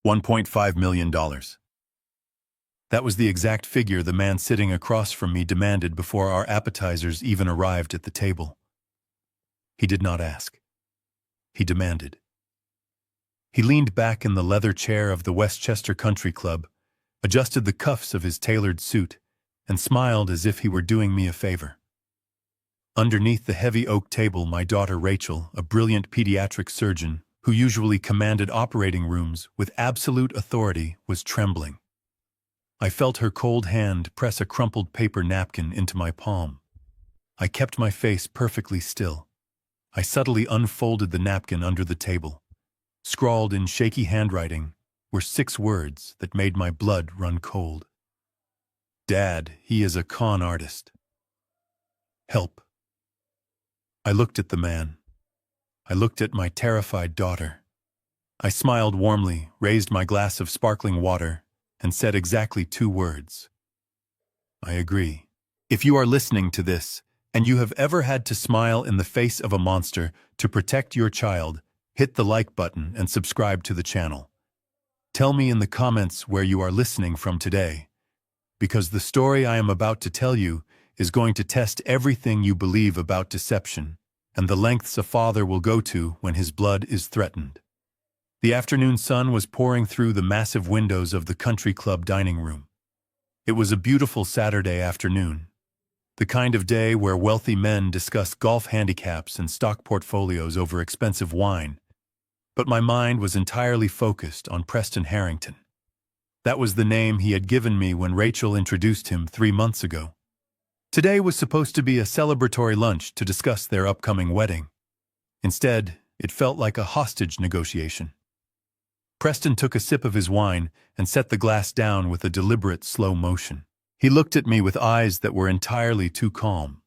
$1.5 million. That was the exact figure the man sitting across from me demanded before our appetizers even arrived at the table. He did not ask. He demanded. He leaned back in the leather chair of the Westchester Country Club, adjusted the cuffs of his tailored suit, and smiled as if he were doing me a favor. Underneath the heavy oak table, my daughter Rachel, a brilliant pediatric surgeon who usually commanded operating rooms with absolute authority, was trembling. I felt her cold hand press a crumpled paper napkin into my palm. I kept my face perfectly still. I subtly unfolded the napkin under the table. Scrawled in shaky handwriting were 6 words that made my blood run cold. Dad, he is a con artist. Help. I looked at the man. I looked at my terrified daughter. I smiled warmly, raised my glass of sparkling water, and said exactly 2 words. I agree. If you are listening to this, and you have ever had to smile in the face of a monster to protect your child, hit the like button and subscribe to the channel. Tell me in the comments where you are listening from today, because the story I am about to tell you is going to test everything you believe about deception and the lengths a father will go to when his blood is threatened. The afternoon sun was pouring through the massive windows of the country club dining room. It was a beautiful Saturday afternoon, the kind of day where wealthy men discuss golf handicaps and stock portfolios over expensive wine. But my mind was entirely focused on Preston Harrington. That was the name he had given me when Rachel introduced him 3 months ago. Today was supposed to be a celebratory lunch to discuss their upcoming wedding. Instead, it felt like a hostage negotiation. Preston took a sip of his wine and set the glass down with a deliberate, slow motion. He looked at me with eyes that were entirely too calm.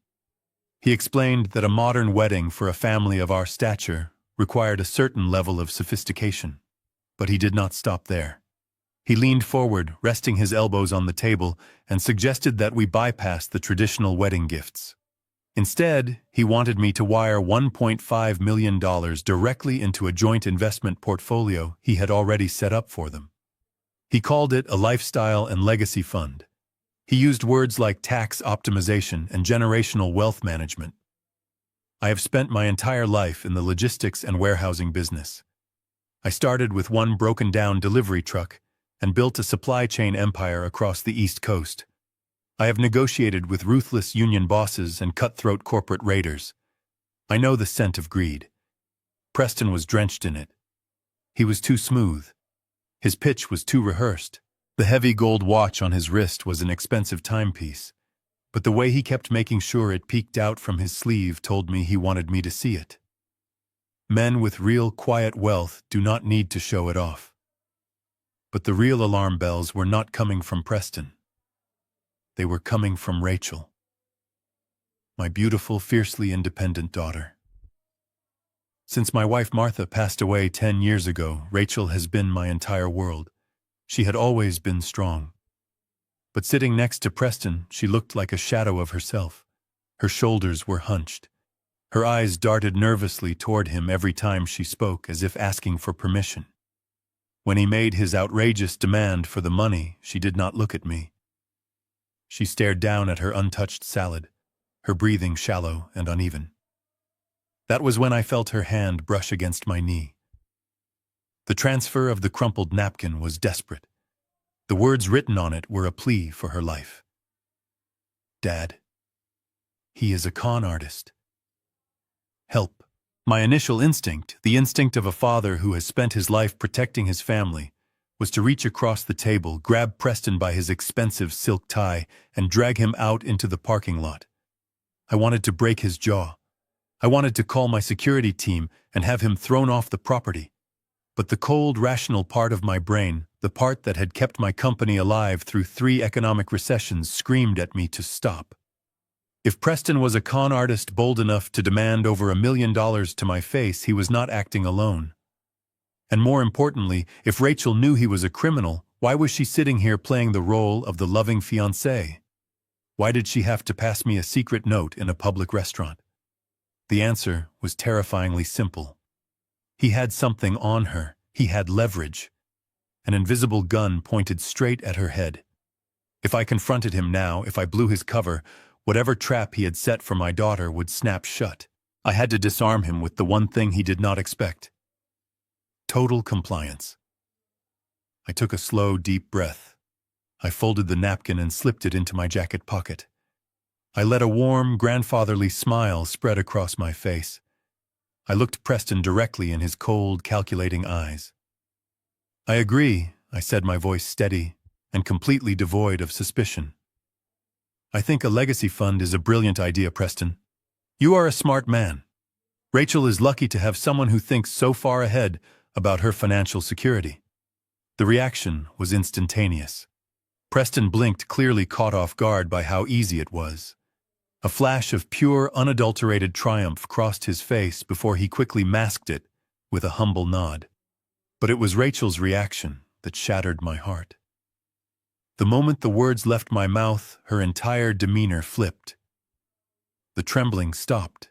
He explained that a modern wedding for a family of our stature required a certain level of sophistication. But he did not stop there. He leaned forward, resting his elbows on the table, and suggested that we bypass the traditional wedding gifts. Instead, he wanted me to wire $1.5 million directly into a joint investment portfolio he had already set up for them. He called it a lifestyle and legacy fund. He used words like tax optimization and generational wealth management. I have spent my entire life in the logistics and warehousing business. I started with one broken-down delivery truck and built a supply chain empire across the East Coast. I have negotiated with ruthless union bosses and cutthroat corporate raiders. I know the scent of greed. Preston was drenched in it. He was too smooth. His pitch was too rehearsed. The heavy gold watch on his wrist was an expensive timepiece, but the way he kept making sure it peeked out from his sleeve told me he wanted me to see it. Men with real, quiet wealth do not need to show it off. But the real alarm bells were not coming from Preston. They were coming from Rachel, my beautiful, fiercely independent daughter. Since my wife Martha passed away 10 years ago, Rachel has been my entire world. She had always been strong. But sitting next to Preston, she looked like a shadow of herself. Her shoulders were hunched. Her eyes darted nervously toward him every time she spoke, as if asking for permission. When he made his outrageous demand for the money, she did not look at me. She stared down at her untouched salad, her breathing shallow and uneven. That was when I felt her hand brush against my knee. The transfer of the crumpled napkin was desperate. The words written on it were a plea for her life. Dad, he is a con artist. Help. My initial instinct, the instinct of a father who has spent his life protecting his family, was to reach across the table, grab Preston by his expensive silk tie, and drag him out into the parking lot. I wanted to break his jaw. I wanted to call my security team and have him thrown off the property. But the cold, rational part of my brain, the part that had kept my company alive through 3 economic recessions, screamed at me to stop. If Preston was a con artist bold enough to demand over $1 million to my face, he was not acting alone. And more importantly, if Rachel knew he was a criminal, why was she sitting here playing the role of the loving fiancé? Why did she have to pass me a secret note in a public restaurant? The answer was terrifyingly simple. He had something on her. He had leverage. an invisible gun pointed straight at her head. If I confronted him now, if I blew his cover, whatever trap he had set for my daughter would snap shut. I had to disarm him with the one thing he did not expect: total compliance. I took a slow, deep breath. I folded the napkin and slipped it into my jacket pocket. I let a warm, grandfatherly smile spread across my face. I looked Preston directly in his cold, calculating eyes. "I agree," I said, my voice steady and completely devoid of suspicion. "I think a legacy fund is a brilliant idea, Preston. You are a smart man. Rachel is lucky to have someone who thinks so far ahead about her financial security." The reaction was instantaneous. Preston blinked, clearly caught off guard by how easy it was. A flash of pure, unadulterated triumph crossed his face before he quickly masked it with a humble nod. But it was Rachel's reaction that shattered my heart. The moment the words left my mouth, her entire demeanor flipped. The trembling stopped.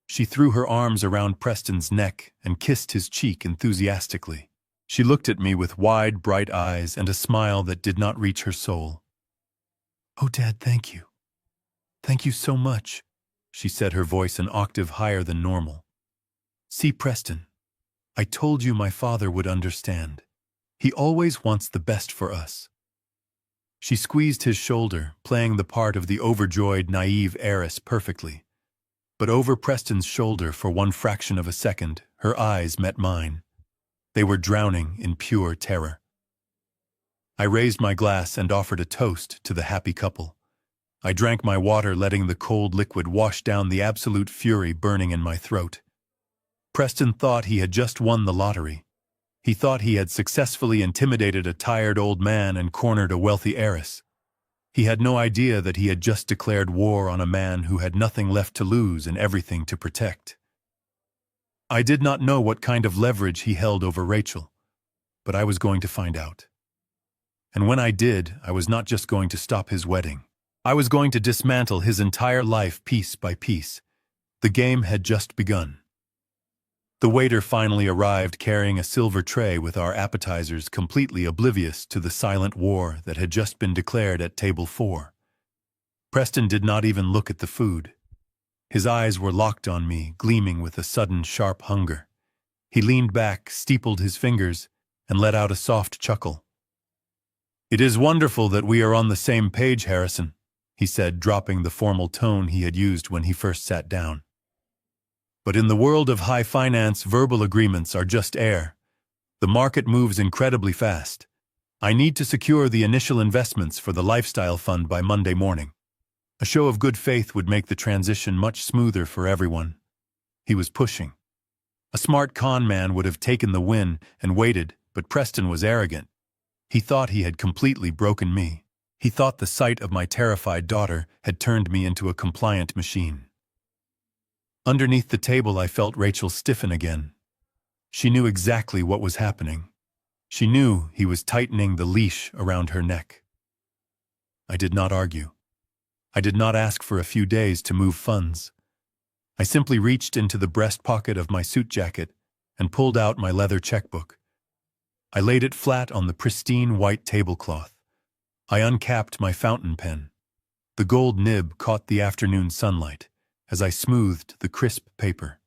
She threw her arms around Preston's neck and kissed his cheek enthusiastically. She looked at me with wide, bright eyes and a smile that did not reach her soul. "Oh, Dad, thank you. Thank you so much," she said, her voice an octave higher than normal. "See, Preston, I told you my father would understand. He always wants the best for us." She squeezed his shoulder, playing the part of the overjoyed, naive heiress perfectly. But over Preston's shoulder, for one fraction of a second, her eyes met mine. They were drowning in pure terror. I raised my glass and offered a toast to the happy couple. I drank my water, letting the cold liquid wash down the absolute fury burning in my throat. Preston thought he had just won the lottery. He thought he had successfully intimidated a tired old man and cornered a wealthy heiress. He had no idea that he had just declared war on a man who had nothing left to lose and everything to protect. I did not know what kind of leverage he held over Rachel, but I was going to find out. And when I did, I was not just going to stop his wedding. I was going to dismantle his entire life piece by piece. The game had just begun. The waiter finally arrived, carrying a silver tray with our appetizers, completely oblivious to the silent war that had just been declared at table 4. Preston did not even look at the food. His eyes were locked on me, gleaming with a sudden, sharp hunger. He leaned back, steepled his fingers, and let out a soft chuckle. "It is wonderful that we are on the same page, Harrison," he said, dropping the formal tone he had used when he first sat down. "But in the world of high finance, verbal agreements are just air. The market moves incredibly fast. I need to secure the initial investments for the lifestyle fund by Monday morning. A show of good faith would make the transition much smoother for everyone." He was pushing. A smart con man would have taken the win and waited, but Preston was arrogant. He thought he had completely broken me. He thought the sight of my terrified daughter had turned me into a compliant machine. Underneath the table, I felt Rachel stiffen again. She knew exactly what was happening. She knew he was tightening the leash around her neck. I did not argue. I did not ask for a few days to move funds. I simply reached into the breast pocket of my suit jacket and pulled out my leather checkbook. I laid it flat on the pristine white tablecloth. I uncapped my fountain pen. The gold nib caught the afternoon sunlight as I smoothed the crisp paper.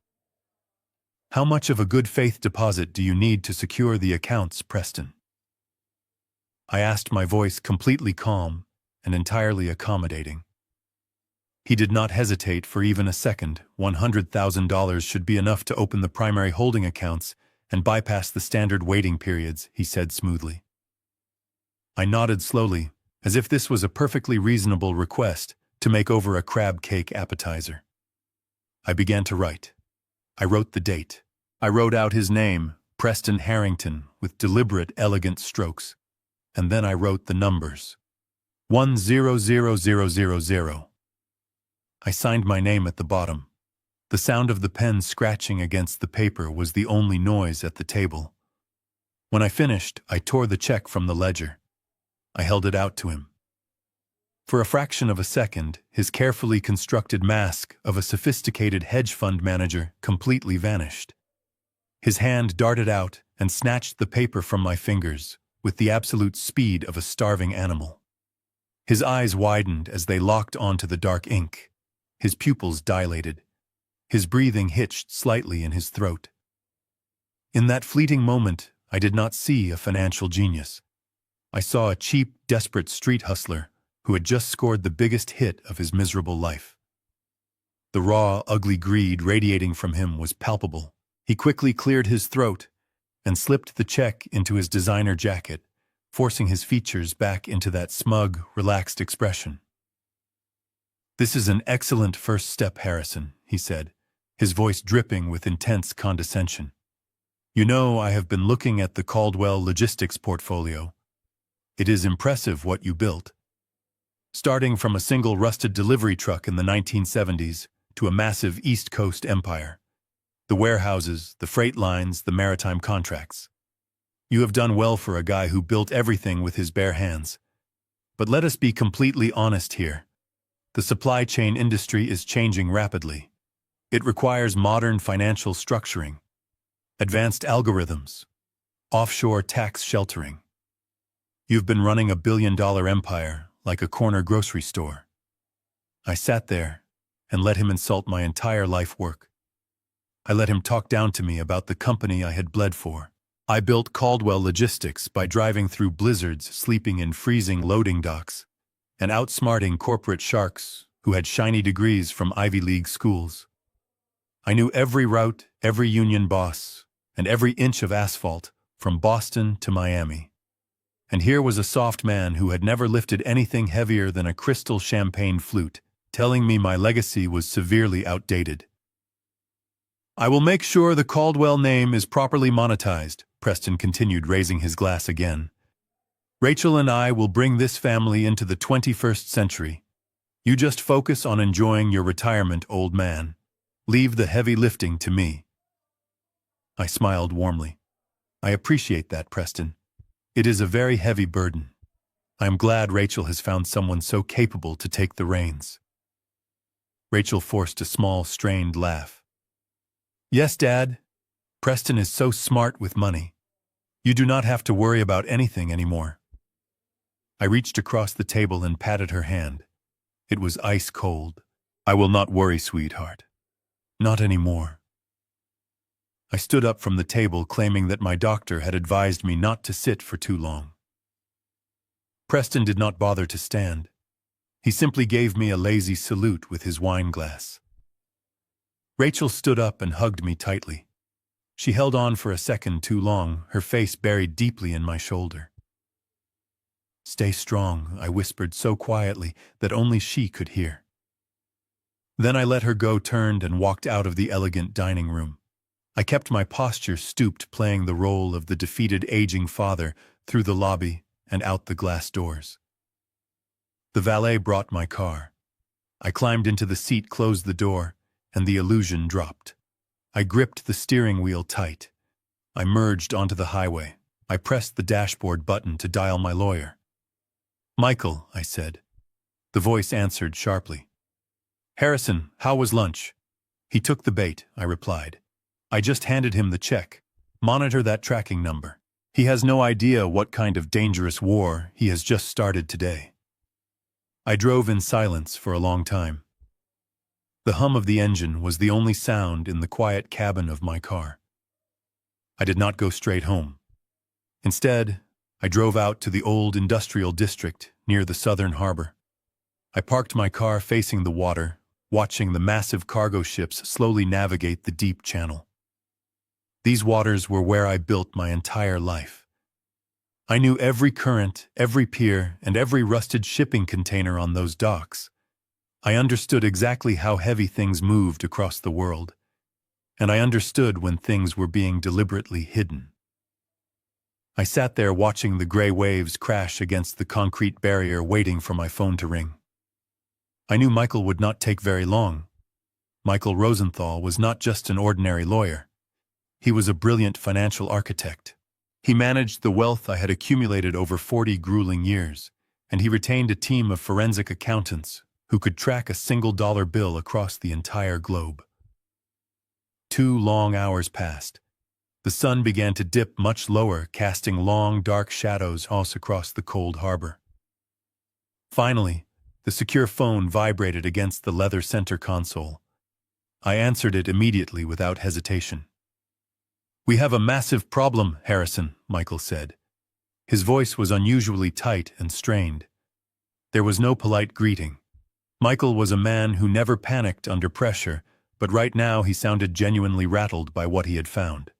"How much of a good faith deposit do you need to secure the accounts, Preston?" I asked, my voice completely calm and entirely accommodating. He did not hesitate for even a second. $100,000 should be enough to open the primary holding accounts and bypass the standard waiting periods, he said smoothly. I nodded slowly, as if this was a perfectly reasonable request to make over a crab cake appetizer. I began to write. I wrote the date. I wrote out his name, Preston Harrington, with deliberate, elegant strokes. And then I wrote the numbers. 100000. I signed my name at the bottom. The sound of the pen scratching against the paper was the only noise at the table. When I finished, I tore the check from the ledger. I held it out to him. For a fraction of a second, his carefully constructed mask of a sophisticated hedge fund manager completely vanished. His hand darted out and snatched the paper from my fingers, with the absolute speed of a starving animal. His eyes widened as they locked onto the dark ink. His pupils dilated. His breathing hitched slightly in his throat. In that fleeting moment, I did not see a financial genius. I saw a cheap, desperate street hustler who had just scored the biggest hit of his miserable life. The raw, ugly greed radiating from him was palpable. He quickly cleared his throat and slipped the check into his designer jacket, forcing his features back into that smug, relaxed expression. "This is an excellent first step, Harrison," he said, his voice dripping with intense condescension. "You know, I have been looking at the Caldwell Logistics portfolio. It is impressive what you built. Starting from a single rusted delivery truck in the 1970s to a massive East Coast empire. The warehouses, the freight lines, the maritime contracts. You have done well for a guy who built everything with his bare hands. But let us be completely honest here. The supply chain industry is changing rapidly. It requires modern financial structuring, advanced algorithms, offshore tax sheltering. You've been running a billion-dollar empire like a corner grocery store." I sat there and let him insult my entire life work. I let him talk down to me about the company I had bled for. I built Caldwell Logistics by driving through blizzards, sleeping in freezing loading docks, and outsmarting corporate sharks who had shiny degrees from Ivy League schools. I knew every route, every union boss, and every inch of asphalt from Boston to Miami. And here was a soft man who had never lifted anything heavier than a crystal champagne flute, telling me my legacy was severely outdated. "I will make sure the Caldwell name is properly monetized," Preston continued, raising his glass again. "Rachel and I will bring this family into the 21st century. You just focus on enjoying your retirement, old man. Leave the heavy lifting to me." I smiled warmly. "I appreciate that, Preston. It is a very heavy burden. I am glad Rachel has found someone so capable to take the reins." Rachel forced a small, strained laugh. "Yes, Dad. Preston is so smart with money. You do not have to worry about anything anymore." I reached across the table and patted her hand. It was ice cold. "I will not worry, sweetheart. Not anymore." I stood up from the table, claiming that my doctor had advised me not to sit for too long. Preston did not bother to stand. He simply gave me a lazy salute with his wine glass. Rachel stood up and hugged me tightly. She held on for a second too long, her face buried deeply in my shoulder. "Stay strong," I whispered so quietly that only she could hear. Then I let her go, turned, and walked out of the elegant dining room. I kept my posture stooped, playing the role of the defeated aging father through the lobby and out the glass doors. The valet brought my car. I climbed into the seat, closed the door, and the illusion dropped. I gripped the steering wheel tight. I merged onto the highway. I pressed the dashboard button to dial my lawyer. "Michael," I said. The voice answered sharply. "Harrison, how was lunch?" "He took the bait," I replied. "I just handed him the check. Monitor that tracking number. He has no idea what kind of dangerous war he has just started today." I drove in silence for a long time. The hum of the engine was the only sound in the quiet cabin of my car. I did not go straight home. Instead, I drove out to the old industrial district near the southern harbor. I parked my car facing the water, watching the massive cargo ships slowly navigate the deep channel. These waters were where I built my entire life. I knew every current, every pier, and every rusted shipping container on those docks. I understood exactly how heavy things moved across the world, and I understood when things were being deliberately hidden. I sat there watching the gray waves crash against the concrete barrier, waiting for my phone to ring. I knew Michael would not take very long. Michael Rosenthal was not just an ordinary lawyer. He was a brilliant financial architect. He managed the wealth I had accumulated over 40 grueling years, and he retained a team of forensic accountants who could track a single dollar bill across the entire globe. 2 long hours passed. The sun began to dip much lower, casting long, dark shadows all across the cold harbor. Finally, the secure phone vibrated against the leather center console. I answered it immediately without hesitation. "We have a massive problem, Harrison," Michael said. His voice was unusually tight and strained. There was no polite greeting. Michael was a man who never panicked under pressure, but right now he sounded genuinely rattled by what he had found.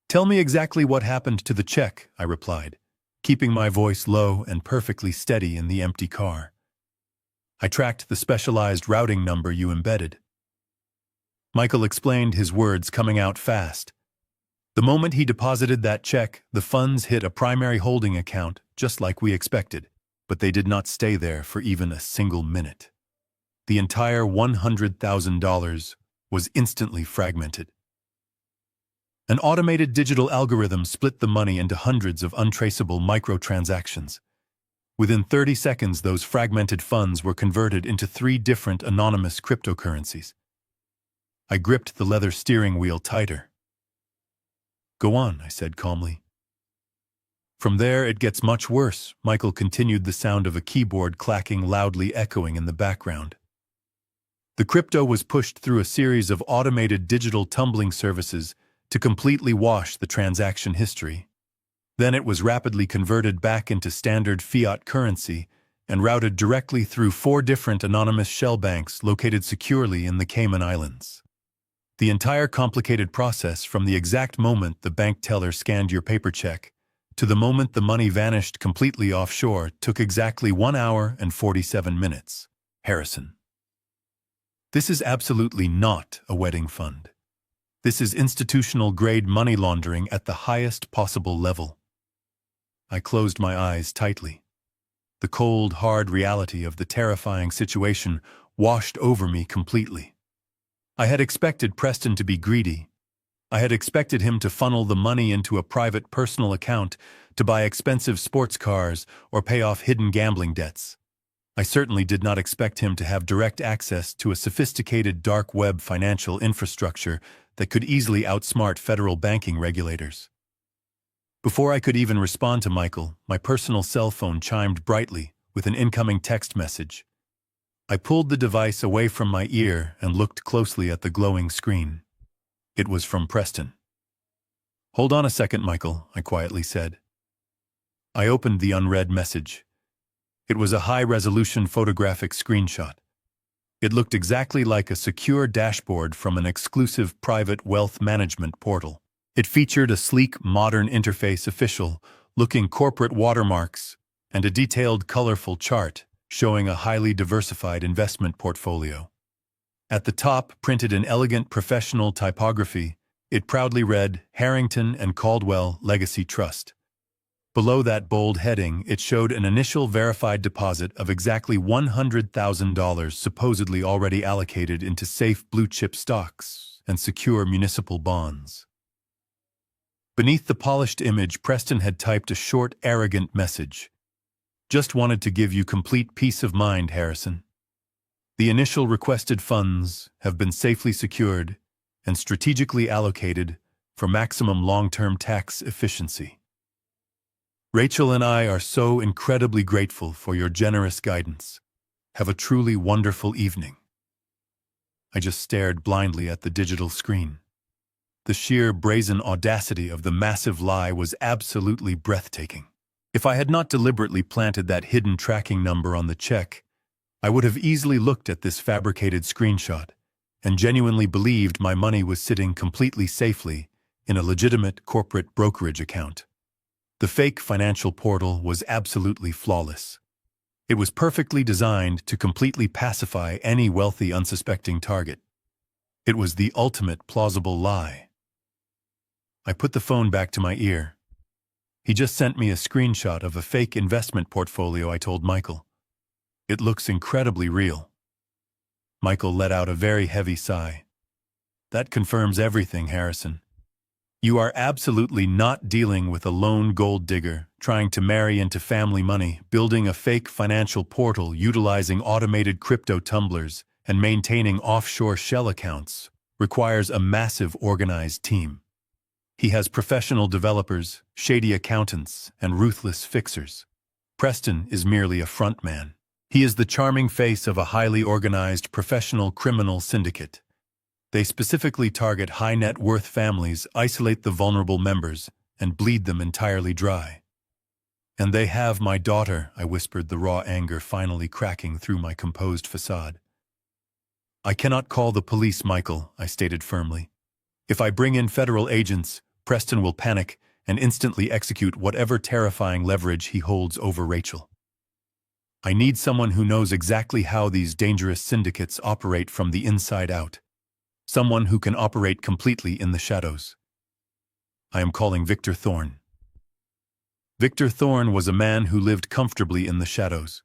"Tell me exactly what happened to the check," I replied, keeping my voice low and perfectly steady in the empty car. "I tracked the specialized routing number you embedded." Michael explained, his words coming out fast. "The moment he deposited that check, the funds hit a primary holding account, just like we expected, but they did not stay there for even a single minute. The entire $100,000 was instantly fragmented. An automated digital algorithm split the money into hundreds of untraceable microtransactions. Within 30 seconds, those fragmented funds were converted into 3 different anonymous cryptocurrencies." I gripped the leather steering wheel tighter. "Go on," I said calmly. "From there, it gets much worse," Michael continued, the sound of a keyboard clacking loudly echoing in the background. "The crypto was pushed through a series of automated digital tumbling services to completely wash the transaction history. Then it was rapidly converted back into standard fiat currency and routed directly through 4 different anonymous shell banks located securely in the Cayman Islands. The entire complicated process, from the exact moment the bank teller scanned your paper check to the moment the money vanished completely offshore, took exactly 1 hour and 47 minutes. Harrison. This is absolutely not a wedding fund. This is institutional-grade money laundering at the highest possible level." I closed my eyes tightly. The cold, hard reality of the terrifying situation washed over me completely. I had expected Preston to be greedy. I had expected him to funnel the money into a private personal account to buy expensive sports cars or pay off hidden gambling debts. I certainly did not expect him to have direct access to a sophisticated dark web financial infrastructure that could easily outsmart federal banking regulators. Before I could even respond to Michael, my personal cell phone chimed brightly with an incoming text message. I pulled the device away from my ear and looked closely at the glowing screen. It was from Preston. "Hold on a second, Michael," I quietly said. I opened the unread message. It was a high-resolution photographic screenshot. It looked exactly like a secure dashboard from an exclusive private wealth management portal. It featured a sleek, modern interface, official-looking corporate watermarks, and a detailed, colorful chart showing a highly diversified investment portfolio. At the top, printed in elegant professional typography, it proudly read, "Harrington and Caldwell Legacy Trust." Below that bold heading, it showed an initial verified deposit of exactly $100,000 supposedly already allocated into safe blue-chip stocks and secure municipal bonds. Beneath the polished image, Preston had typed a short, arrogant message. "Just wanted to give you complete peace of mind, Harrison. The initial requested funds have been safely secured and strategically allocated for maximum long-term tax efficiency. Rachel and I are so incredibly grateful for your generous guidance. Have a truly wonderful evening." I just stared blindly at the digital screen. The sheer brazen audacity of the massive lie was absolutely breathtaking. If I had not deliberately planted that hidden tracking number on the check, I would have easily looked at this fabricated screenshot and genuinely believed my money was sitting completely safely in a legitimate corporate brokerage account. The fake financial portal was absolutely flawless. It was perfectly designed to completely pacify any wealthy, unsuspecting target. It was the ultimate plausible lie. I put the phone back to my ear. "He just sent me a screenshot of a fake investment portfolio," I told Michael. "It looks incredibly real." Michael let out a very heavy sigh. "That confirms everything, Harrison. You are absolutely not dealing with a lone gold digger trying to marry into family money. Building a fake financial portal, utilizing automated crypto tumblers, and maintaining offshore shell accounts requires a massive organized team. He has professional developers, shady accountants, and ruthless fixers. Preston is merely a frontman. He is the charming face of a highly organized professional criminal syndicate. They specifically target high-net-worth families, isolate the vulnerable members, and bleed them entirely dry. "And they have my daughter," I whispered, the raw anger finally cracking through my composed facade. "I cannot call the police, Michael," I stated firmly. "If I bring in federal agents, Preston will panic and instantly execute whatever terrifying leverage he holds over Rachel. I need someone who knows exactly how these dangerous syndicates operate from the inside out. Someone who can operate completely in the shadows. I am calling Victor Thorne." Victor Thorne was a man who lived comfortably in the shadows.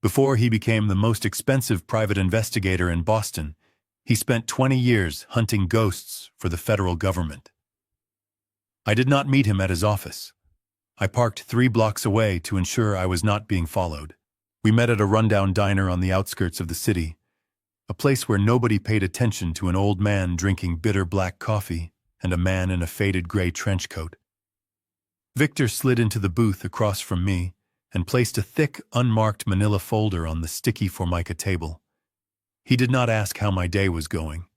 Before he became the most expensive private investigator in Boston, he spent 20 years hunting ghosts for the federal government. I did not meet him at his office. I parked 3 blocks away to ensure I was not being followed. We met at a rundown diner on the outskirts of the city, a place where nobody paid attention to an old man drinking bitter black coffee and a man in a faded gray trench coat. Victor slid into the booth across from me and placed a thick, unmarked manila folder on the sticky Formica table. He did not ask how my day was going.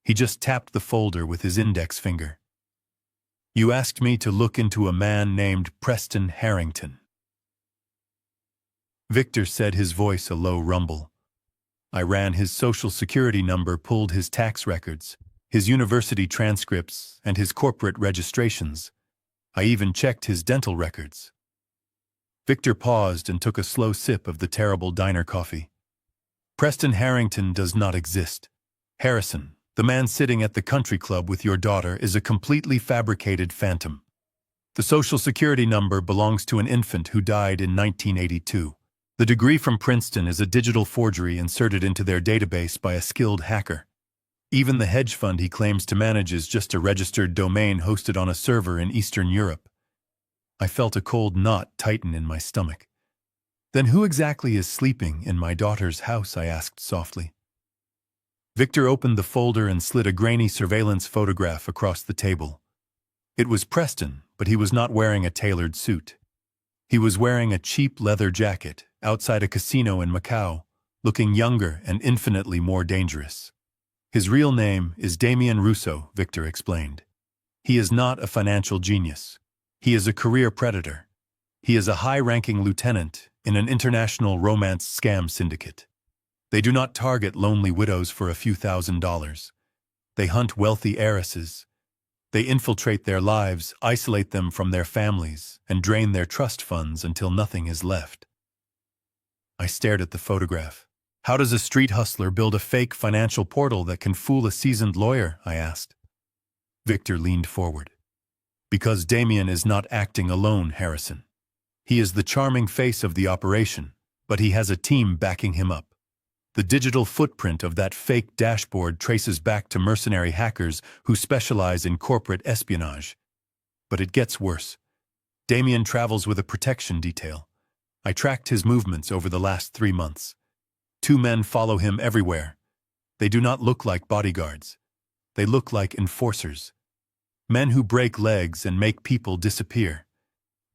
He just tapped the folder with his index finger. "You asked me to look into a man named Preston Harrington." Victor said, his voice a low rumble. I ran his social security number, pulled his tax records, his university transcripts, and his corporate registrations. I even checked his dental records. Victor paused and took a slow sip of the terrible diner coffee. "Preston Harrington does not exist. Harrison, the man sitting at the country club with your daughter, is a completely fabricated phantom. The social security number belongs to an infant who died in 1982. The degree from Princeton is a digital forgery inserted into their database by a skilled hacker. Even the hedge fund he claims to manage is just a registered domain hosted on a server in Eastern Europe." I felt a cold knot tighten in my stomach. "Then who exactly is sleeping in my daughter's house?" I asked softly. Victor opened the folder and slid a grainy surveillance photograph across the table. It was Preston, but he was not wearing a tailored suit. He was wearing a cheap leather jacket outside a casino in Macau, looking younger and infinitely more dangerous. "His real name is Damien Russo," Victor explained. "He is not a financial genius. He is a career predator. He is a high-ranking lieutenant in an international romance scam syndicate. They do not target lonely widows for a few $1,000s. They hunt wealthy heiresses. They infiltrate their lives, isolate them from their families, and drain their trust funds until nothing is left." I stared at the photograph. "How does a street hustler build a fake financial portal that can fool a seasoned lawyer?" I asked. Victor leaned forward. "Because Damien is not acting alone, Harrison. He is the charming face of the operation, but he has a team backing him up. The digital footprint of that fake dashboard traces back to mercenary hackers who specialize in corporate espionage. But it gets worse. Damien travels with a protection detail. I tracked his movements over the last 3 months. 2 men follow him everywhere. They do not look like bodyguards. They look like enforcers. Men who break legs and make people disappear.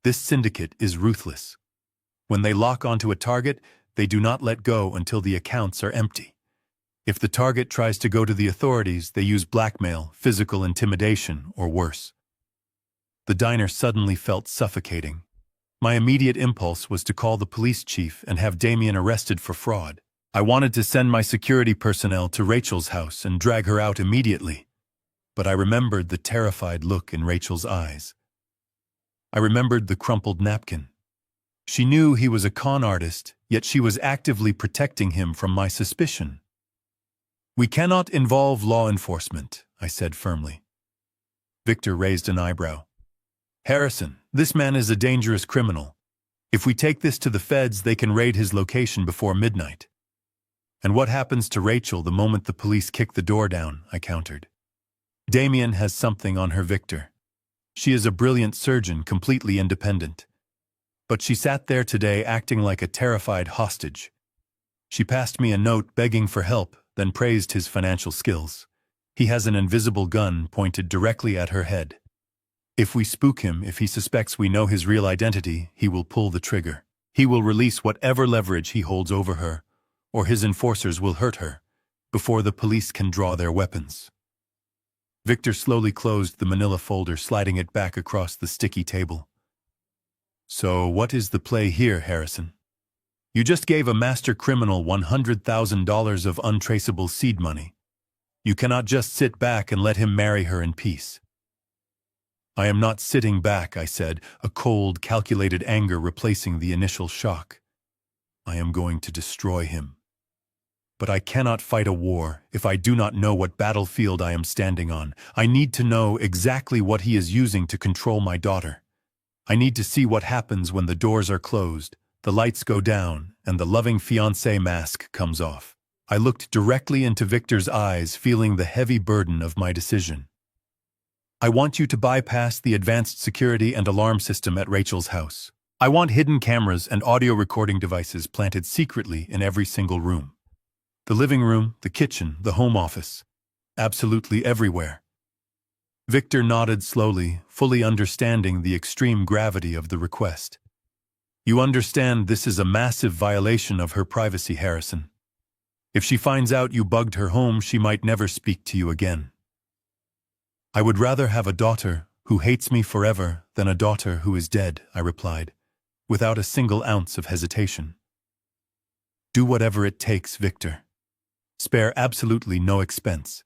This syndicate is ruthless. When they lock onto a target, they do not let go until the accounts are empty. If the target tries to go to the authorities, they use blackmail, physical intimidation, or worse." The diner suddenly felt suffocating. My immediate impulse was to call the police chief and have Damien arrested for fraud. I wanted to send my security personnel to Rachel's house and drag her out immediately. But I remembered the terrified look in Rachel's eyes. I remembered the crumpled napkin. She knew he was a con artist, yet she was actively protecting him from my suspicion. "We cannot involve law enforcement," I said firmly. Victor raised an eyebrow. "Harrison, this man is a dangerous criminal. If we take this to the feds, they can raid his location before midnight." "And what happens to Rachel the moment the police kick the door down?" I countered. "Damien has something on her, Victor. She is a brilliant surgeon, completely independent. But she sat there today acting like a terrified hostage. She passed me a note begging for help, then praised his financial skills. He has an invisible gun pointed directly at her head. If we spook him, if he suspects we know his real identity, he will pull the trigger. He will release whatever leverage he holds over her, or his enforcers will hurt her, before the police can draw their weapons. Victor slowly closed the manila folder, sliding it back across the sticky table. So what is the play here, Harrison? You just gave a master criminal $100,000 of untraceable seed money. You cannot just sit back and let him marry her in peace. I am not sitting back, I said, a cold, calculated anger replacing the initial shock. I am going to destroy him. But I cannot fight a war if I do not know what battlefield I am standing on. I need to know exactly what he is using to control my daughter. I need to see what happens when the doors are closed, the lights go down, and the loving fiancé mask comes off. I looked directly into Victor's eyes, feeling the heavy burden of my decision. I want you to bypass the advanced security and alarm system at Rachel's house. I want hidden cameras and audio recording devices planted secretly in every single room. The living room, the kitchen, the home office. Absolutely everywhere. Victor nodded slowly, fully understanding the extreme gravity of the request. You understand this is a massive violation of her privacy, Harrison. If she finds out you bugged her home, she might never speak to you again. I would rather have a daughter who hates me forever than a daughter who is dead, I replied, without a single ounce of hesitation. Do whatever it takes, Victor. Spare absolutely no expense.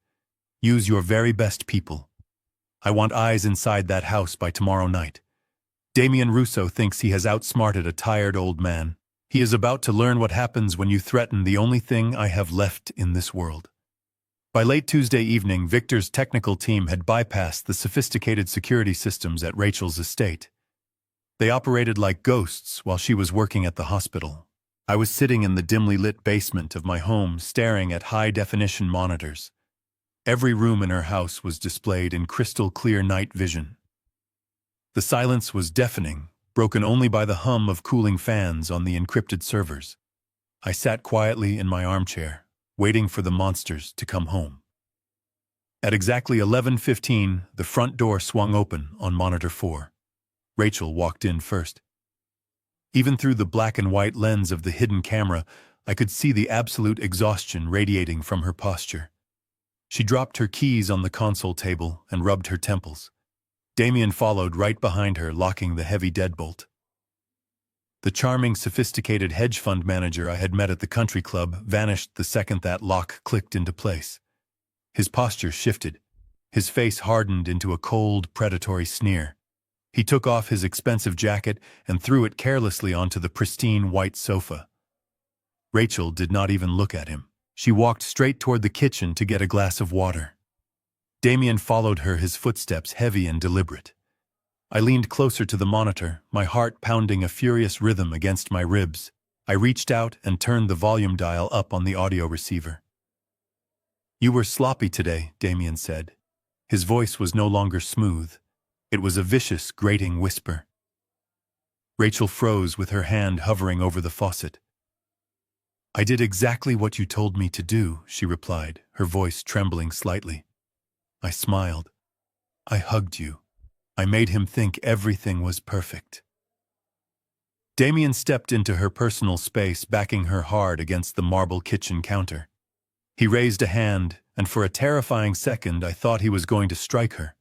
Use your very best people. I want eyes inside that house by tomorrow night. Damien Russo thinks he has outsmarted a tired old man. He is about to learn what happens when you threaten the only thing I have left in this world. By late Tuesday evening, Victor's technical team had bypassed the sophisticated security systems at Rachel's estate. They operated like ghosts while she was working at the hospital. I was sitting in the dimly lit basement of my home, staring at high-definition monitors. Every room in her house was displayed in crystal-clear night vision. The silence was deafening, broken only by the hum of cooling fans on the encrypted servers. I sat quietly in my armchair, waiting for the monsters to come home. At exactly 11:15, the front door swung open on monitor 4. Rachel walked in first. Even through the black and white lens of the hidden camera, I could see the absolute exhaustion radiating from her posture. She dropped her keys on the console table and rubbed her temples. Damien followed right behind her, locking the heavy deadbolt. The charming, sophisticated hedge fund manager I had met at the country club vanished the second that lock clicked into place. His posture shifted. His face hardened into a cold, predatory sneer. He took off his expensive jacket and threw it carelessly onto the pristine white sofa. Rachel did not even look at him. She walked straight toward the kitchen to get a glass of water. Damien followed her, his footsteps heavy and deliberate. I leaned closer to the monitor, my heart pounding a furious rhythm against my ribs. I reached out and turned the volume dial up on the audio receiver. You were sloppy today, Damien said. His voice was no longer smooth. It was a vicious, grating whisper. Rachel froze with her hand hovering over the faucet. I did exactly what you told me to do, she replied, her voice trembling slightly. I smiled. I hugged you. I made him think everything was perfect. Damien stepped into her personal space, backing her hard against the marble kitchen counter. He raised a hand, and for a terrifying second I thought he was going to strike her.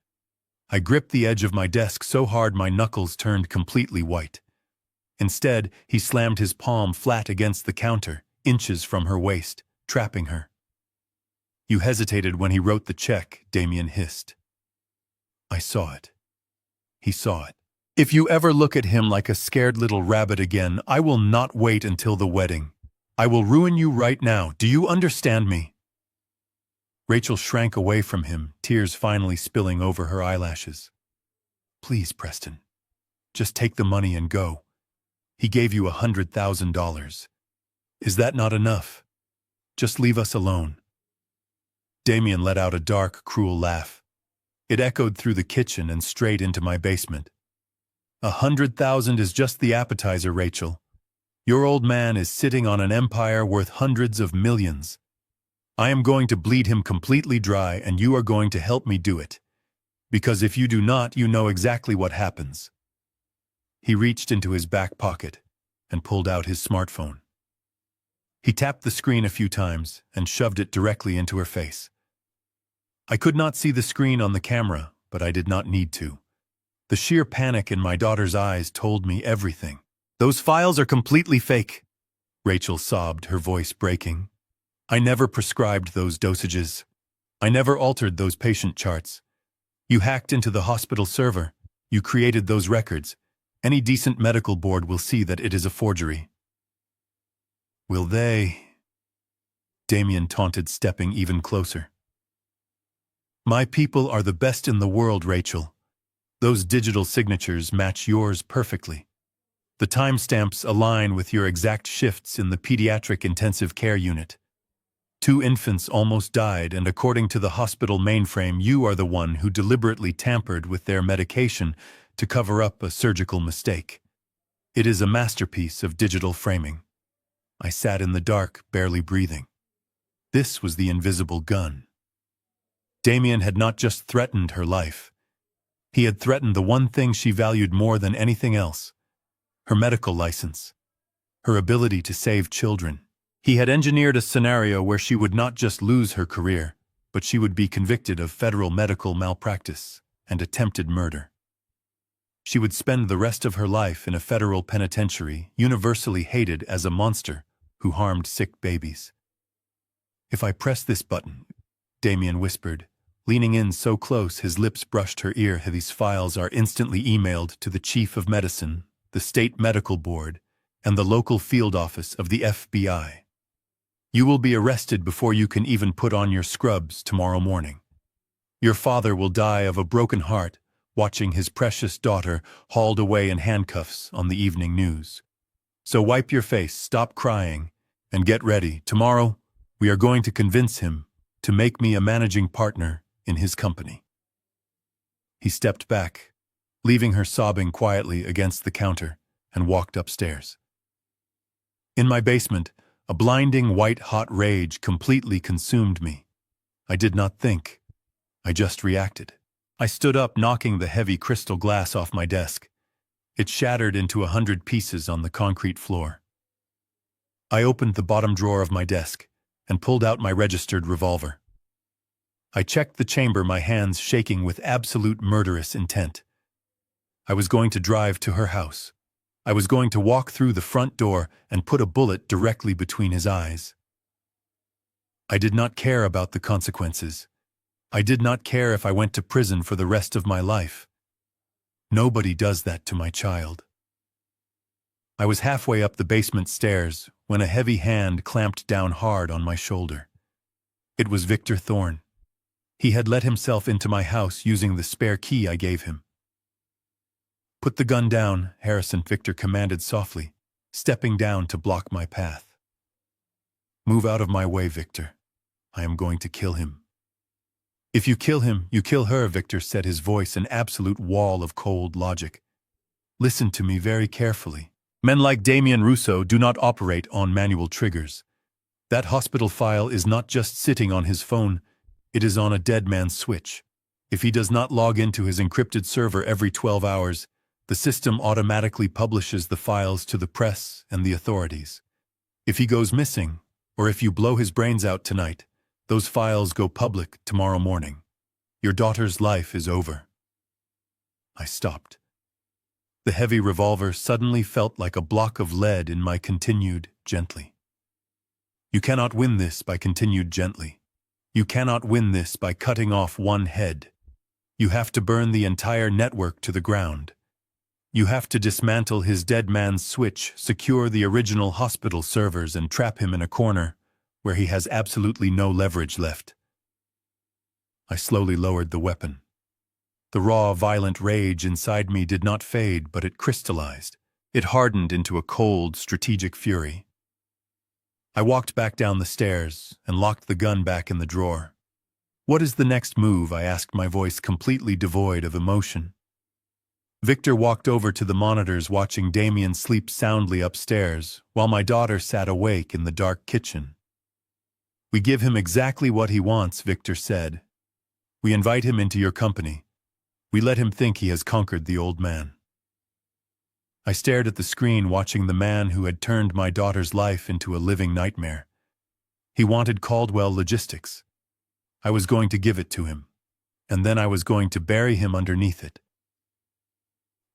I gripped the edge of my desk so hard my knuckles turned completely white. Instead, he slammed his palm flat against the counter, inches from her waist, trapping her. You hesitated when he wrote the check, Damien hissed. I saw it. He saw it. If you ever look at him like a scared little rabbit again, I will not wait until the wedding. I will ruin you right now. Do you understand me? Rachel shrank away from him, tears finally spilling over her eyelashes. Please, Preston. Just take the money and go. He gave you $100,000. Is that not enough? Just leave us alone. Damien let out a dark, cruel laugh. It echoed through the kitchen and straight into my basement. 100,000 is just the appetizer, Rachel. Your old man is sitting on an empire worth hundreds of millions. I am going to bleed him completely dry, and you are going to help me do it. Because if you do not, you know exactly what happens. He reached into his back pocket and pulled out his smartphone. He tapped the screen a few times and shoved it directly into her face. I could not see the screen on the camera, but I did not need to. The sheer panic in my daughter's eyes told me everything. "Those files are completely fake," Rachel sobbed, her voice breaking. "I never prescribed those dosages. I never altered those patient charts. You hacked into the hospital server. You created those records. Any decent medical board will see that it is a forgery." "Will they?" Damien taunted, stepping even closer. "My people are the best in the world, Rachel. Those digital signatures match yours perfectly. The timestamps align with your exact shifts in the pediatric intensive care unit. 2 infants almost died, and according to the hospital mainframe, you are the one who deliberately tampered with their medication to cover up a surgical mistake. It is a masterpiece of digital framing." I sat in the dark, barely breathing. This was the invisible gun. Damien had not just threatened her life. He had threatened the one thing she valued more than anything else: her medical license, her ability to save children. He had engineered a scenario where she would not just lose her career, but she would be convicted of federal medical malpractice and attempted murder. She would spend the rest of her life in a federal penitentiary, universally hated as a monster who harmed sick babies. "If I press this button," Damien whispered, leaning in so close his lips brushed her ear, "these files are instantly emailed to the chief of medicine, the state medical board, and the local field office of the FBI. You will be arrested before you can even put on your scrubs tomorrow morning. Your father will die of a broken heart watching his precious daughter hauled away in handcuffs on the evening news. So wipe your face, stop crying, and get ready. Tomorrow, we are going to convince him to make me a managing partner in his company." He stepped back, leaving her sobbing quietly against the counter, and walked upstairs. In my basement, a blinding white-hot rage completely consumed me. I did not think. I just reacted. I stood up, knocking the heavy crystal glass off my desk. It shattered into 100 pieces on the concrete floor. I opened the bottom drawer of my desk and pulled out my registered revolver. I checked the chamber, my hands shaking with absolute murderous intent. I was going to drive to her house. I was going to walk through the front door and put a bullet directly between his eyes. I did not care about the consequences. I did not care if I went to prison for the rest of my life. Nobody does that to my child. I was halfway up the basement stairs when a heavy hand clamped down hard on my shoulder. It was Victor Thorne. He had let himself into my house using the spare key I gave him. "Put the gun down," Victor commanded softly, stepping down to block my path. "Move out of my way, Victor. I am going to kill him." "If you kill him, you kill her," Victor said, his voice an absolute wall of cold logic. "Listen to me very carefully. Men like Damien Russo do not operate on manual triggers. That hospital file is not just sitting on his phone, it is on a dead man's switch. If he does not log into his encrypted server every 12 hours, the system automatically publishes the files to the press and the authorities. If he goes missing, or if you blow his brains out tonight, those files go public tomorrow morning. Your daughter's life is over." I stopped. The heavy revolver suddenly felt like a block of lead in my continued gently. "You cannot win this by continued gently. You cannot win this by cutting off one head. You have to burn the entire network to the ground. You have to dismantle his dead man's switch, secure the original hospital servers, and trap him in a corner where he has absolutely no leverage left." I slowly lowered the weapon. The raw, violent rage inside me did not fade, but it crystallized. It hardened into a cold, strategic fury. I walked back down the stairs and locked the gun back in the drawer. "What is the next move?" I asked, my voice completely devoid of emotion. Victor walked over to the monitors, watching Damien sleep soundly upstairs, while my daughter sat awake in the dark kitchen. "We give him exactly what he wants," Victor said. "We invite him into your company. We let him think he has conquered the old man. I stared at the screen, watching the man who had turned my daughter's life into a living nightmare. He wanted Caldwell Logistics. I was going to give it to him, and then I was going to bury him underneath it.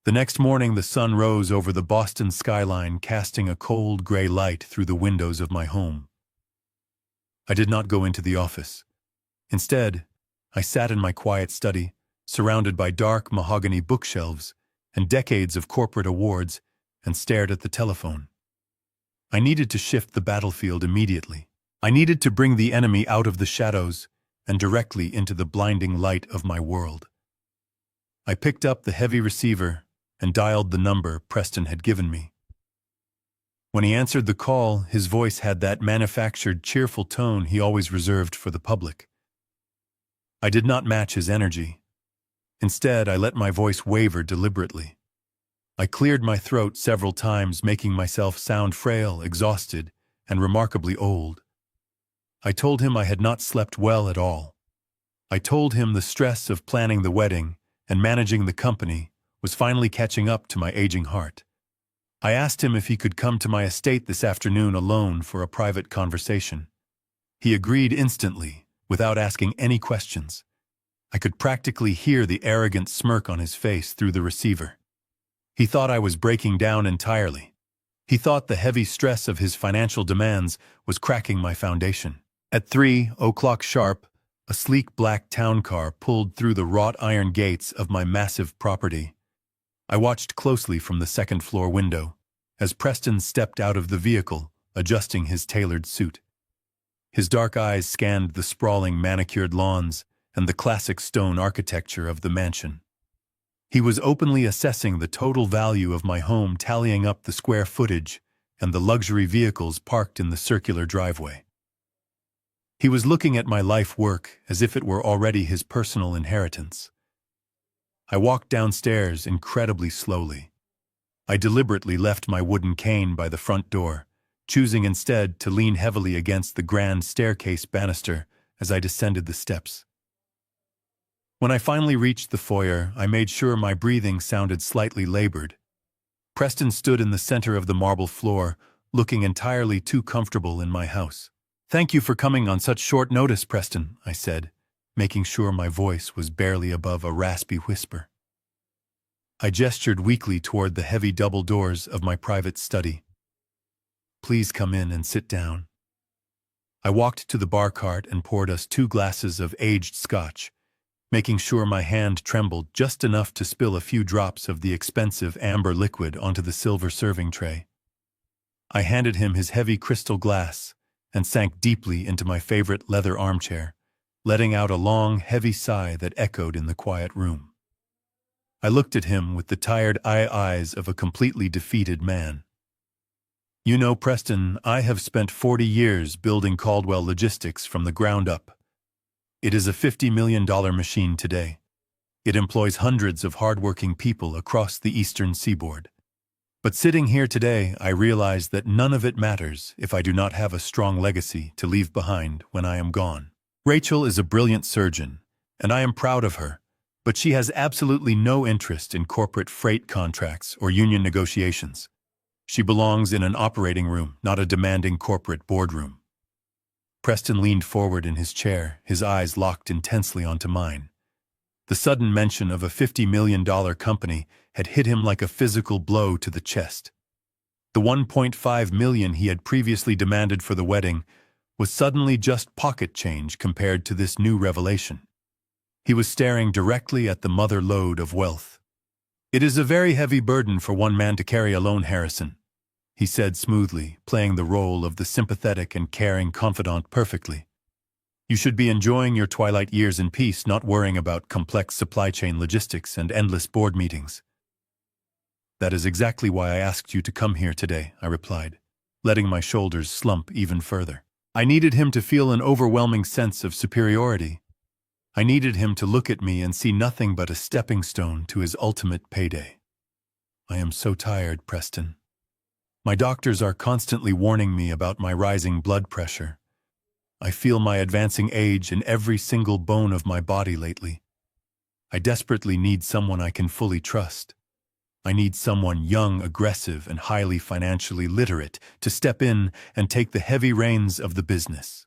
The next morning, the sun rose over the Boston skyline, casting a cold gray light through the windows of my home. I did not go into the office. Instead, I sat in my quiet study, surrounded by dark mahogany bookshelves and decades of corporate awards, and stared at the telephone. I needed to shift the battlefield immediately. I needed to bring the enemy out of the shadows and directly into the blinding light of my world. I picked up the heavy receiver and dialed the number Preston had given me. When he answered the call, his voice had that manufactured, cheerful tone he always reserved for the public. I did not match his energy. Instead, I let my voice waver deliberately. I cleared my throat several times, making myself sound frail, exhausted, and remarkably old. I told him I had not slept well at all. I told him the stress of planning the wedding and managing the company was finally catching up to my aging heart. I asked him if he could come to my estate this afternoon alone for a private conversation. He agreed instantly, without asking any questions. I could practically hear the arrogant smirk on his face through the receiver. He thought I was breaking down entirely. He thought the heavy stress of his financial demands was cracking my foundation. At 3:00 sharp, a sleek black town car pulled through the wrought iron gates of my massive property. I watched closely from the second-floor window as Preston stepped out of the vehicle, adjusting his tailored suit. His dark eyes scanned the sprawling manicured lawns and the classic stone architecture of the mansion. He was openly assessing the total value of my home, tallying up the square footage and the luxury vehicles parked in the circular driveway. He was looking at my life work as if it were already his personal inheritance. I walked downstairs incredibly slowly. I deliberately left my wooden cane by the front door, choosing instead to lean heavily against the grand staircase banister as I descended the steps. When I finally reached the foyer, I made sure my breathing sounded slightly labored. Preston stood in the center of the marble floor, looking entirely too comfortable in my house. "Thank you for coming on such short notice, Preston," I said, making sure my voice was barely above a raspy whisper. I gestured weakly toward the heavy double doors of my private study. "Please come in and sit down." I walked to the bar cart and poured us 2 glasses of aged scotch, making sure my hand trembled just enough to spill a few drops of the expensive amber liquid onto the silver serving tray. I handed him his heavy crystal glass and sank deeply into my favorite leather armchair, letting out a long, heavy sigh that echoed in the quiet room. I looked at him with the tired eyes of a completely defeated man. "You know, Preston, I have spent 40 years building Caldwell Logistics from the ground up. It is a $50 million machine today. It employs hundreds of hardworking people across the eastern seaboard. But sitting here today, I realize that none of it matters if I do not have a strong legacy to leave behind when I am gone. Rachel is a brilliant surgeon, and I am proud of her, but she has absolutely no interest in corporate freight contracts or union negotiations. She belongs in an operating room, not a demanding corporate boardroom." Preston leaned forward in his chair, his eyes locked intensely onto mine. The sudden mention of a $50 million company had hit him like a physical blow to the chest. The $1.5 million he had previously demanded for the wedding was suddenly just pocket change compared to this new revelation. He was staring directly at the mother lode of wealth. "It is a very heavy burden for one man to carry alone, Harrison," he said smoothly, playing the role of the sympathetic and caring confidant perfectly. "You should be enjoying your twilight years in peace, not worrying about complex supply chain logistics and endless board meetings." "That is exactly why I asked you to come here today," I replied, letting my shoulders slump even further. I needed him to feel an overwhelming sense of superiority. I needed him to look at me and see nothing but a stepping stone to his ultimate payday. "I am so tired, Preston. My doctors are constantly warning me about my rising blood pressure. I feel my advancing age in every single bone of my body lately. I desperately need someone I can fully trust. I need someone young, aggressive, and highly financially literate to step in and take the heavy reins of the business.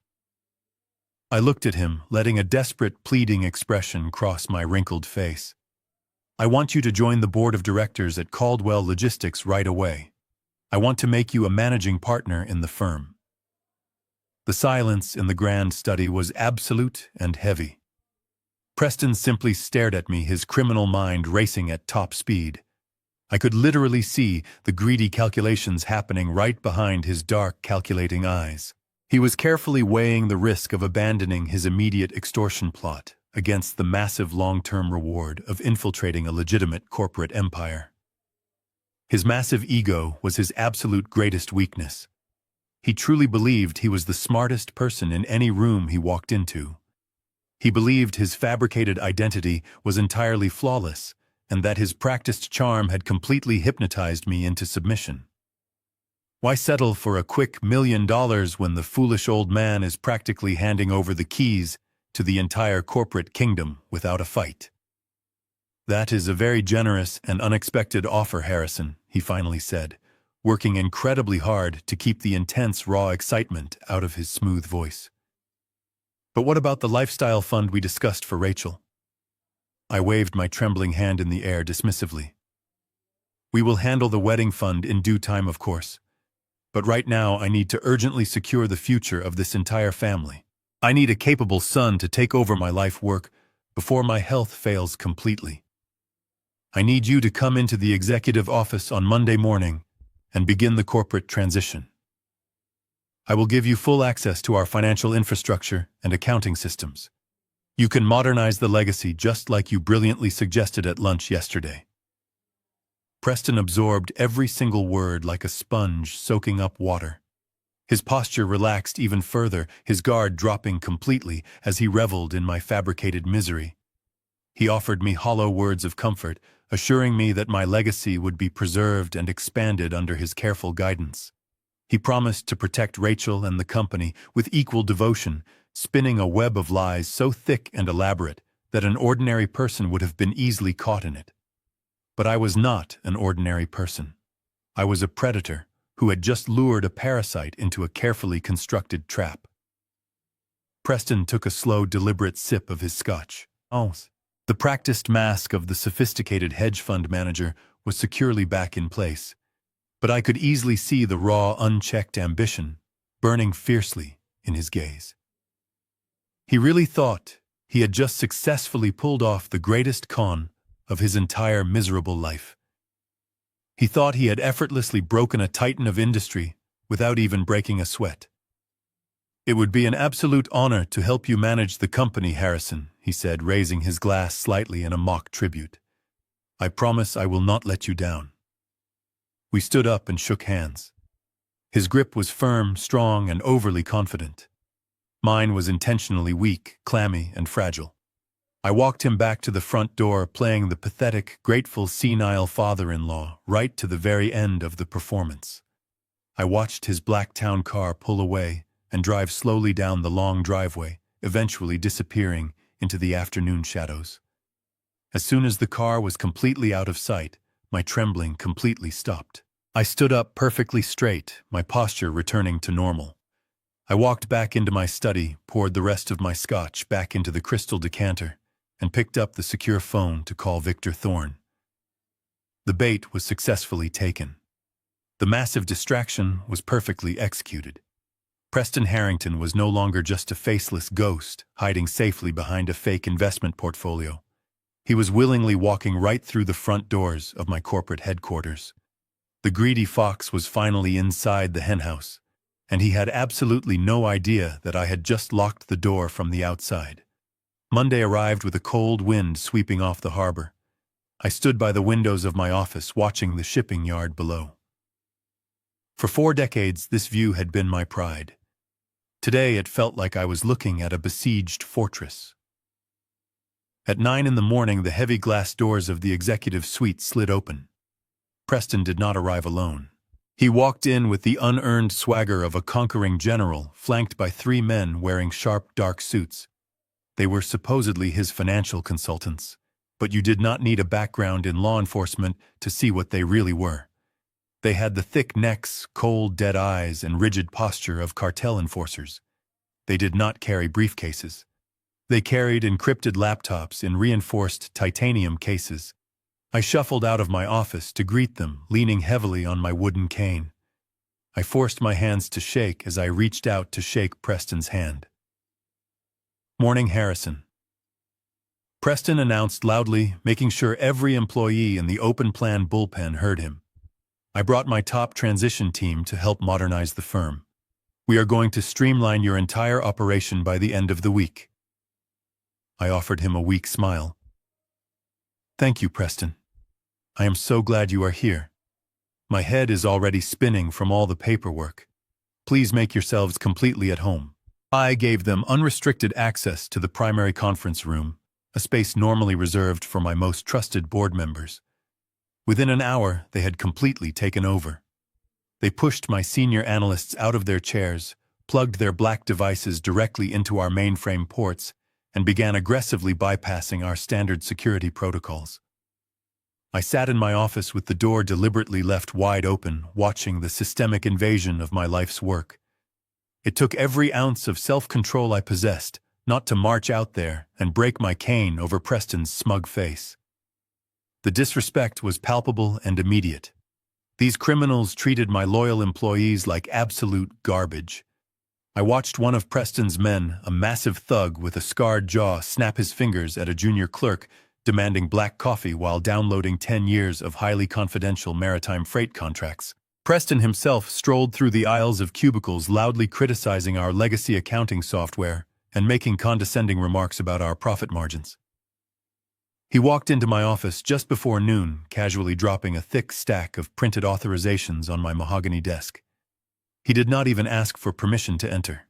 I looked at him, letting a desperate, pleading expression cross my wrinkled face. I want you to join the board of directors at Caldwell Logistics right away. I want to make you a managing partner in the firm. The silence in the grand study was absolute and heavy. Preston simply stared at me, his criminal mind racing at top speed. I could literally see the greedy calculations happening right behind his dark, calculating eyes. He was carefully weighing the risk of abandoning his immediate extortion plot against the massive long-term reward of infiltrating a legitimate corporate empire. His massive ego was his absolute greatest weakness. He truly believed he was the smartest person in any room he walked into. He believed his fabricated identity was entirely flawless, and that his practiced charm had completely hypnotized me into submission. Why settle for a quick $1 million when the foolish old man is practically handing over the keys to the entire corporate kingdom without a fight? "That is a very generous and unexpected offer, Harrison," he finally said, working incredibly hard to keep the intense, raw excitement out of his smooth voice. "But what about the lifestyle fund we discussed for Rachel?" I waved my trembling hand in the air dismissively. "We will handle the wedding fund in due time, of course. But right now I need to urgently secure the future of this entire family. I need a capable son to take over my life work before my health fails completely. I need you to come into the executive office on Monday morning and begin the corporate transition. I will give you full access to our financial infrastructure and accounting systems. You can modernize the legacy just like you brilliantly suggested at lunch yesterday." Preston absorbed every single word like a sponge soaking up water. His posture relaxed even further, his guard dropping completely as he reveled in my fabricated misery. He offered me hollow words of comfort, assuring me that my legacy would be preserved and expanded under his careful guidance. He promised to protect Rachel and the company with equal devotion, spinning a web of lies so thick and elaborate that an ordinary person would have been easily caught in it. But I was not an ordinary person. I was a predator who had just lured a parasite into a carefully constructed trap. Preston took a slow, deliberate sip of his scotch. The practiced mask of the sophisticated hedge fund manager was securely back in place, but I could easily see the raw, unchecked ambition burning fiercely in his gaze. He really thought he had just successfully pulled off the greatest con of his entire miserable life. He thought he had effortlessly broken a titan of industry without even breaking a sweat. "It would be an absolute honor to help you manage the company, Harrison," he said, raising his glass slightly in a mock tribute. "I promise I will not let you down." We stood up and shook hands. His grip was firm, strong, and overly confident. Mine was intentionally weak, clammy, and fragile. I walked him back to the front door, playing the pathetic, grateful, senile father-in-law right to the very end of the performance. I watched his black town car pull away and drive slowly down the long driveway, eventually disappearing into the afternoon shadows. As soon as the car was completely out of sight, my trembling completely stopped. I stood up perfectly straight, my posture returning to normal. I walked back into my study, poured the rest of my scotch back into the crystal decanter, and picked up the secure phone to call Victor Thorne. The bait was successfully taken. The massive distraction was perfectly executed. Preston Harrington was no longer just a faceless ghost hiding safely behind a fake investment portfolio. He was willingly walking right through the front doors of my corporate headquarters. The greedy fox was finally inside the henhouse, and he had absolutely no idea that I had just locked the door from the outside. Monday arrived with a cold wind sweeping off the harbor. I stood by the windows of my office watching the shipping yard below. For 4 decades, this view had been my pride. Today, it felt like I was looking at a besieged fortress. At 9 in the morning, the heavy glass doors of the executive suite slid open. Preston did not arrive alone. He walked in with the unearned swagger of a conquering general, flanked by 3 men wearing sharp, dark suits. They were supposedly his financial consultants, but you did not need a background in law enforcement to see what they really were. They had the thick necks, cold, dead eyes, and rigid posture of cartel enforcers. They did not carry briefcases. They carried encrypted laptops in reinforced titanium cases. I shuffled out of my office to greet them, leaning heavily on my wooden cane. I forced my hands to shake as I reached out to shake Preston's hand. "Morning, Harrison," Preston announced loudly, making sure every employee in the open plan bullpen heard him. "I brought my top transition team to help modernize the firm. We are going to streamline your entire operation by the end of the week." I offered him a weak smile. "Thank you, Preston. I am so glad you are here. My head is already spinning from all the paperwork. Please make yourselves completely at home." I gave them unrestricted access to the primary conference room, a space normally reserved for my most trusted board members. Within an hour, they had completely taken over. They pushed my senior analysts out of their chairs, plugged their black devices directly into our mainframe ports, and began aggressively bypassing our standard security protocols. I sat in my office with the door deliberately left wide open, watching the systemic invasion of my life's work. It took every ounce of self-control I possessed not to march out there and break my cane over Preston's smug face. The disrespect was palpable and immediate. These criminals treated my loyal employees like absolute garbage. I watched one of Preston's men, a massive thug with a scarred jaw, snap his fingers at a junior clerk, demanding black coffee while downloading 10 years of highly confidential maritime freight contracts. Preston himself strolled through the aisles of cubicles, loudly criticizing our legacy accounting software and making condescending remarks about our profit margins. He walked into my office just before noon, casually dropping a thick stack of printed authorizations on my mahogany desk. He did not even ask for permission to enter.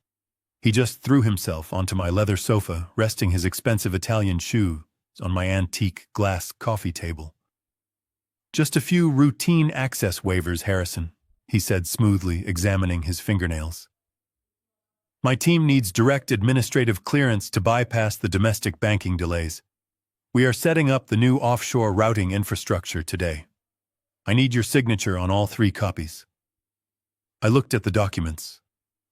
He just threw himself onto my leather sofa, resting his expensive Italian shoe on my antique glass coffee table. "Just a few routine access waivers, Harrison," he said smoothly, examining his fingernails. "My team needs direct administrative clearance to bypass the domestic banking delays. We are setting up the new offshore routing infrastructure today. I need your signature on all 3 copies." I looked at the documents.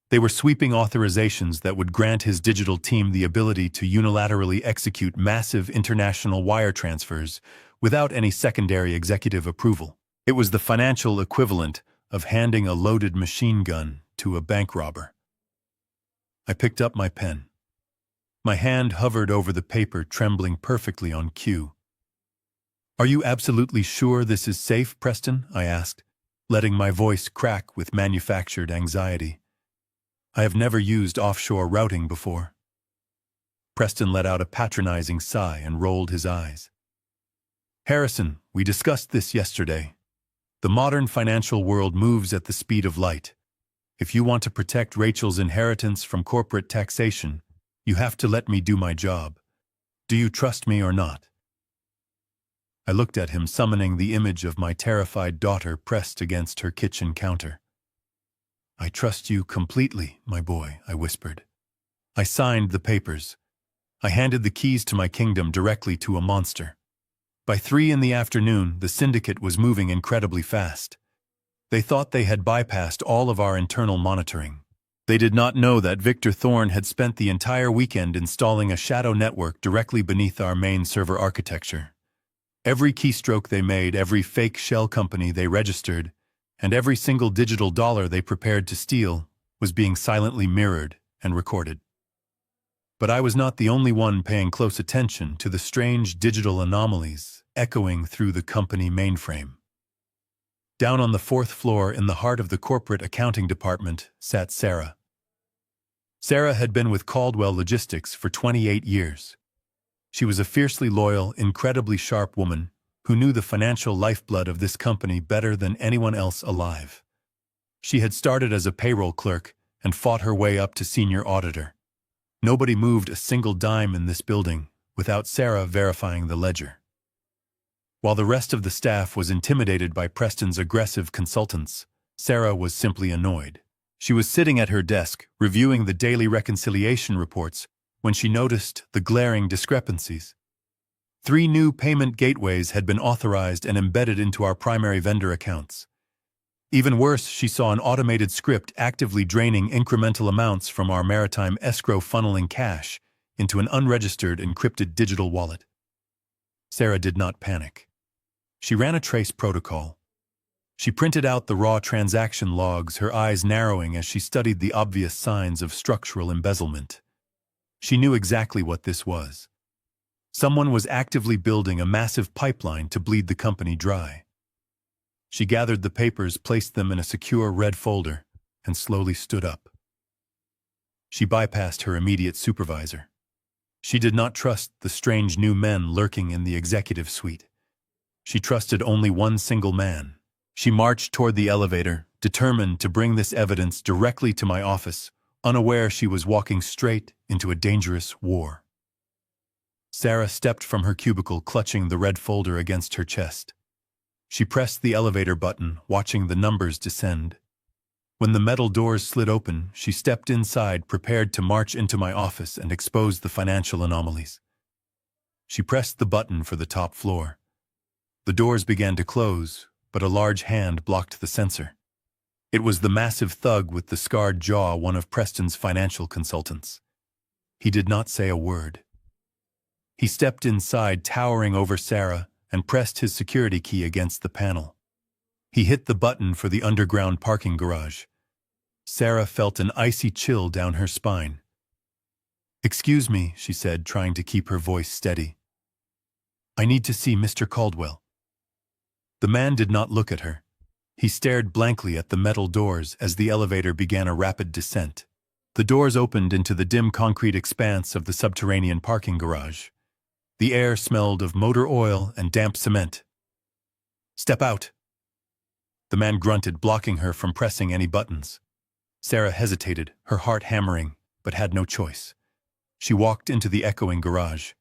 They were sweeping authorizations that would grant his digital team the ability to unilaterally execute massive international wire transfers without any secondary executive approval. It was the financial equivalent of handing a loaded machine gun to a bank robber. I picked up my pen. My hand hovered over the paper, trembling perfectly on cue. "Are you absolutely sure this is safe, Preston?" I asked, letting my voice crack with manufactured anxiety. I have never used offshore routing before. Preston let out a patronizing sigh and rolled his eyes. "Harrison, we discussed this yesterday. The modern financial world moves at the speed of light. If you want to protect Rachel's inheritance from corporate taxation, you have to let me do my job. Do you trust me or not?" I looked at him, summoning the image of my terrified daughter pressed against her kitchen counter. "I trust you completely, my boy," I whispered. I signed the papers. I handed the keys to my kingdom directly to a monster. By 3 in the afternoon, the syndicate was moving incredibly fast. They thought they had bypassed all of our internal monitoring. They did not know that Victor Thorne had spent the entire weekend installing a shadow network directly beneath our main server architecture. Every keystroke they made, every fake shell company they registered, and every single digital dollar they prepared to steal was being silently mirrored and recorded. But I was not the only one paying close attention to the strange digital anomalies echoing through the company mainframe. Down on the 4th floor in the heart of the corporate accounting department sat Sarah. Sarah had been with Caldwell Logistics for 28 years. She was a fiercely loyal, incredibly sharp woman who knew the financial lifeblood of this company better than anyone else alive. She had started as a payroll clerk and fought her way up to senior auditor. Nobody moved a single dime in this building without Sarah verifying the ledger. While the rest of the staff was intimidated by Preston's aggressive consultants, Sarah was simply annoyed. She was sitting at her desk, reviewing the daily reconciliation reports, when she noticed the glaring discrepancies. 3 new payment gateways had been authorized and embedded into our primary vendor accounts. Even worse, she saw an automated script actively draining incremental amounts from our maritime escrow, funneling cash into an unregistered, encrypted digital wallet. Sarah did not panic. She ran a trace protocol. She printed out the raw transaction logs, her eyes narrowing as she studied the obvious signs of structural embezzlement. She knew exactly what this was. Someone was actively building a massive pipeline to bleed the company dry. She gathered the papers, placed them in a secure red folder, and slowly stood up. She bypassed her immediate supervisor. She did not trust the strange new men lurking in the executive suite. She trusted only one single man. She marched toward the elevator, determined to bring this evidence directly to my office, unaware she was walking straight into a dangerous war. Sarah stepped from her cubicle, clutching the red folder against her chest. She pressed the elevator button, watching the numbers descend. When the metal doors slid open, she stepped inside, prepared to march into my office and expose the financial anomalies. She pressed the button for the top floor. The doors began to close, but a large hand blocked the sensor. It was the massive thug with the scarred jaw, one of Preston's financial consultants. He did not say a word. He stepped inside, towering over Sarah, and pressed his security key against the panel. He hit the button for the underground parking garage. Sarah felt an icy chill down her spine. "Excuse me," she said, trying to keep her voice steady. "I need to see Mr. Caldwell." The man did not look at her. He stared blankly at the metal doors as the elevator began a rapid descent. The doors opened into the dim concrete expanse of the subterranean parking garage. The air smelled of motor oil and damp cement. "Step out." The man grunted, blocking her from pressing any buttons. Sarah hesitated, her heart hammering, but had no choice. She walked into the echoing garage.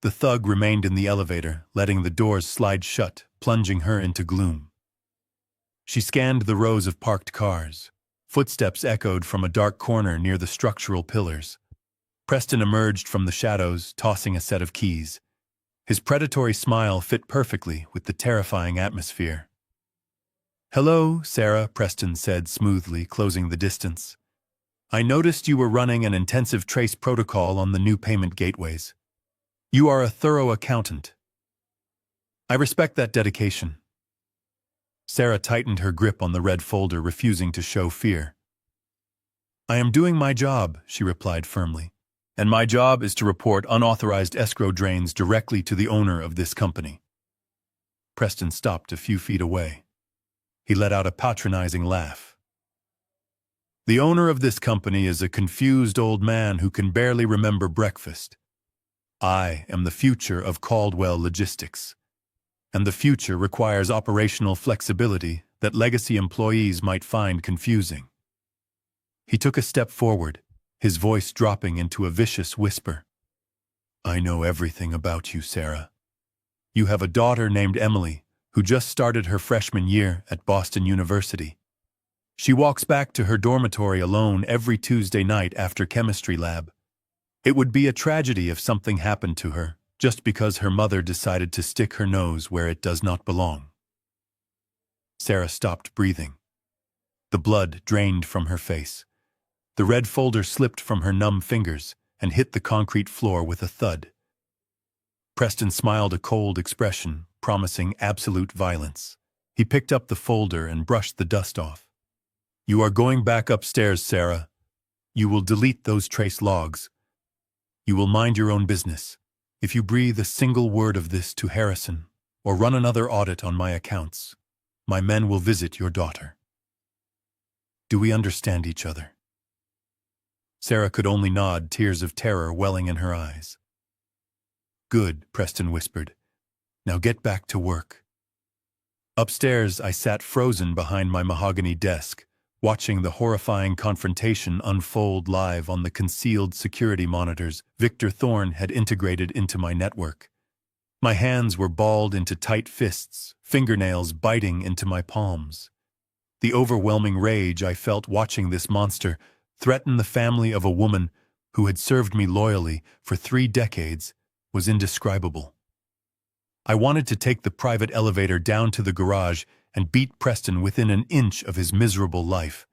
The thug remained in the elevator, letting the doors slide shut, plunging her into gloom. She scanned the rows of parked cars. Footsteps echoed from a dark corner near the structural pillars. Preston emerged from the shadows, tossing a set of keys. His predatory smile fit perfectly with the terrifying atmosphere. "Hello, Sarah," Preston said smoothly, closing the distance. "I noticed you were running an intensive trace protocol on the new payment gateways. You are a thorough accountant. I respect that dedication." Sarah tightened her grip on the red folder, refusing to show fear. "I am doing my job," she replied firmly. "And my job is to report unauthorized escrow drains directly to the owner of this company." Preston stopped a few feet away. He let out a patronizing laugh. "The owner of this company is a confused old man who can barely remember breakfast. I am the future of Caldwell Logistics, and the future requires operational flexibility that legacy employees might find confusing." He took a step forward, his voice dropping into a vicious whisper. "I know everything about you, Sarah. You have a daughter named Emily, who just started her freshman year at Boston University. She walks back to her dormitory alone every Tuesday night after chemistry lab. It would be a tragedy if something happened to her, just because her mother decided to stick her nose where it does not belong." Sarah stopped breathing. The blood drained from her face. The red folder slipped from her numb fingers and hit the concrete floor with a thud. Preston smiled, a cold expression, promising absolute violence. He picked up the folder and brushed the dust off. "You are going back upstairs, Sarah. You will delete those trace logs. You will mind your own business. If you breathe a single word of this to Harrison, or run another audit on my accounts, my men will visit your daughter. Do we understand each other?" Sarah could only nod, tears of terror welling in her eyes. "Good," Preston whispered. "Now get back to work." Upstairs, I sat frozen behind my mahogany desk, watching the horrifying confrontation unfold live on the concealed security monitors Victor Thorne had integrated into my network. My hands were balled into tight fists, fingernails biting into my palms. The overwhelming rage I felt watching this monster threaten the family of a woman who had served me loyally for 3 decades was indescribable. I wanted to take the private elevator down to the garage and beat Preston within an inch of his miserable life.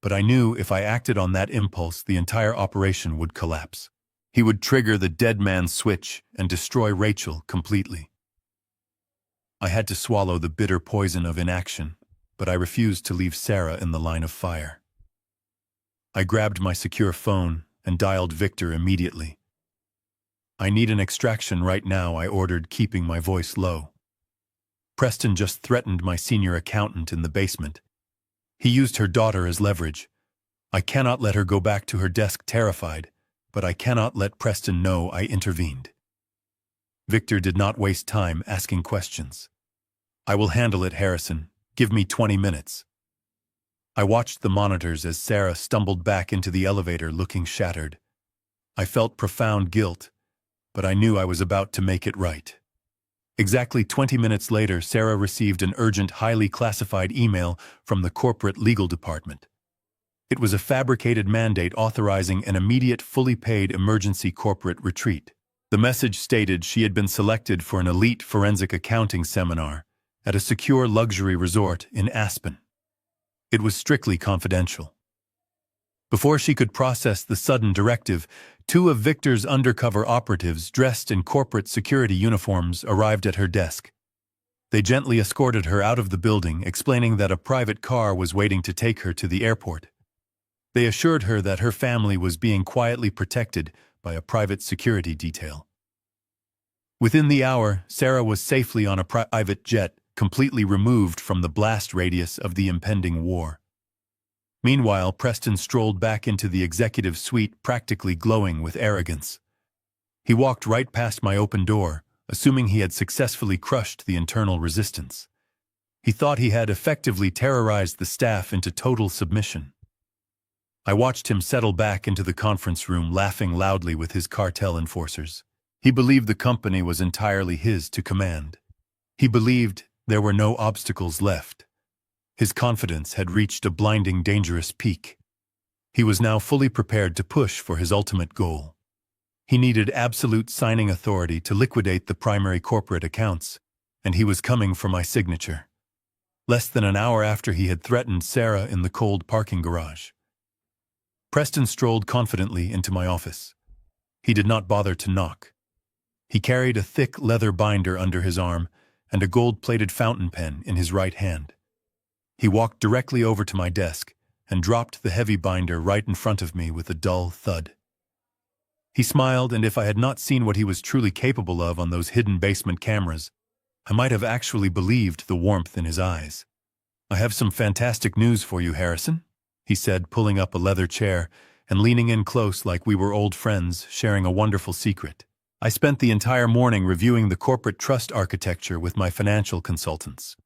But I knew if I acted on that impulse, the entire operation would collapse. He would trigger the dead man's switch and destroy Rachel completely. I had to swallow the bitter poison of inaction, but I refused to leave Sarah in the line of fire. I grabbed my secure phone and dialed Victor immediately. "I need an extraction right now," I ordered, keeping my voice low. "Preston just threatened my senior accountant in the basement. He used her daughter as leverage. I cannot let her go back to her desk terrified, but I cannot let Preston know I intervened." Victor did not waste time asking questions. "I will handle it, Harrison. Give me 20 minutes. I watched the monitors as Sarah stumbled back into the elevator looking shattered. I felt profound guilt, but I knew I was about to make it right. Exactly 20 minutes later, Sarah received an urgent, highly classified email from the corporate legal department. It was a fabricated mandate authorizing an immediate, fully paid emergency corporate retreat. The message stated she had been selected for an elite forensic accounting seminar at a secure luxury resort in Aspen. It was strictly confidential. Before she could process the sudden directive, 2 of Victor's undercover operatives dressed in corporate security uniforms arrived at her desk. They gently escorted her out of the building, explaining that a private car was waiting to take her to the airport. They assured her that her family was being quietly protected by a private security detail. Within the hour, Sarah was safely on a private jet, completely removed from the blast radius of the impending war. Meanwhile, Preston strolled back into the executive suite, practically glowing with arrogance. He walked right past my open door, assuming he had successfully crushed the internal resistance. He thought he had effectively terrorized the staff into total submission. I watched him settle back into the conference room, laughing loudly with his cartel enforcers. He believed the company was entirely his to command. He believed there were no obstacles left. His confidence had reached a blinding, dangerous peak. He was now fully prepared to push for his ultimate goal. He needed absolute signing authority to liquidate the primary corporate accounts, and he was coming for my signature. Less than an hour after he had threatened Sarah in the cold parking garage. Preston strolled confidently into my office. He did not bother to knock. He carried a thick leather binder under his arm and a gold-plated fountain pen in his right hand. He walked directly over to my desk and dropped the heavy binder right in front of me with a dull thud. He smiled, and if I had not seen what he was truly capable of on those hidden basement cameras, I might have actually believed the warmth in his eyes. "I have some fantastic news for you, Harrison," he said, pulling up a leather chair and leaning in close like we were old friends, sharing a wonderful secret. "I spent the entire morning reviewing the corporate trust architecture with my financial consultants.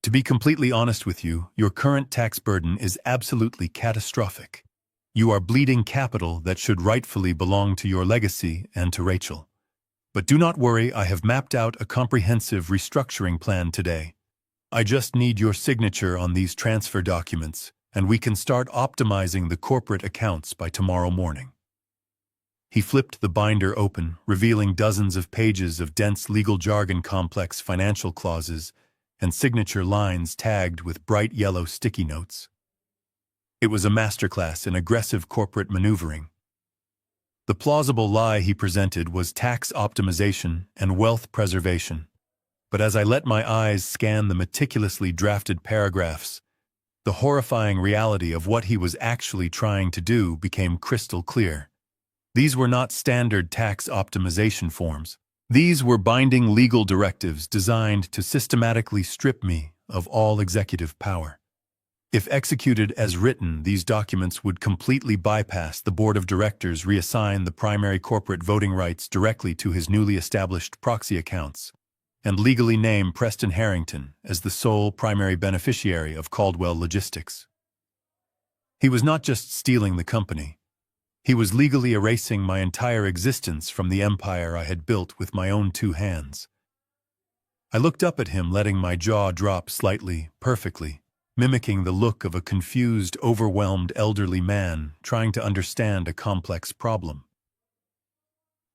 To be completely honest with you, your current tax burden is absolutely catastrophic. You are bleeding capital that should rightfully belong to your legacy and to Rachel. But do not worry, I have mapped out a comprehensive restructuring plan today. I just need your signature on these transfer documents, and we can start optimizing the corporate accounts by tomorrow morning." He flipped the binder open, revealing dozens of pages of dense legal jargon, complex financial clauses, and signature lines tagged with bright yellow sticky notes. It was a masterclass in aggressive corporate maneuvering. The plausible lie he presented was tax optimization and wealth preservation. But as I let my eyes scan the meticulously drafted paragraphs, the horrifying reality of what he was actually trying to do became crystal clear. These were not standard tax optimization forms. These were binding legal directives designed to systematically strip me of all executive power. If executed as written, these documents would completely bypass the board of directors, reassign the primary corporate voting rights directly to his newly established proxy accounts, and legally name Preston Harrington as the sole primary beneficiary of Caldwell Logistics. He was not just stealing the company. He was legally erasing my entire existence from the empire I had built with my own 2 hands. I looked up at him, letting my jaw drop slightly, perfectly, mimicking the look of a confused, overwhelmed elderly man trying to understand a complex problem.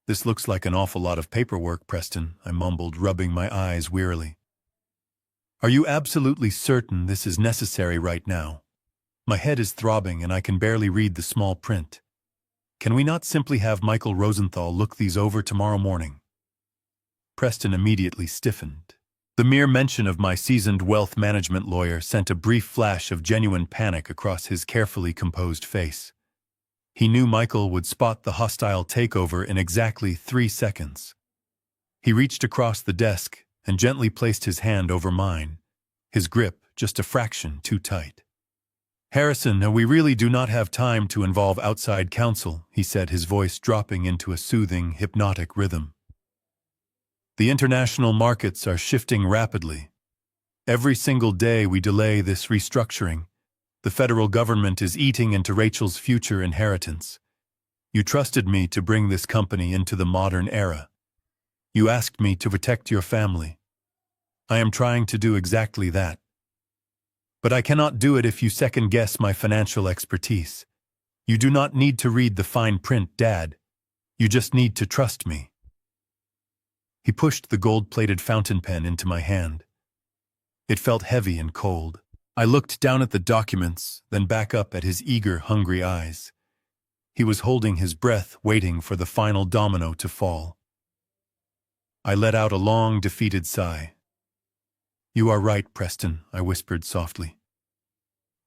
This looks like an awful lot of paperwork, Preston, I mumbled, rubbing my eyes wearily. Are you absolutely certain this is necessary right now? My head is throbbing and I can barely read the small print. Can we not simply have Michael Rosenthal look these over tomorrow morning? Preston immediately stiffened. The mere mention of my seasoned wealth management lawyer sent a brief flash of genuine panic across his carefully composed face. He knew Michael would spot the hostile takeover in exactly 3 seconds. He reached across the desk and gently placed his hand over mine, his grip just a fraction too tight. Harrison, we really do not have time to involve outside counsel, he said, his voice dropping into a soothing, hypnotic rhythm. The international markets are shifting rapidly. Every single day we delay this restructuring, the federal government is eating into Rachel's future inheritance. You trusted me to bring this company into the modern era. You asked me to protect your family. I am trying to do exactly that. But I cannot do it if you second-guess my financial expertise. You do not need to read the fine print, Dad. You just need to trust me. He pushed the gold-plated fountain pen into my hand. It felt heavy and cold. I looked down at the documents, then back up at his eager, hungry eyes. He was holding his breath, waiting for the final domino to fall. I let out a long, defeated sigh. You are right, Preston, I whispered softly.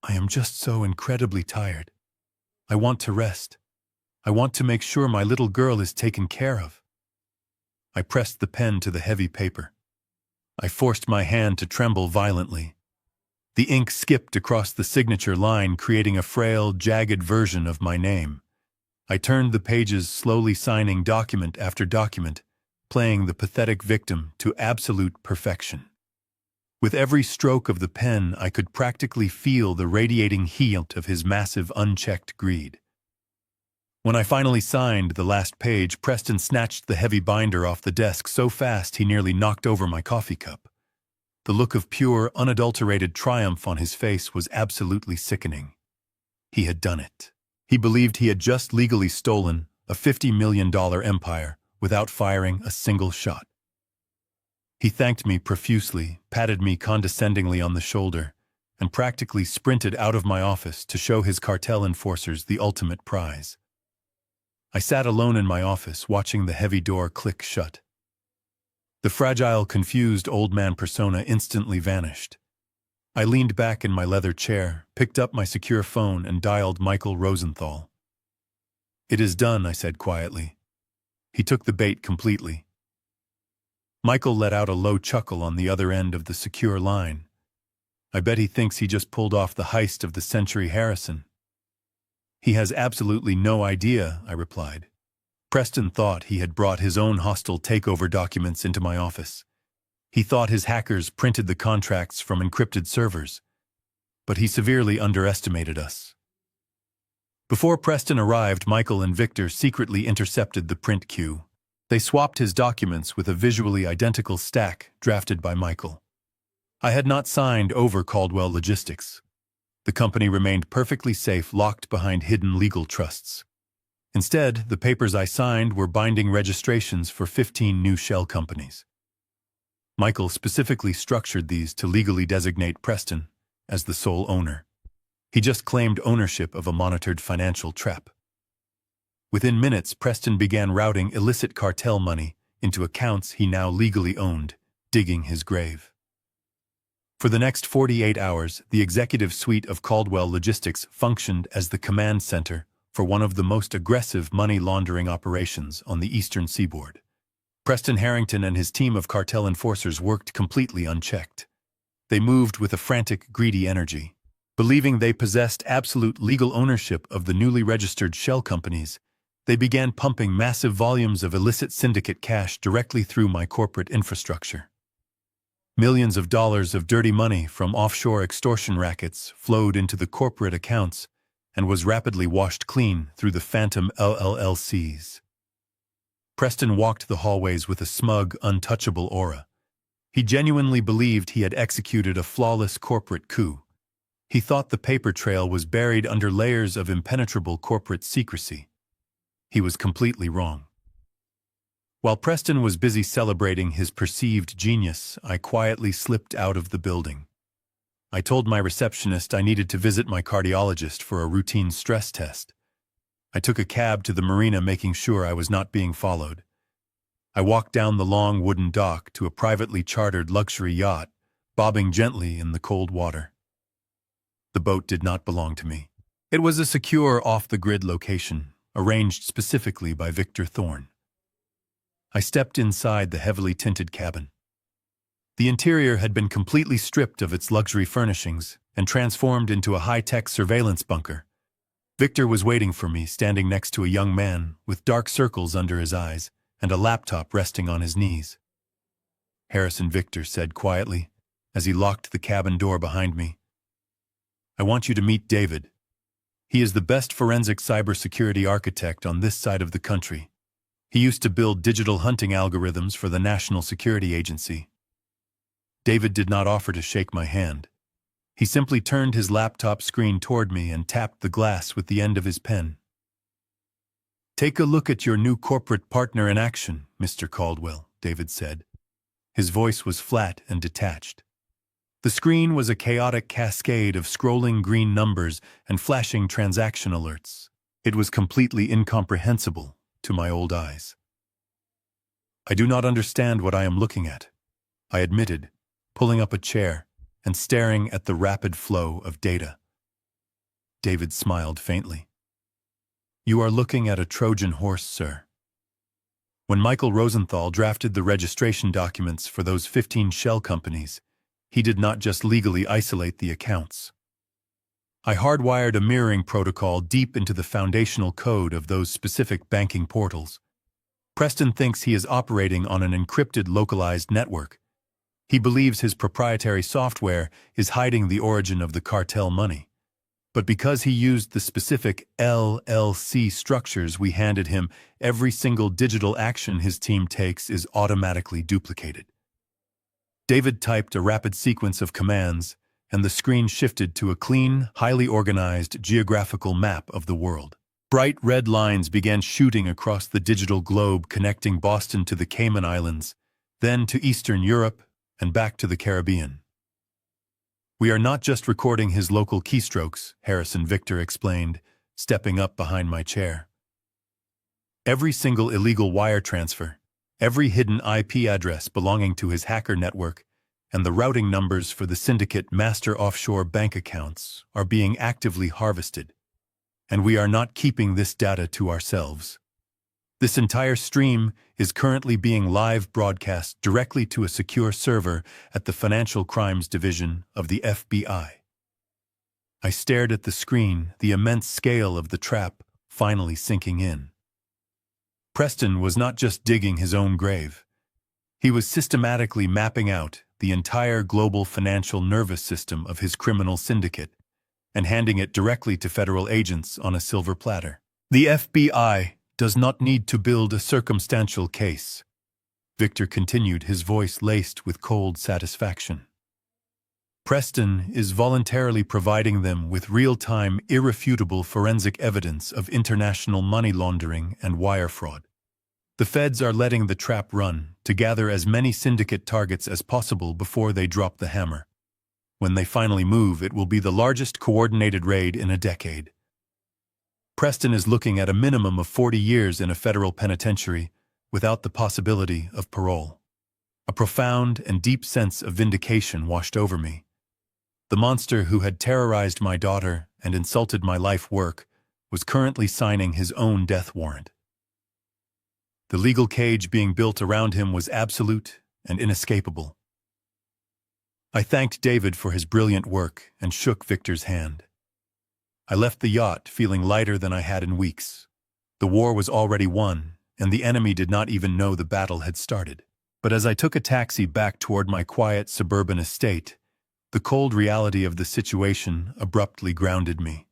I am just so incredibly tired. I want to rest. I want to make sure my little girl is taken care of. I pressed the pen to the heavy paper. I forced my hand to tremble violently. The ink skipped across the signature line, creating a frail, jagged version of my name. I turned the pages, slowly signing document after document, playing the pathetic victim to absolute perfection. With every stroke of the pen, I could practically feel the radiating heat of his massive, unchecked greed. When I finally signed the last page, Preston snatched the heavy binder off the desk so fast he nearly knocked over my coffee cup. The look of pure, unadulterated triumph on his face was absolutely sickening. He had done it. He believed he had just legally stolen a $50 million empire without firing a single shot. He thanked me profusely, patted me condescendingly on the shoulder, and practically sprinted out of my office to show his cartel enforcers the ultimate prize. I sat alone in my office, watching the heavy door click shut. The fragile, confused old man persona instantly vanished. I leaned back in my leather chair, picked up my secure phone, and dialed Michael Rosenthal. It is done, I said quietly. He took the bait completely. Michael let out a low chuckle on the other end of the secure line. I bet he thinks he just pulled off the heist of the century, Harrison. He has absolutely no idea, I replied. Preston thought he had brought his own hostile takeover documents into my office. He thought his hackers printed the contracts from encrypted servers. But he severely underestimated us. Before Preston arrived, Michael and Victor secretly intercepted the print queue. They swapped his documents with a visually identical stack drafted by Michael. I had not signed over Caldwell Logistics. The company remained perfectly safe, locked behind hidden legal trusts. Instead, the papers I signed were binding registrations for 15 new shell companies. Michael specifically structured these to legally designate Preston as the sole owner. He just claimed ownership of a monitored financial trap. Within minutes, Preston began routing illicit cartel money into accounts he now legally owned, digging his grave. For the next 48 hours, the executive suite of Caldwell Logistics functioned as the command center for one of the most aggressive money laundering operations on the eastern seaboard. Preston Harrington and his team of cartel enforcers worked completely unchecked. They moved with a frantic, greedy energy. Believing they possessed absolute legal ownership of the newly registered shell companies, they began pumping massive volumes of illicit syndicate cash directly through my corporate infrastructure. Millions of dollars of dirty money from offshore extortion rackets flowed into the corporate accounts and was rapidly washed clean through the phantom LLCs. Preston walked the hallways with a smug, untouchable aura. He genuinely believed he had executed a flawless corporate coup. He thought the paper trail was buried under layers of impenetrable corporate secrecy. He was completely wrong. While Preston was busy celebrating his perceived genius, I quietly slipped out of the building. I told my receptionist I needed to visit my cardiologist for a routine stress test. I took a cab to the marina, making sure I was not being followed. I walked down the long wooden dock to a privately chartered luxury yacht, bobbing gently in the cold water. The boat did not belong to me. It was a secure, off-the-grid location, arranged specifically by Victor Thorne. I stepped inside the heavily tinted cabin. The interior had been completely stripped of its luxury furnishings and transformed into a high-tech surveillance bunker. Victor was waiting for me, standing next to a young man with dark circles under his eyes and a laptop resting on his knees. Harrison, Victor said quietly as he locked the cabin door behind me. I want you to meet David. He is the best forensic cybersecurity architect on this side of the country. He used to build digital hunting algorithms for the National Security Agency. David did not offer to shake my hand. He simply turned his laptop screen toward me and tapped the glass with the end of his pen. Take a look at your new corporate partner in action, Mr. Caldwell, David said. His voice was flat and detached. The screen was a chaotic cascade of scrolling green numbers and flashing transaction alerts. It was completely incomprehensible to my old eyes. I do not understand what I am looking at, I admitted, pulling up a chair and staring at the rapid flow of data. David smiled faintly. You are looking at a Trojan horse, sir. When Michael Rosenthal drafted the registration documents for those 15 shell companies, he did not just legally isolate the accounts. I hardwired a mirroring protocol deep into the foundational code of those specific banking portals. Preston thinks he is operating on an encrypted localized network. He believes his proprietary software is hiding the origin of the cartel money. But because he used the specific LLC structures we handed him, every single digital action his team takes is automatically duplicated. David typed a rapid sequence of commands, and the screen shifted to a clean, highly organized geographical map of the world. Bright red lines began shooting across the digital globe, connecting Boston to the Cayman Islands, then to Eastern Europe, and back to the Caribbean. We are not just recording his local keystrokes, Harrison Victor explained, stepping up behind my chair. Every single illegal wire transfer, every hidden IP address belonging to his hacker network, and the routing numbers for the syndicate master offshore bank accounts are being actively harvested. And we are not keeping this data to ourselves. This entire stream is currently being live broadcast directly to a secure server at the Financial Crimes Division of the FBI. I stared at the screen, the immense scale of the trap finally sinking in. Preston was not just digging his own grave. He was systematically mapping out the entire global financial nervous system of his criminal syndicate and handing it directly to federal agents on a silver platter. The FBI does not need to build a circumstantial case, Victor continued, his voice laced with cold satisfaction. Preston is voluntarily providing them with real-time, irrefutable forensic evidence of international money laundering and wire fraud. The feds are letting the trap run to gather as many syndicate targets as possible before they drop the hammer. When they finally move, it will be the largest coordinated raid in a decade. Preston is looking at a minimum of 40 years in a federal penitentiary without the possibility of parole. A profound and deep sense of vindication washed over me. The monster who had terrorized my daughter and insulted my life work was currently signing his own death warrant. The legal cage being built around him was absolute and inescapable. I thanked David for his brilliant work and shook Victor's hand. I left the yacht feeling lighter than I had in weeks. The war was already won, and the enemy did not even know the battle had started. But as I took a taxi back toward my quiet suburban estate, the cold reality of the situation abruptly grounded me.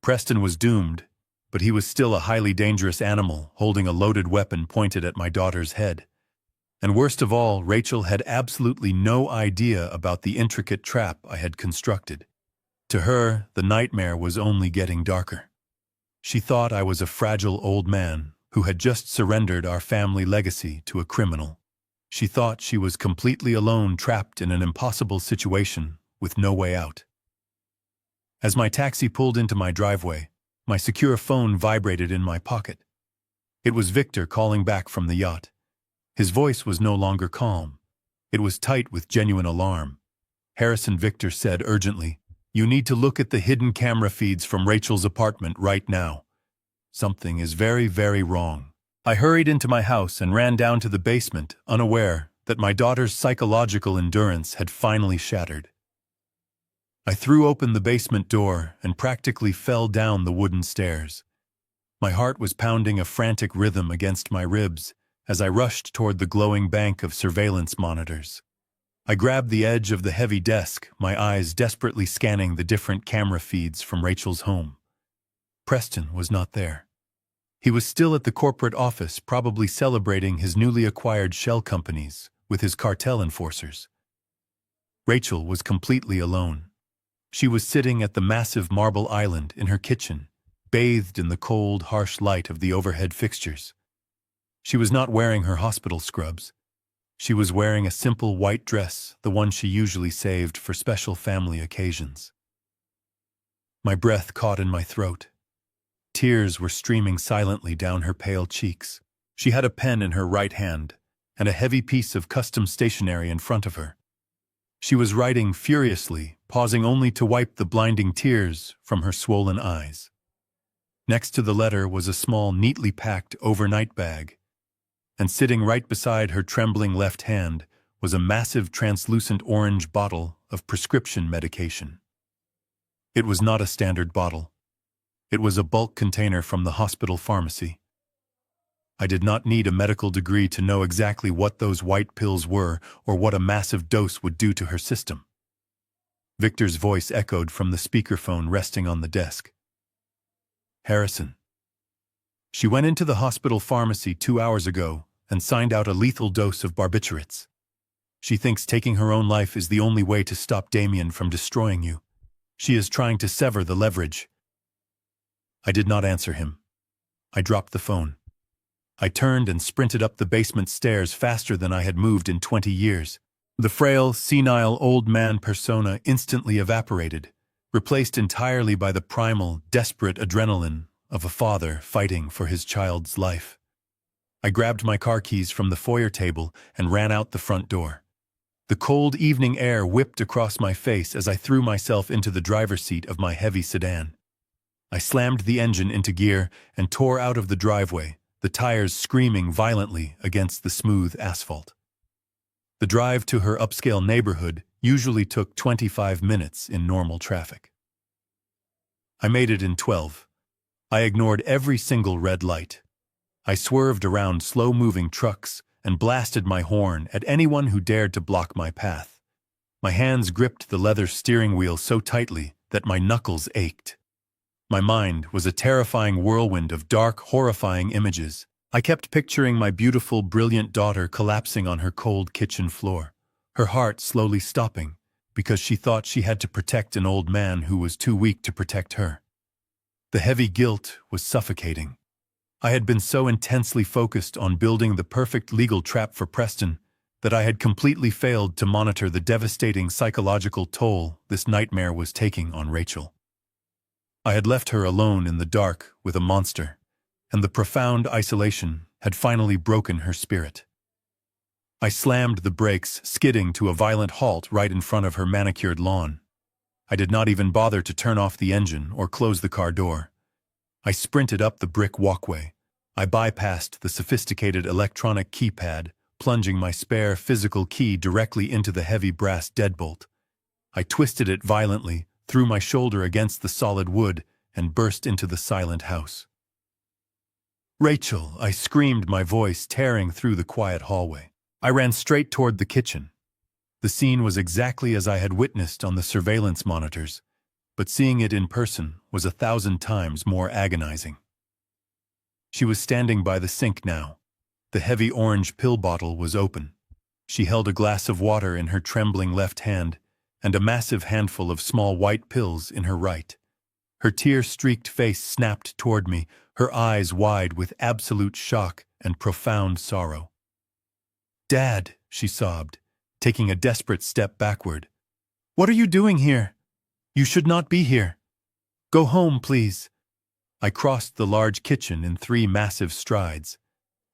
Preston was doomed, but he was still a highly dangerous animal holding a loaded weapon pointed at my daughter's head. And worst of all, Rachel had absolutely no idea about the intricate trap I had constructed. To her, the nightmare was only getting darker. She thought I was a fragile old man who had just surrendered our family legacy to a criminal. She thought she was completely alone, trapped in an impossible situation with no way out. As my taxi pulled into my driveway, my secure phone vibrated in my pocket. It was Victor calling back from the yacht. His voice was no longer calm. It was tight with genuine alarm. "Harrison," Victor said urgently, "you need to look at the hidden camera feeds from Rachel's apartment right now. Something is very, very wrong." I hurried into my house and ran down to the basement, unaware that my daughter's psychological endurance had finally shattered. I threw open the basement door and practically fell down the wooden stairs. My heart was pounding a frantic rhythm against my ribs as I rushed toward the glowing bank of surveillance monitors. I grabbed the edge of the heavy desk, my eyes desperately scanning the different camera feeds from Rachel's home. Preston was not there. He was still at the corporate office, probably celebrating his newly acquired shell companies with his cartel enforcers. Rachel was completely alone. She was sitting at the massive marble island in her kitchen, bathed in the cold, harsh light of the overhead fixtures. She was not wearing her hospital scrubs. She was wearing a simple white dress, the one she usually saved for special family occasions. My breath caught in my throat. Tears were streaming silently down her pale cheeks. She had a pen in her right hand and a heavy piece of custom stationery in front of her. She was writing furiously, pausing only to wipe the blinding tears from her swollen eyes. Next to the letter was a small, neatly packed overnight bag, and sitting right beside her trembling left hand was a massive translucent orange bottle of prescription medication. It was not a standard bottle. It was a bulk container from the hospital pharmacy. I did not need a medical degree to know exactly what those white pills were or what a massive dose would do to her system. Victor's voice echoed from the speakerphone resting on the desk. "Harrison. She went into the hospital pharmacy 2 hours ago and signed out a lethal dose of barbiturates. She thinks taking her own life is the only way to stop Damien from destroying you. She is trying to sever the leverage." I did not answer him. I dropped the phone. I turned and sprinted up the basement stairs faster than I had moved in 20 years. The frail, senile old man persona instantly evaporated, replaced entirely by the primal, desperate adrenaline of a father fighting for his child's life. I grabbed my car keys from the foyer table and ran out the front door. The cold evening air whipped across my face as I threw myself into the driver's seat of my heavy sedan. I slammed the engine into gear and tore out of the driveway, the tires screaming violently against the smooth asphalt. The drive to her upscale neighborhood usually took 25 minutes in normal traffic. I made it in 12. I ignored every single red light. I swerved around slow-moving trucks and blasted my horn at anyone who dared to block my path. My hands gripped the leather steering wheel so tightly that my knuckles ached. My mind was a terrifying whirlwind of dark, horrifying images. I kept picturing my beautiful, brilliant daughter collapsing on her cold kitchen floor, her heart slowly stopping because she thought she had to protect an old man who was too weak to protect her. The heavy guilt was suffocating. I had been so intensely focused on building the perfect legal trap for Preston that I had completely failed to monitor the devastating psychological toll this nightmare was taking on Rachel. I had left her alone in the dark with a monster, and the profound isolation had finally broken her spirit. I slammed the brakes, skidding to a violent halt right in front of her manicured lawn. I did not even bother to turn off the engine or close the car door. I sprinted up the brick walkway. I bypassed the sophisticated electronic keypad, plunging my spare physical key directly into the heavy brass deadbolt. I twisted it violently, threw my shoulder against the solid wood, and burst into the silent house. "Rachel!" I screamed, my voice tearing through the quiet hallway. I ran straight toward the kitchen. The scene was exactly as I had witnessed on the surveillance monitors, but seeing it in person was 1,000 times more agonizing. She was standing by the sink now. The heavy orange pill bottle was open. She held a glass of water in her trembling left hand and a massive handful of small white pills in her right. Her tear-streaked face snapped toward me, her eyes wide with absolute shock and profound sorrow. "Dad," she sobbed, taking a desperate step backward. "What are you doing here? You should not be here. Go home, please." I crossed the large kitchen in 3 massive strides.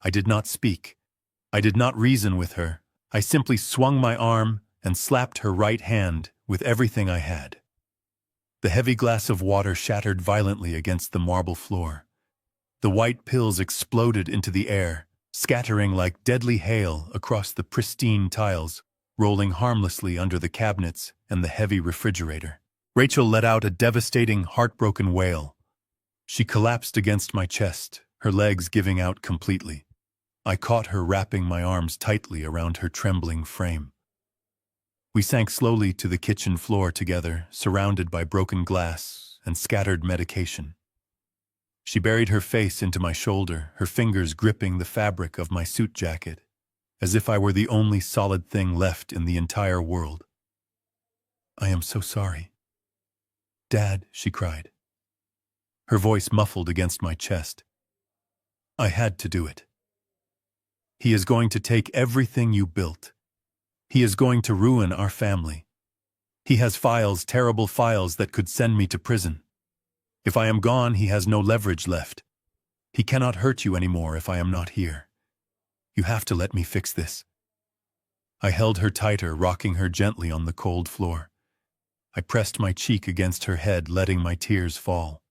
I did not speak. I did not reason with her. I simply swung my arm and slapped her right hand with everything I had. The heavy glass of water shattered violently against the marble floor. The white pills exploded into the air, scattering like deadly hail across the pristine tiles, rolling harmlessly under the cabinets and the heavy refrigerator. Rachel let out a devastating, heartbroken wail. She collapsed against my chest, her legs giving out completely. I caught her wrapping my arms tightly around her trembling frame. We sank slowly to the kitchen floor together, surrounded by broken glass and scattered medication. She buried her face into my shoulder, her fingers gripping the fabric of my suit jacket, as if I were the only solid thing left in the entire world. "I am so sorry." "Dad," she cried. Her voice muffled against my chest. "I had to do it. He is going to take everything you built. He is going to ruin our family. He has files, terrible files that could send me to prison. If I am gone, he has no leverage left. He cannot hurt you anymore if I am not here. You have to let me fix this." I held her tighter, rocking her gently on the cold floor. I pressed my cheek against her head, letting my tears fall.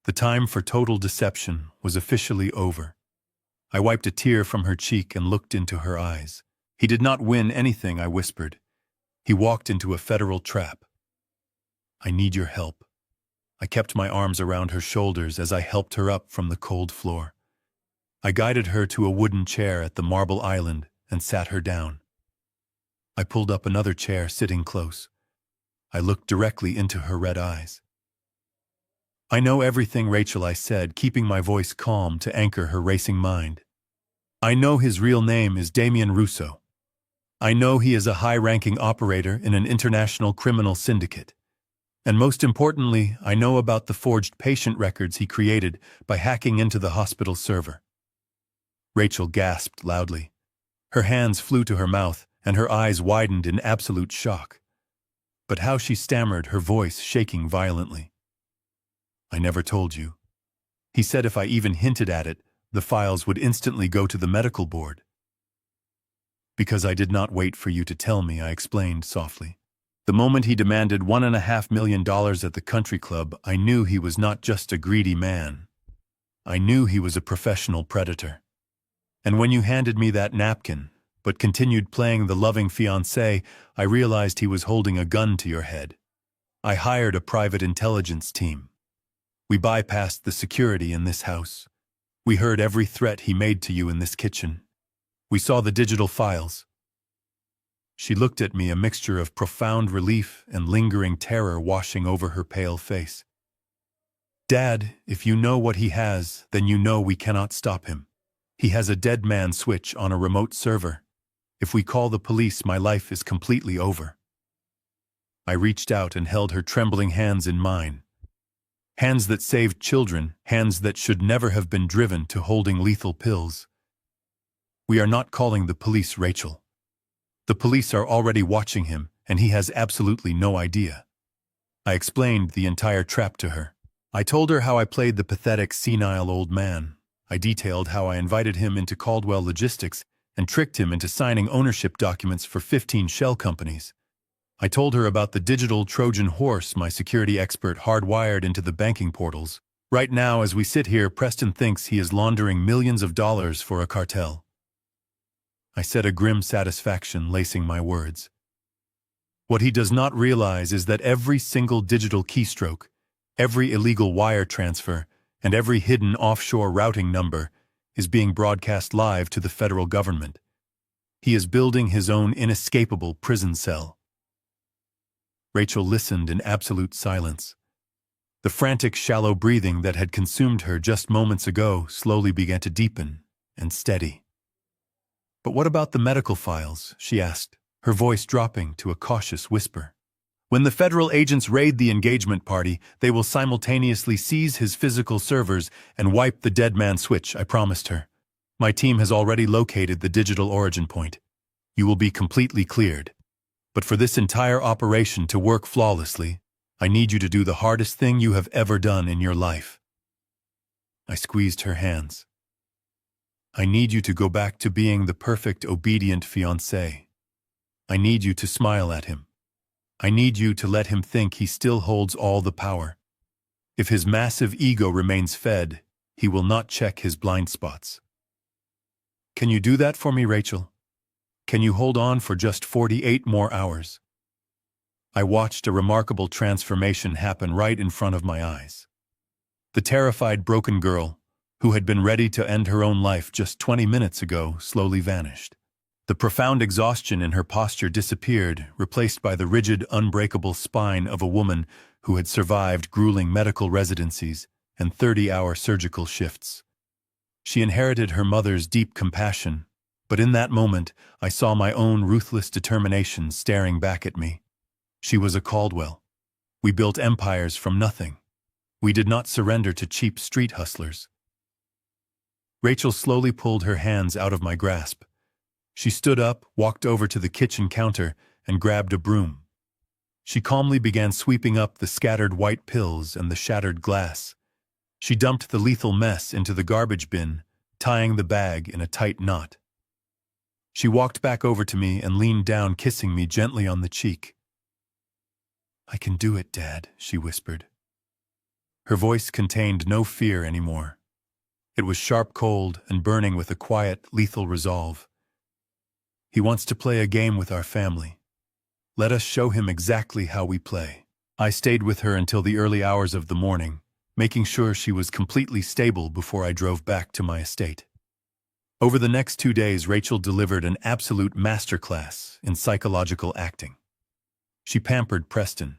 The time for total deception was officially over. I wiped a tear from her cheek and looked into her eyes. "He did not win anything," I whispered. "He walked into a federal trap. I need your help." I kept my arms around her shoulders as I helped her up from the cold floor. I guided her to a wooden chair at the marble island and sat her down. I pulled up another chair, sitting close. I looked directly into her red eyes. "I know everything, Rachel," I said, keeping my voice calm to anchor her racing mind. "I know his real name is Damien Russo. I know he is a high-ranking operator in an international criminal syndicate. And most importantly, I know about the forged patient records he created by hacking into the hospital server." Rachel gasped loudly. Her hands flew to her mouth, and her eyes widened in absolute shock. But how she stammered, her voice shaking violently. "I never told you. He said if I even hinted at it, the files would instantly go to the medical board." "Because I did not wait for you to tell me," I explained softly. "The moment he demanded $1.5 million at the country club, I knew he was not just a greedy man. I knew he was a professional predator. And when you handed me that napkin, but continued playing the loving fiancé, I realized he was holding a gun to your head. I hired a private intelligence team. We bypassed the security in this house. We heard every threat he made to you in this kitchen. We saw the digital files." She looked at me, a mixture of profound relief and lingering terror washing over her pale face. "Dad, if you know what he has, then you know we cannot stop him. He has a dead man switch on a remote server. If we call the police, my life is completely over." I reached out and held her trembling hands in mine. Hands that saved children, hands that should never have been driven to holding lethal pills. "We are not calling the police, Rachel. The police are already watching him, and he has absolutely no idea." I explained the entire trap to her. I told her how I played the pathetic, senile old man. I detailed how I invited him into Caldwell Logistics and tricked him into signing ownership documents for 15 shell companies. I told her about the digital Trojan horse my security expert hardwired into the banking portals. Right now, as we sit here, Preston thinks he is laundering millions of dollars for a cartel. I said, a grim satisfaction lacing my words. What he does not realize is that every single digital keystroke, every illegal wire transfer, and every hidden offshore routing number is being broadcast live to the federal government. He is building his own inescapable prison cell. Rachel listened in absolute silence. The frantic, shallow breathing that had consumed her just moments ago slowly began to deepen and steady. "But what about the medical files?" she asked, her voice dropping to a cautious whisper. When the federal agents raid the engagement party, they will simultaneously seize his physical servers and wipe the dead man switch, I promised her. My team has already located the digital origin point. You will be completely cleared. But for this entire operation to work flawlessly, I need you to do the hardest thing you have ever done in your life. I squeezed her hands. I need you to go back to being the perfect, obedient fiancé. I need you to smile at him. I need you to let him think he still holds all the power. If his massive ego remains fed, he will not check his blind spots. Can you do that for me, Rachel? Can you hold on for just 48 more hours? I watched a remarkable transformation happen right in front of my eyes. The terrified, broken girl, who had been ready to end her own life just 20 minutes ago, slowly vanished. The profound exhaustion in her posture disappeared, replaced by the rigid, unbreakable spine of a woman who had survived grueling medical residencies and 30-hour surgical shifts. She inherited her mother's deep compassion, but in that moment, I saw my own ruthless determination staring back at me. She was a Caldwell. We built empires from nothing. We did not surrender to cheap street hustlers. Rachel slowly pulled her hands out of my grasp. She stood up, walked over to the kitchen counter, and grabbed a broom. She calmly began sweeping up the scattered white pills and the shattered glass. She dumped the lethal mess into the garbage bin, tying the bag in a tight knot. She walked back over to me and leaned down, kissing me gently on the cheek. "I can do it, Dad," she whispered. Her voice contained no fear anymore. It was sharp, cold, and burning with a quiet, lethal resolve. He wants to play a game with our family. Let us show him exactly how we play. I stayed with her until the early hours of the morning, making sure she was completely stable before I drove back to my estate. Over the next 2 days, Rachel delivered an absolute masterclass in psychological acting. She pampered Preston.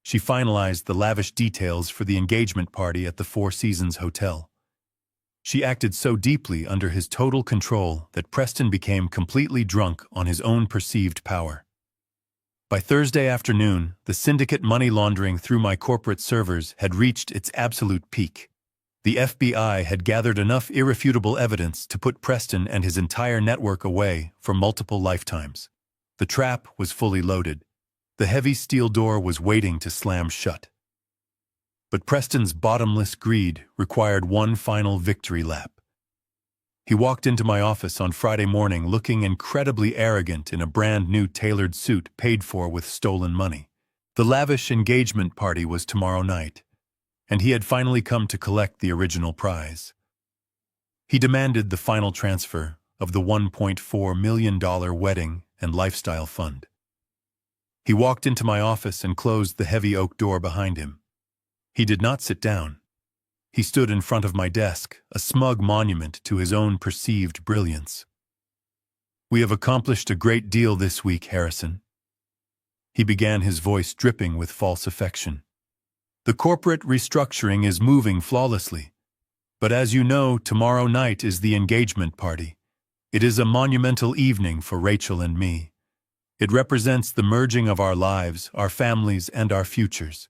She finalized the lavish details for the engagement party at the Four Seasons Hotel. She acted so deeply under his total control that Preston became completely drunk on his own perceived power. By Thursday afternoon, the syndicate money laundering through my corporate servers had reached its absolute peak. The FBI had gathered enough irrefutable evidence to put Preston and his entire network away for multiple lifetimes. The trap was fully loaded. The heavy steel door was waiting to slam shut. But Preston's bottomless greed required one final victory lap. He walked into my office on Friday morning looking incredibly arrogant in a brand new tailored suit paid for with stolen money. The lavish engagement party was tomorrow night, and he had finally come to collect the original prize. He demanded the final transfer of the $1.4 million wedding and lifestyle fund. He walked into my office and closed the heavy oak door behind him. He did not sit down. He stood in front of my desk, a smug monument to his own perceived brilliance. "We have accomplished a great deal this week, Harrison." He began, his voice dripping with false affection. "The corporate restructuring is moving flawlessly. But as you know, tomorrow night is the engagement party. It is a monumental evening for Rachel and me. It represents the merging of our lives, our families, and our futures.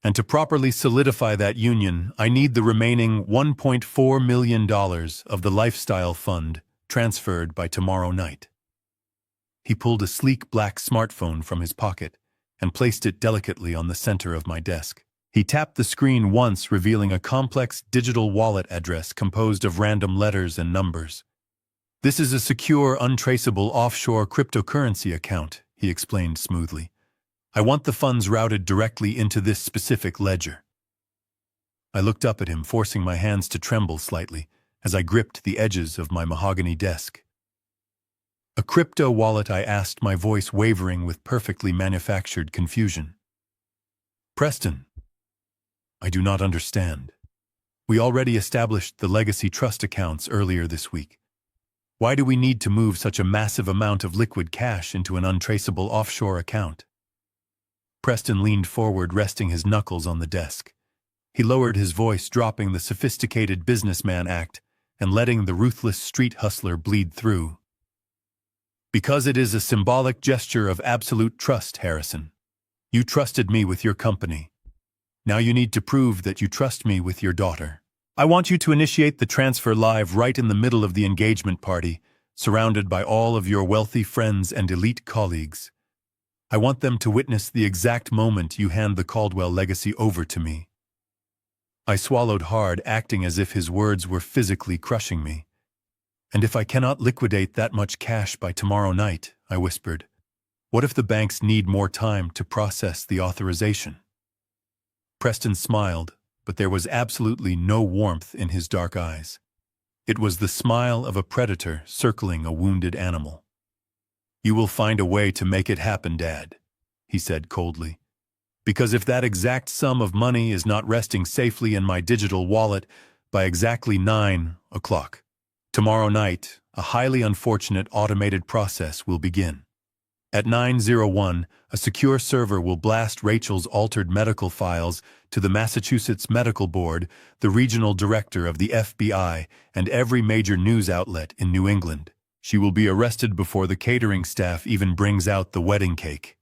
And to properly solidify that union, I need the remaining $1.4 million of the lifestyle fund transferred by tomorrow night." He pulled a sleek black smartphone from his pocket and placed it delicately on the center of my desk. He tapped the screen once, revealing a complex digital wallet address composed of random letters and numbers. "This is a secure, untraceable offshore cryptocurrency account," he explained smoothly. "I want the funds routed directly into this specific ledger." I looked up at him, forcing my hands to tremble slightly as I gripped the edges of my mahogany desk. "A crypto wallet?" I asked, my voice wavering with perfectly manufactured confusion. "Preston, I do not understand. We already established the legacy trust accounts earlier this week. Why do we need to move such a massive amount of liquid cash into an untraceable offshore account?" Preston leaned forward, resting his knuckles on the desk. He lowered his voice, dropping the sophisticated businessman act and letting the ruthless street hustler bleed through. "Because it is a symbolic gesture of absolute trust, Harrison. You trusted me with your company. Now you need to prove that you trust me with your daughter. I want you to initiate the transfer live right in the middle of the engagement party, surrounded by all of your wealthy friends and elite colleagues. I want them to witness the exact moment you hand the Caldwell legacy over to me. I swallowed hard, acting as if his words were physically crushing me. And if I cannot liquidate that much cash by tomorrow night, I whispered, what if the banks need more time to process the authorization? Preston smiled, but there was absolutely no warmth in his dark eyes. It was the smile of a predator circling a wounded animal. You will find a way to make it happen, Dad, he said coldly. Because if that exact sum of money is not resting safely in my digital wallet by exactly 9 o'clock, tomorrow night, a highly unfortunate automated process will begin. At 9:01, a secure server will blast Rachel's altered medical files to the Massachusetts Medical Board, the regional director of the FBI, and every major news outlet in New England. She will be arrested before the catering staff even brings out the wedding cake.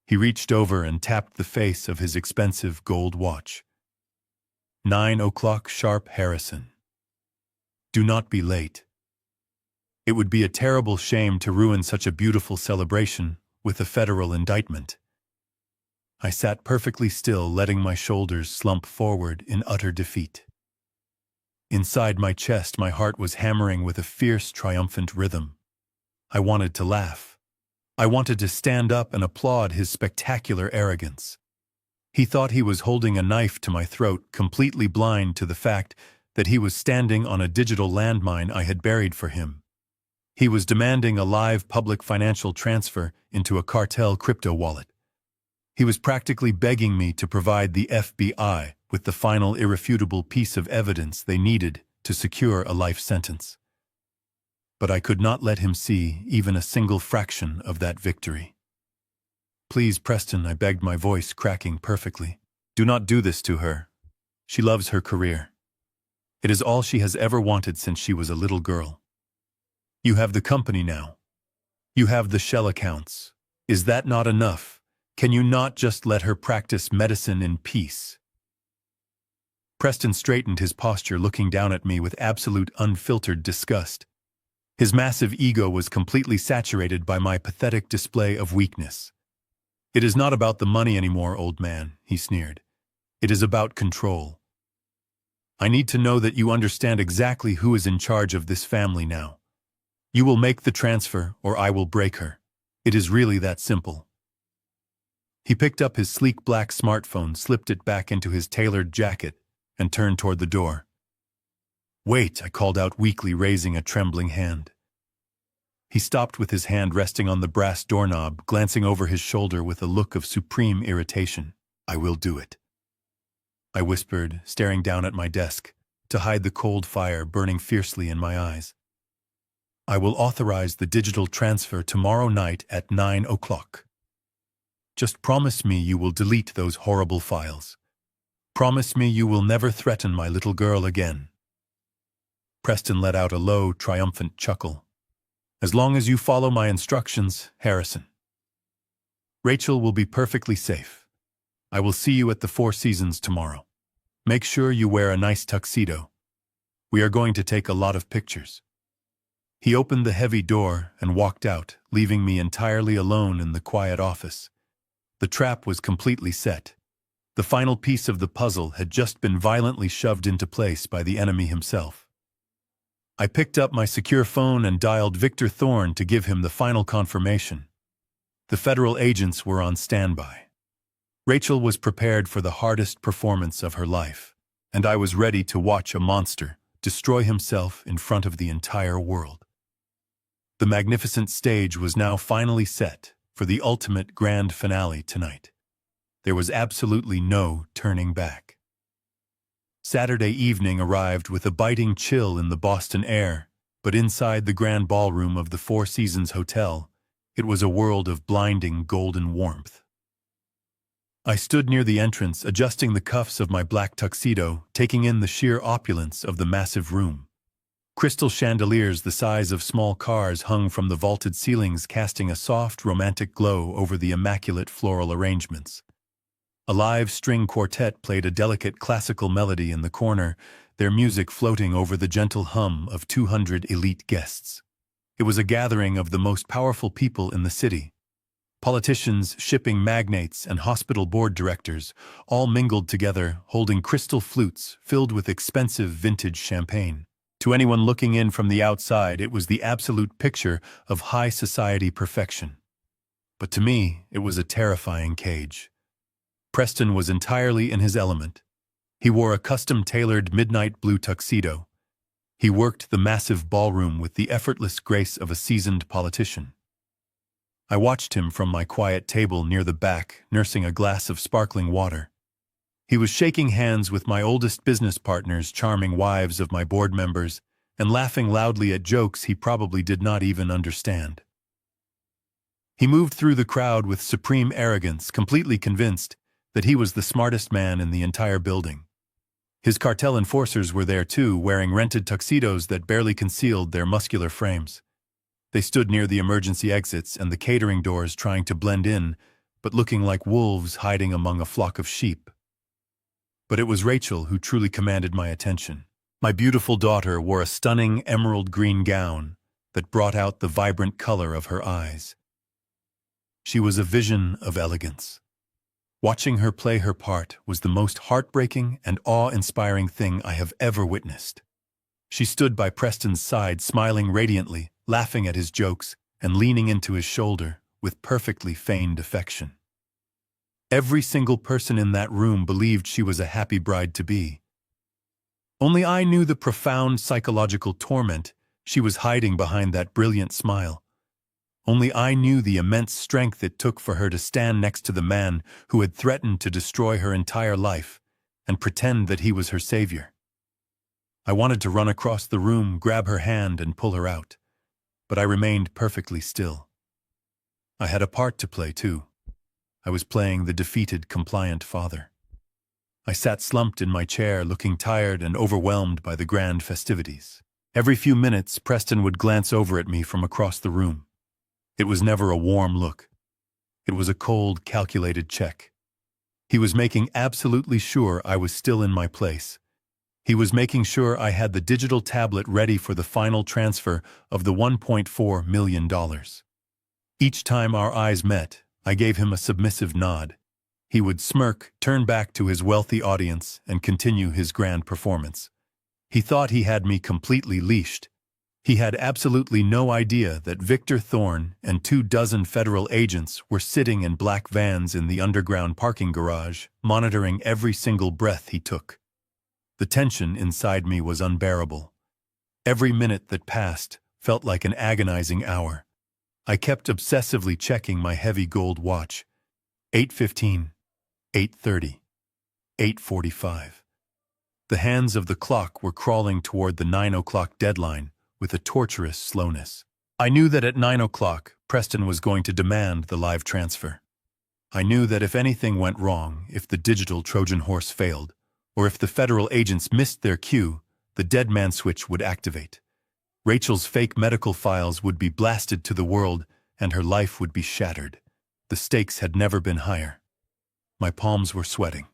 He reached over and tapped the face of his expensive gold watch. 9 o'clock sharp, Harrison. Do not be late. It would be a terrible shame to ruin such a beautiful celebration with a federal indictment. I sat perfectly still, letting my shoulders slump forward in utter defeat. Inside my chest, my heart was hammering with a fierce, triumphant rhythm. I wanted to laugh. I wanted to stand up and applaud his spectacular arrogance. He thought he was holding a knife to my throat, completely blind to the fact that he was standing on a digital landmine I had buried for him. He was demanding a live public financial transfer into a cartel crypto wallet. He was practically begging me to provide the FBI with the final irrefutable piece of evidence they needed to secure a life sentence. But I could not let him see even a single fraction of that victory. Please, Preston, I begged, my voice cracking perfectly. Do not do this to her. She loves her career. It is all she has ever wanted since she was a little girl. You have the company now. You have the shell accounts. Is that not enough? Can you not just let her practice medicine in peace? Preston straightened his posture, looking down at me with absolute unfiltered disgust. His massive ego was completely saturated by my pathetic display of weakness. It is not about the money anymore, old man, he sneered. It is about control. I need to know that you understand exactly who is in charge of this family now. You will make the transfer, or I will break her. It is really that simple. He picked up his sleek black smartphone, slipped it back into his tailored jacket, and turned toward the door. Wait, I called out weakly, raising a trembling hand. He stopped with his hand resting on the brass doorknob, glancing over his shoulder with a look of supreme irritation. I will do it, I whispered, staring down at my desk, to hide the cold fire burning fiercely in my eyes. I will authorize the digital transfer tomorrow night at 9 o'clock. Just promise me you will delete those horrible files. Promise me you will never threaten my little girl again. Preston let out a low, triumphant chuckle. As long as you follow my instructions, Harrison. Rachel will be perfectly safe. I will see you at the Four Seasons tomorrow. Make sure you wear a nice tuxedo. We are going to take a lot of pictures. He opened the heavy door and walked out, leaving me entirely alone in the quiet office. The trap was completely set. The final piece of the puzzle had just been violently shoved into place by the enemy himself. I picked up my secure phone and dialed Victor Thorne to give him the final confirmation. The federal agents were on standby. Rachel was prepared for the hardest performance of her life, and I was ready to watch a monster destroy himself in front of the entire world. The magnificent stage was now finally set for the ultimate grand finale tonight. There was absolutely no turning back. Saturday evening arrived with a biting chill in the Boston air, but inside the grand ballroom of the Four Seasons Hotel, it was a world of blinding golden warmth. I stood near the entrance, adjusting the cuffs of my black tuxedo, taking in the sheer opulence of the massive room. Crystal chandeliers the size of small cars hung from the vaulted ceilings, casting a soft, romantic glow over the immaculate floral arrangements. A live string quartet played a delicate classical melody in the corner, their music floating over the gentle hum of 200 elite guests. It was a gathering of the most powerful people in the city. Politicians, shipping magnates, and hospital board directors, all mingled together, holding crystal flutes filled with expensive vintage champagne. To anyone looking in from the outside, it was the absolute picture of high society perfection. But to me, it was a terrifying cage. Preston was entirely in his element. He wore a custom-tailored midnight blue tuxedo. He worked the massive ballroom with the effortless grace of a seasoned politician. I watched him from my quiet table near the back, nursing a glass of sparkling water. He was shaking hands with my oldest business partners, charming wives of my board members, and laughing loudly at jokes he probably did not even understand. He moved through the crowd with supreme arrogance, completely convinced that he was the smartest man in the entire building. His cartel enforcers were there too, wearing rented tuxedos that barely concealed their muscular frames. They stood near the emergency exits and the catering doors, trying to blend in, but looking like wolves hiding among a flock of sheep. But it was Rachel who truly commanded my attention. My beautiful daughter wore a stunning emerald green gown that brought out the vibrant color of her eyes. She was a vision of elegance. Watching her play her part was the most heartbreaking and awe-inspiring thing I have ever witnessed. She stood by Preston's side, smiling radiantly, laughing at his jokes, and leaning into his shoulder with perfectly feigned affection. Every single person in that room believed she was a happy bride-to-be. Only I knew the profound psychological torment she was hiding behind that brilliant smile. Only I knew the immense strength it took for her to stand next to the man who had threatened to destroy her entire life and pretend that he was her savior. I wanted to run across the room, grab her hand, and pull her out, but I remained perfectly still. I had a part to play, too. I was playing the defeated, compliant father. I sat slumped in my chair, looking tired and overwhelmed by the grand festivities. Every few minutes, Preston would glance over at me from across the room. It was never a warm look. It was a cold, calculated check. He was making absolutely sure I was still in my place. He was making sure I had the digital tablet ready for the final transfer of the $1.4 million. Each time our eyes met, I gave him a submissive nod. He would smirk, turn back to his wealthy audience, and continue his grand performance. He thought he had me completely leashed. He had absolutely no idea that Victor Thorne and 24 federal agents were sitting in black vans in the underground parking garage, monitoring every single breath he took. The tension inside me was unbearable. Every minute that passed felt like an agonizing hour. I kept obsessively checking my heavy gold watch. 8:15, 8:30, 8:45. The hands of the clock were crawling toward the 9 o'clock deadline with a torturous slowness. I knew that at 9 o'clock, Preston was going to demand the live transfer. I knew that if anything went wrong, if the digital Trojan horse failed, or if the federal agents missed their cue, the dead man switch would activate. Rachel's fake medical files would be blasted to the world, and her life would be shattered. The stakes had never been higher. My palms were sweating.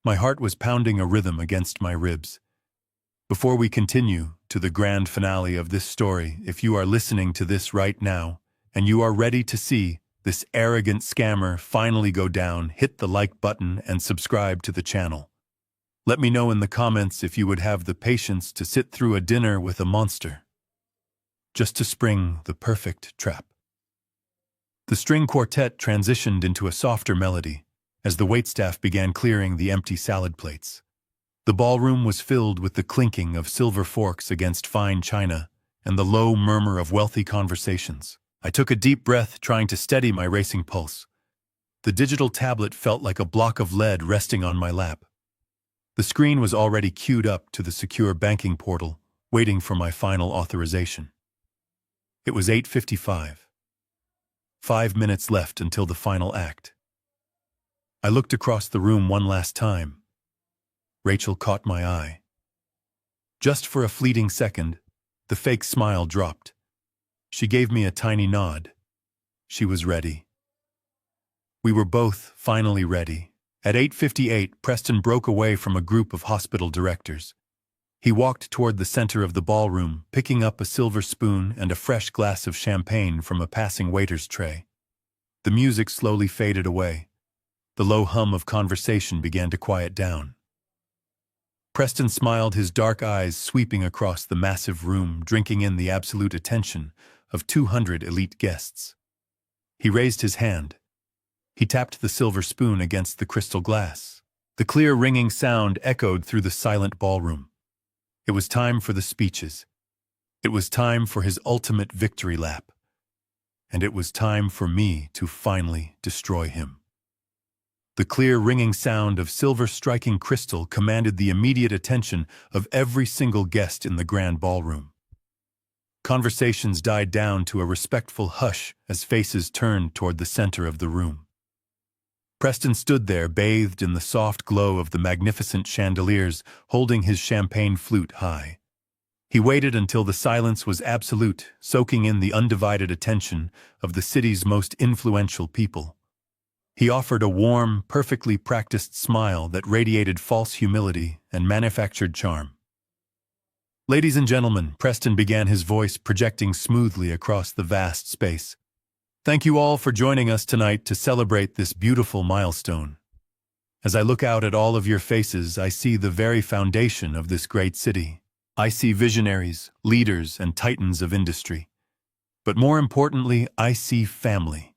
My heart was pounding a rhythm against my ribs. Before we continue to the grand finale of this story, if you are listening to this right now, and you are ready to see this arrogant scammer finally go down, hit the like button and subscribe to the channel. Let me know in the comments if you would have the patience to sit through a dinner with a monster, just to spring the perfect trap. The string quartet transitioned into a softer melody as the waitstaff began clearing the empty salad plates. The ballroom was filled with the clinking of silver forks against fine china and the low murmur of wealthy conversations. I took a deep breath, trying to steady my racing pulse. The digital tablet felt like a block of lead resting on my lap. The screen was already queued up to the secure banking portal, waiting for my final authorization. It was 8:55. 5 minutes left until the final act. I looked across the room one last time. Rachel caught my eye. Just for a fleeting second, The fake smile dropped. She gave me a tiny nod. She was ready. We were both finally ready. At 8:58, Preston broke away from a group of hospital directors. He walked toward the center of the ballroom, picking up a silver spoon and a fresh glass of champagne from a passing waiter's tray. The music slowly faded away. The low hum of conversation began to quiet down. Preston smiled, his dark eyes sweeping across the massive room, drinking in the absolute attention of 200 elite guests. He raised his hand. He tapped the silver spoon against the crystal glass. The clear ringing sound echoed through the silent ballroom. It was time for the speeches. It was time for his ultimate victory lap. And it was time for me to finally destroy him. The clear ringing sound of silver striking crystal commanded the immediate attention of every single guest in the grand ballroom. Conversations died down to a respectful hush as faces turned toward the center of the room. Preston stood there, bathed in the soft glow of the magnificent chandeliers, holding his champagne flute high. He waited until the silence was absolute, soaking in the undivided attention of the city's most influential people. He offered a warm, perfectly practiced smile that radiated false humility and manufactured charm. "Ladies and gentlemen," Preston began, his voice projecting smoothly across the vast space. "Thank you all for joining us tonight to celebrate this beautiful milestone. As I look out at all of your faces, I see the very foundation of this great city. I see visionaries, leaders, and titans of industry. But more importantly, I see family.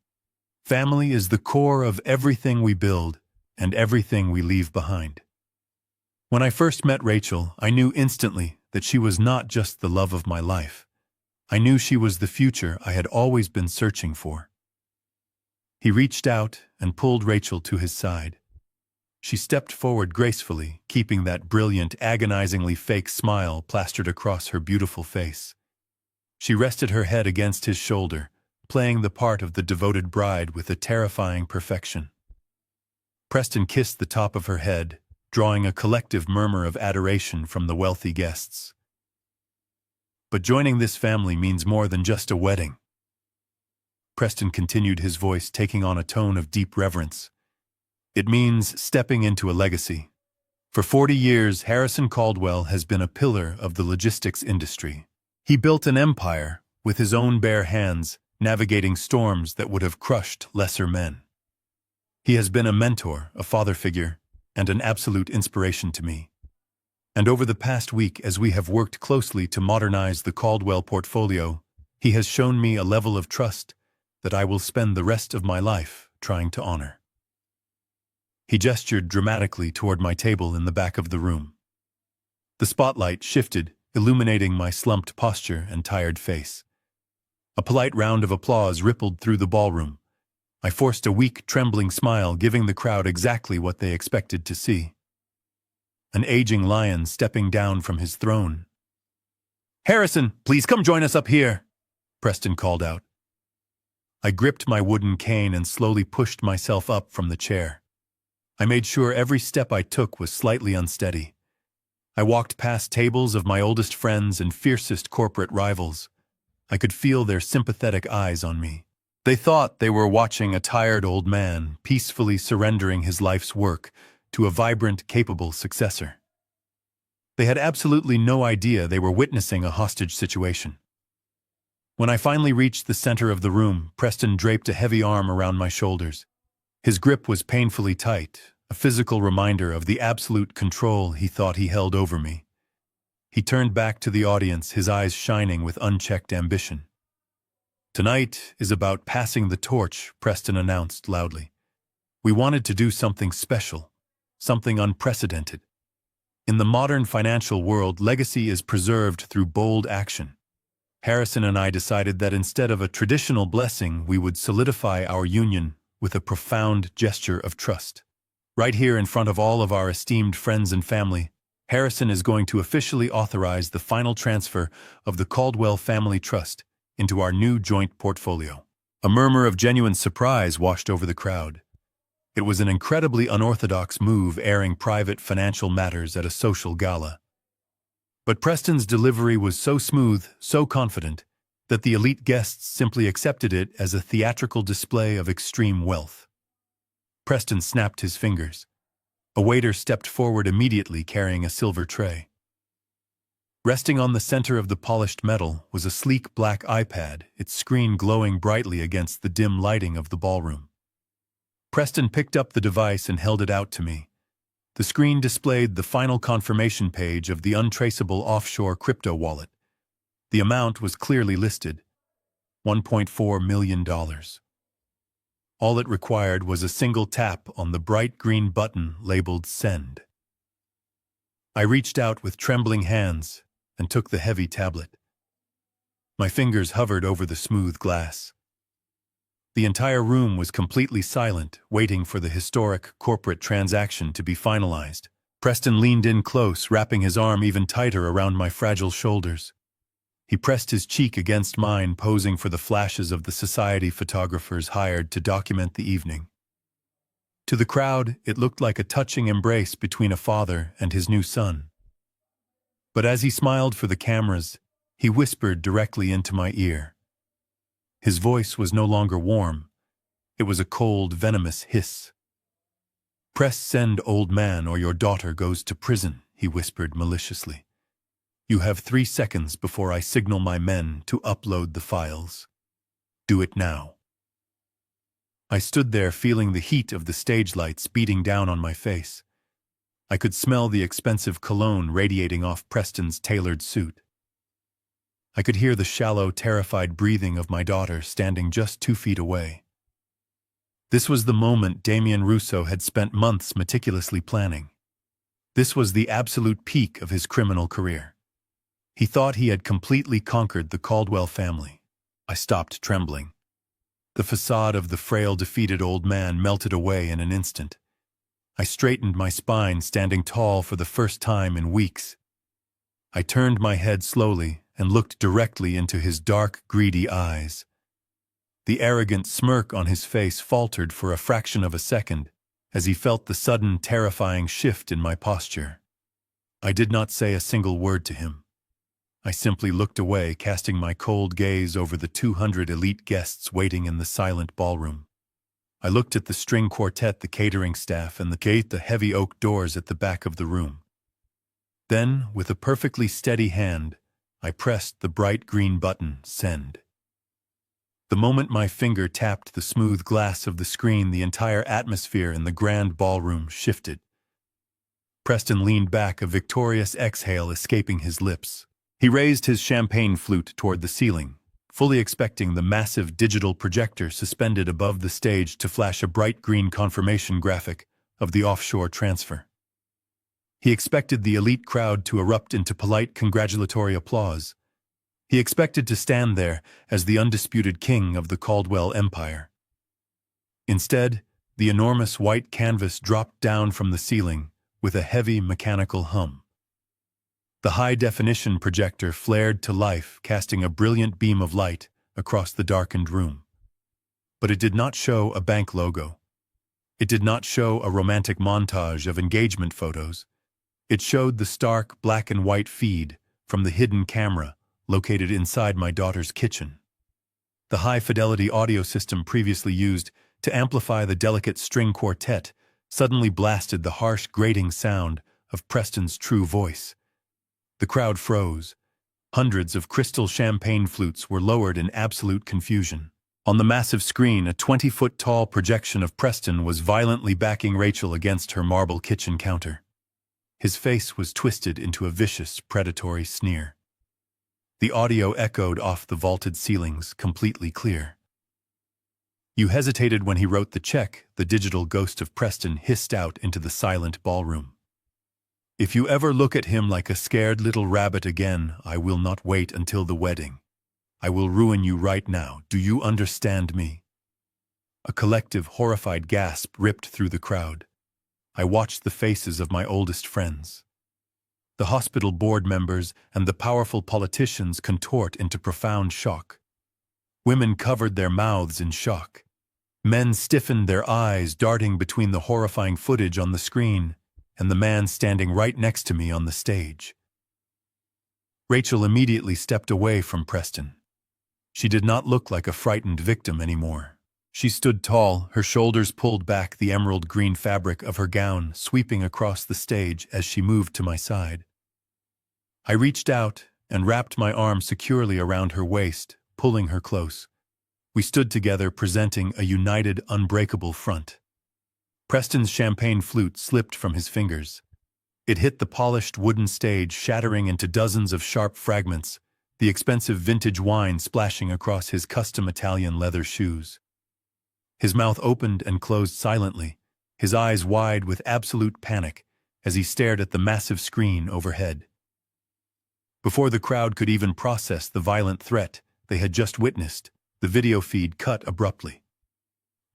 Family is the core of everything we build and everything we leave behind. When I first met Rachel, I knew instantly that she was not just the love of my life. I knew she was the future I had always been searching for." He reached out and pulled Rachel to his side. She stepped forward gracefully, keeping that brilliant, agonizingly fake smile plastered across her beautiful face. She rested her head against his shoulder, playing the part of the devoted bride with a terrifying perfection. Preston kissed the top of her head, drawing a collective murmur of adoration from the wealthy guests. "But joining this family means more than just a wedding." Preston continued, his voice taking on a tone of deep reverence. "It means stepping into a legacy. For 40 years, Harrison Caldwell has been a pillar of the logistics industry. He built an empire with his own bare hands, navigating storms that would have crushed lesser men. He has been a mentor, a father figure, and an absolute inspiration to me. And over the past week, as we have worked closely to modernize the Caldwell portfolio, he has shown me a level of trust that I will spend the rest of my life trying to honor." He gestured dramatically toward my table in the back of the room. The spotlight shifted, illuminating my slumped posture and tired face. A polite round of applause rippled through the ballroom. I forced a weak, trembling smile, giving the crowd exactly what they expected to see. An aging lion stepping down from his throne. "Harrison, please come join us up here," Preston called out. I gripped my wooden cane and slowly pushed myself up from the chair. I made sure every step I took was slightly unsteady. I walked past tables of my oldest friends and fiercest corporate rivals. I could feel their sympathetic eyes on me. They thought they were watching a tired old man peacefully surrendering his life's work to a vibrant, capable successor. They had absolutely no idea they were witnessing a hostage situation. When I finally reached the center of the room, Preston draped a heavy arm around my shoulders. His grip was painfully tight, a physical reminder of the absolute control he thought he held over me. He turned back to the audience, his eyes shining with unchecked ambition. "Tonight is about passing the torch," Preston announced loudly. "We wanted to do something special, something unprecedented. In the modern financial world, legacy is preserved through bold action. Harrison and I decided that instead of a traditional blessing, we would solidify our union with a profound gesture of trust. Right here in front of all of our esteemed friends and family, Harrison is going to officially authorize the final transfer of the Caldwell Family Trust into our new joint portfolio." A murmur of genuine surprise washed over the crowd. It was an incredibly unorthodox move, airing private financial matters at a social gala. But Preston's delivery was so smooth, so confident, that the elite guests simply accepted it as a theatrical display of extreme wealth. Preston snapped his fingers. A waiter stepped forward immediately carrying a silver tray. Resting on the center of the polished metal was a sleek black iPad, its screen glowing brightly against the dim lighting of the ballroom. Preston picked up the device and held it out to me. The screen displayed the final confirmation page of the untraceable offshore crypto wallet. The amount was clearly listed, $1.4 million. All it required was a single tap on the bright green button labeled Send. I reached out with trembling hands and took the heavy tablet. My fingers hovered over the smooth glass. The entire room was completely silent, waiting for the historic corporate transaction to be finalized. Preston leaned in close, wrapping his arm even tighter around my fragile shoulders. He pressed his cheek against mine, posing for the flashes of the society photographers hired to document the evening. To the crowd, it looked like a touching embrace between a father and his new son. But as he smiled for the cameras, he whispered directly into my ear. His voice was no longer warm. It was a cold, venomous hiss. "Press send, old man, or your daughter goes to prison," he whispered maliciously. "You have 3 seconds before I signal my men to upload the files. Do it now." I stood there feeling the heat of the stage lights beating down on my face. I could smell the expensive cologne radiating off Preston's tailored suit. I could hear the shallow, terrified breathing of my daughter standing just 2 feet away. This was the moment Damien Russo had spent months meticulously planning. This was the absolute peak of his criminal career. He thought he had completely conquered the Caldwell family. I stopped trembling. The facade of the frail, defeated old man melted away in an instant. I straightened my spine, standing tall for the first time in weeks. I turned my head slowly and looked directly into his dark, greedy eyes. The arrogant smirk on his face faltered for a fraction of a second as he felt the sudden, terrifying shift in my posture. I did not say a single word to him. I simply looked away, casting my cold gaze over the 200 elite guests waiting in the silent ballroom. I looked at the string quartet, the catering staff, and the heavy oak doors at the back of the room. Then, with a perfectly steady hand, I pressed the bright green button, Send. The moment my finger tapped the smooth glass of the screen, the entire atmosphere in the grand ballroom shifted. Preston leaned back, a victorious exhale escaping his lips. He raised his champagne flute toward the ceiling, fully expecting the massive digital projector suspended above the stage to flash a bright green confirmation graphic of the offshore transfer. He expected the elite crowd to erupt into polite congratulatory applause. He expected to stand there as the undisputed king of the Caldwell Empire. Instead, the enormous white canvas dropped down from the ceiling with a heavy mechanical hum. The high-definition projector flared to life, casting a brilliant beam of light across the darkened room. But it did not show a bank logo. It did not show a romantic montage of engagement photos. It showed the stark black and white feed from the hidden camera located inside my daughter's kitchen. The high-fidelity audio system previously used to amplify the delicate string quartet suddenly blasted the harsh, grating sound of Preston's true voice. The crowd froze. Hundreds of crystal champagne flutes were lowered in absolute confusion. On the massive screen, a 20-foot-tall projection of Preston was violently backing Rachel against her marble kitchen counter. His face was twisted into a vicious, predatory sneer. The audio echoed off the vaulted ceilings, completely clear. "You hesitated when he wrote the check," the digital ghost of Preston hissed out into the silent ballroom. "If you ever look at him like a scared little rabbit again, I will not wait until the wedding. I will ruin you right now. Do you understand me?" A collective, horrified gasp ripped through the crowd. I watched the faces of my oldest friends. The hospital board members and the powerful politicians contort into profound shock. Women covered their mouths in shock. Men stiffened their eyes, darting between the horrifying footage on the screen and the man standing right next to me on the stage. Rachel immediately stepped away from Preston. She did not look like a frightened victim anymore. She stood tall, her shoulders pulled back, the emerald green fabric of her gown sweeping across the stage as she moved to my side. I reached out and wrapped my arm securely around her waist, pulling her close. We stood together, presenting a united, unbreakable front. Preston's champagne flute slipped from his fingers. It hit the polished wooden stage, shattering into dozens of sharp fragments, the expensive vintage wine splashing across his custom Italian leather shoes. His mouth opened and closed silently, his eyes wide with absolute panic as he stared at the massive screen overhead. Before the crowd could even process the violent threat they had just witnessed, the video feed cut abruptly.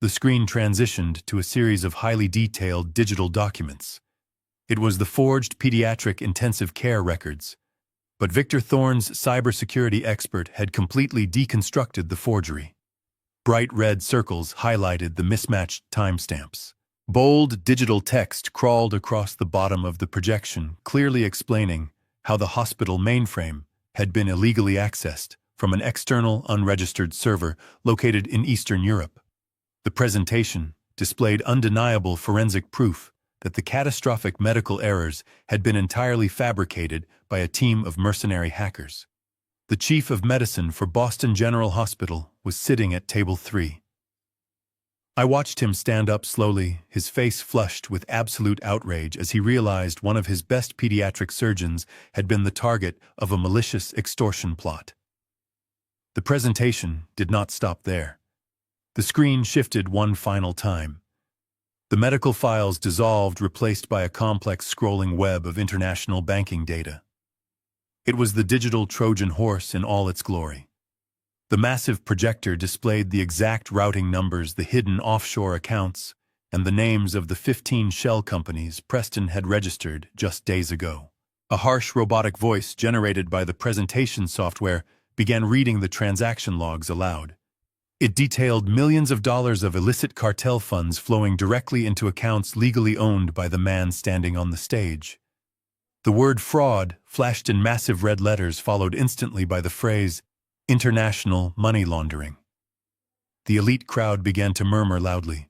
The screen transitioned to a series of highly detailed digital documents. It was the forged pediatric intensive care records, but Victor Thorne's cybersecurity expert had completely deconstructed the forgery. Bright red circles highlighted the mismatched timestamps. Bold digital text crawled across the bottom of the projection, clearly explaining how the hospital mainframe had been illegally accessed from an external, unregistered server located in Eastern Europe. The presentation displayed undeniable forensic proof that the catastrophic medical errors had been entirely fabricated by a team of mercenary hackers. The chief of medicine for Boston General Hospital was sitting at table 3. I watched him stand up slowly, his face flushed with absolute outrage as he realized one of his best pediatric surgeons had been the target of a malicious extortion plot. The presentation did not stop there. The screen shifted one final time. The medical files dissolved, replaced by a complex scrolling web of international banking data. It was the digital Trojan horse in all its glory. The massive projector displayed the exact routing numbers, the hidden offshore accounts, and the names of the 15 shell companies Preston had registered just days ago. A harsh robotic voice generated by the presentation software began reading the transaction logs aloud. It detailed millions of dollars of illicit cartel funds flowing directly into accounts legally owned by the man standing on the stage. The word fraud flashed in massive red letters, followed instantly by the phrase, international money laundering. The elite crowd began to murmur loudly.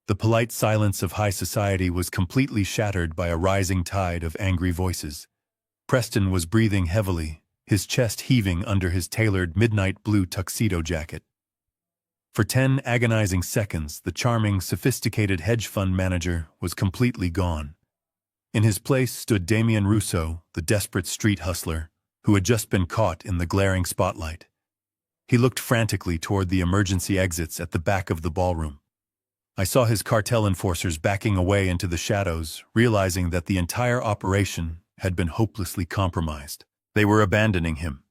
The polite silence of high society was completely shattered by a rising tide of angry voices. Preston was breathing heavily, his chest heaving under his tailored midnight blue tuxedo jacket. For 10 agonizing seconds, the charming, sophisticated hedge fund manager was completely gone. In his place stood Damien Rousseau, the desperate street hustler, who had just been caught in the glaring spotlight. He looked frantically toward the emergency exits at the back of the ballroom. I saw his cartel enforcers backing away into the shadows, realizing that the entire operation had been hopelessly compromised. They were abandoning him.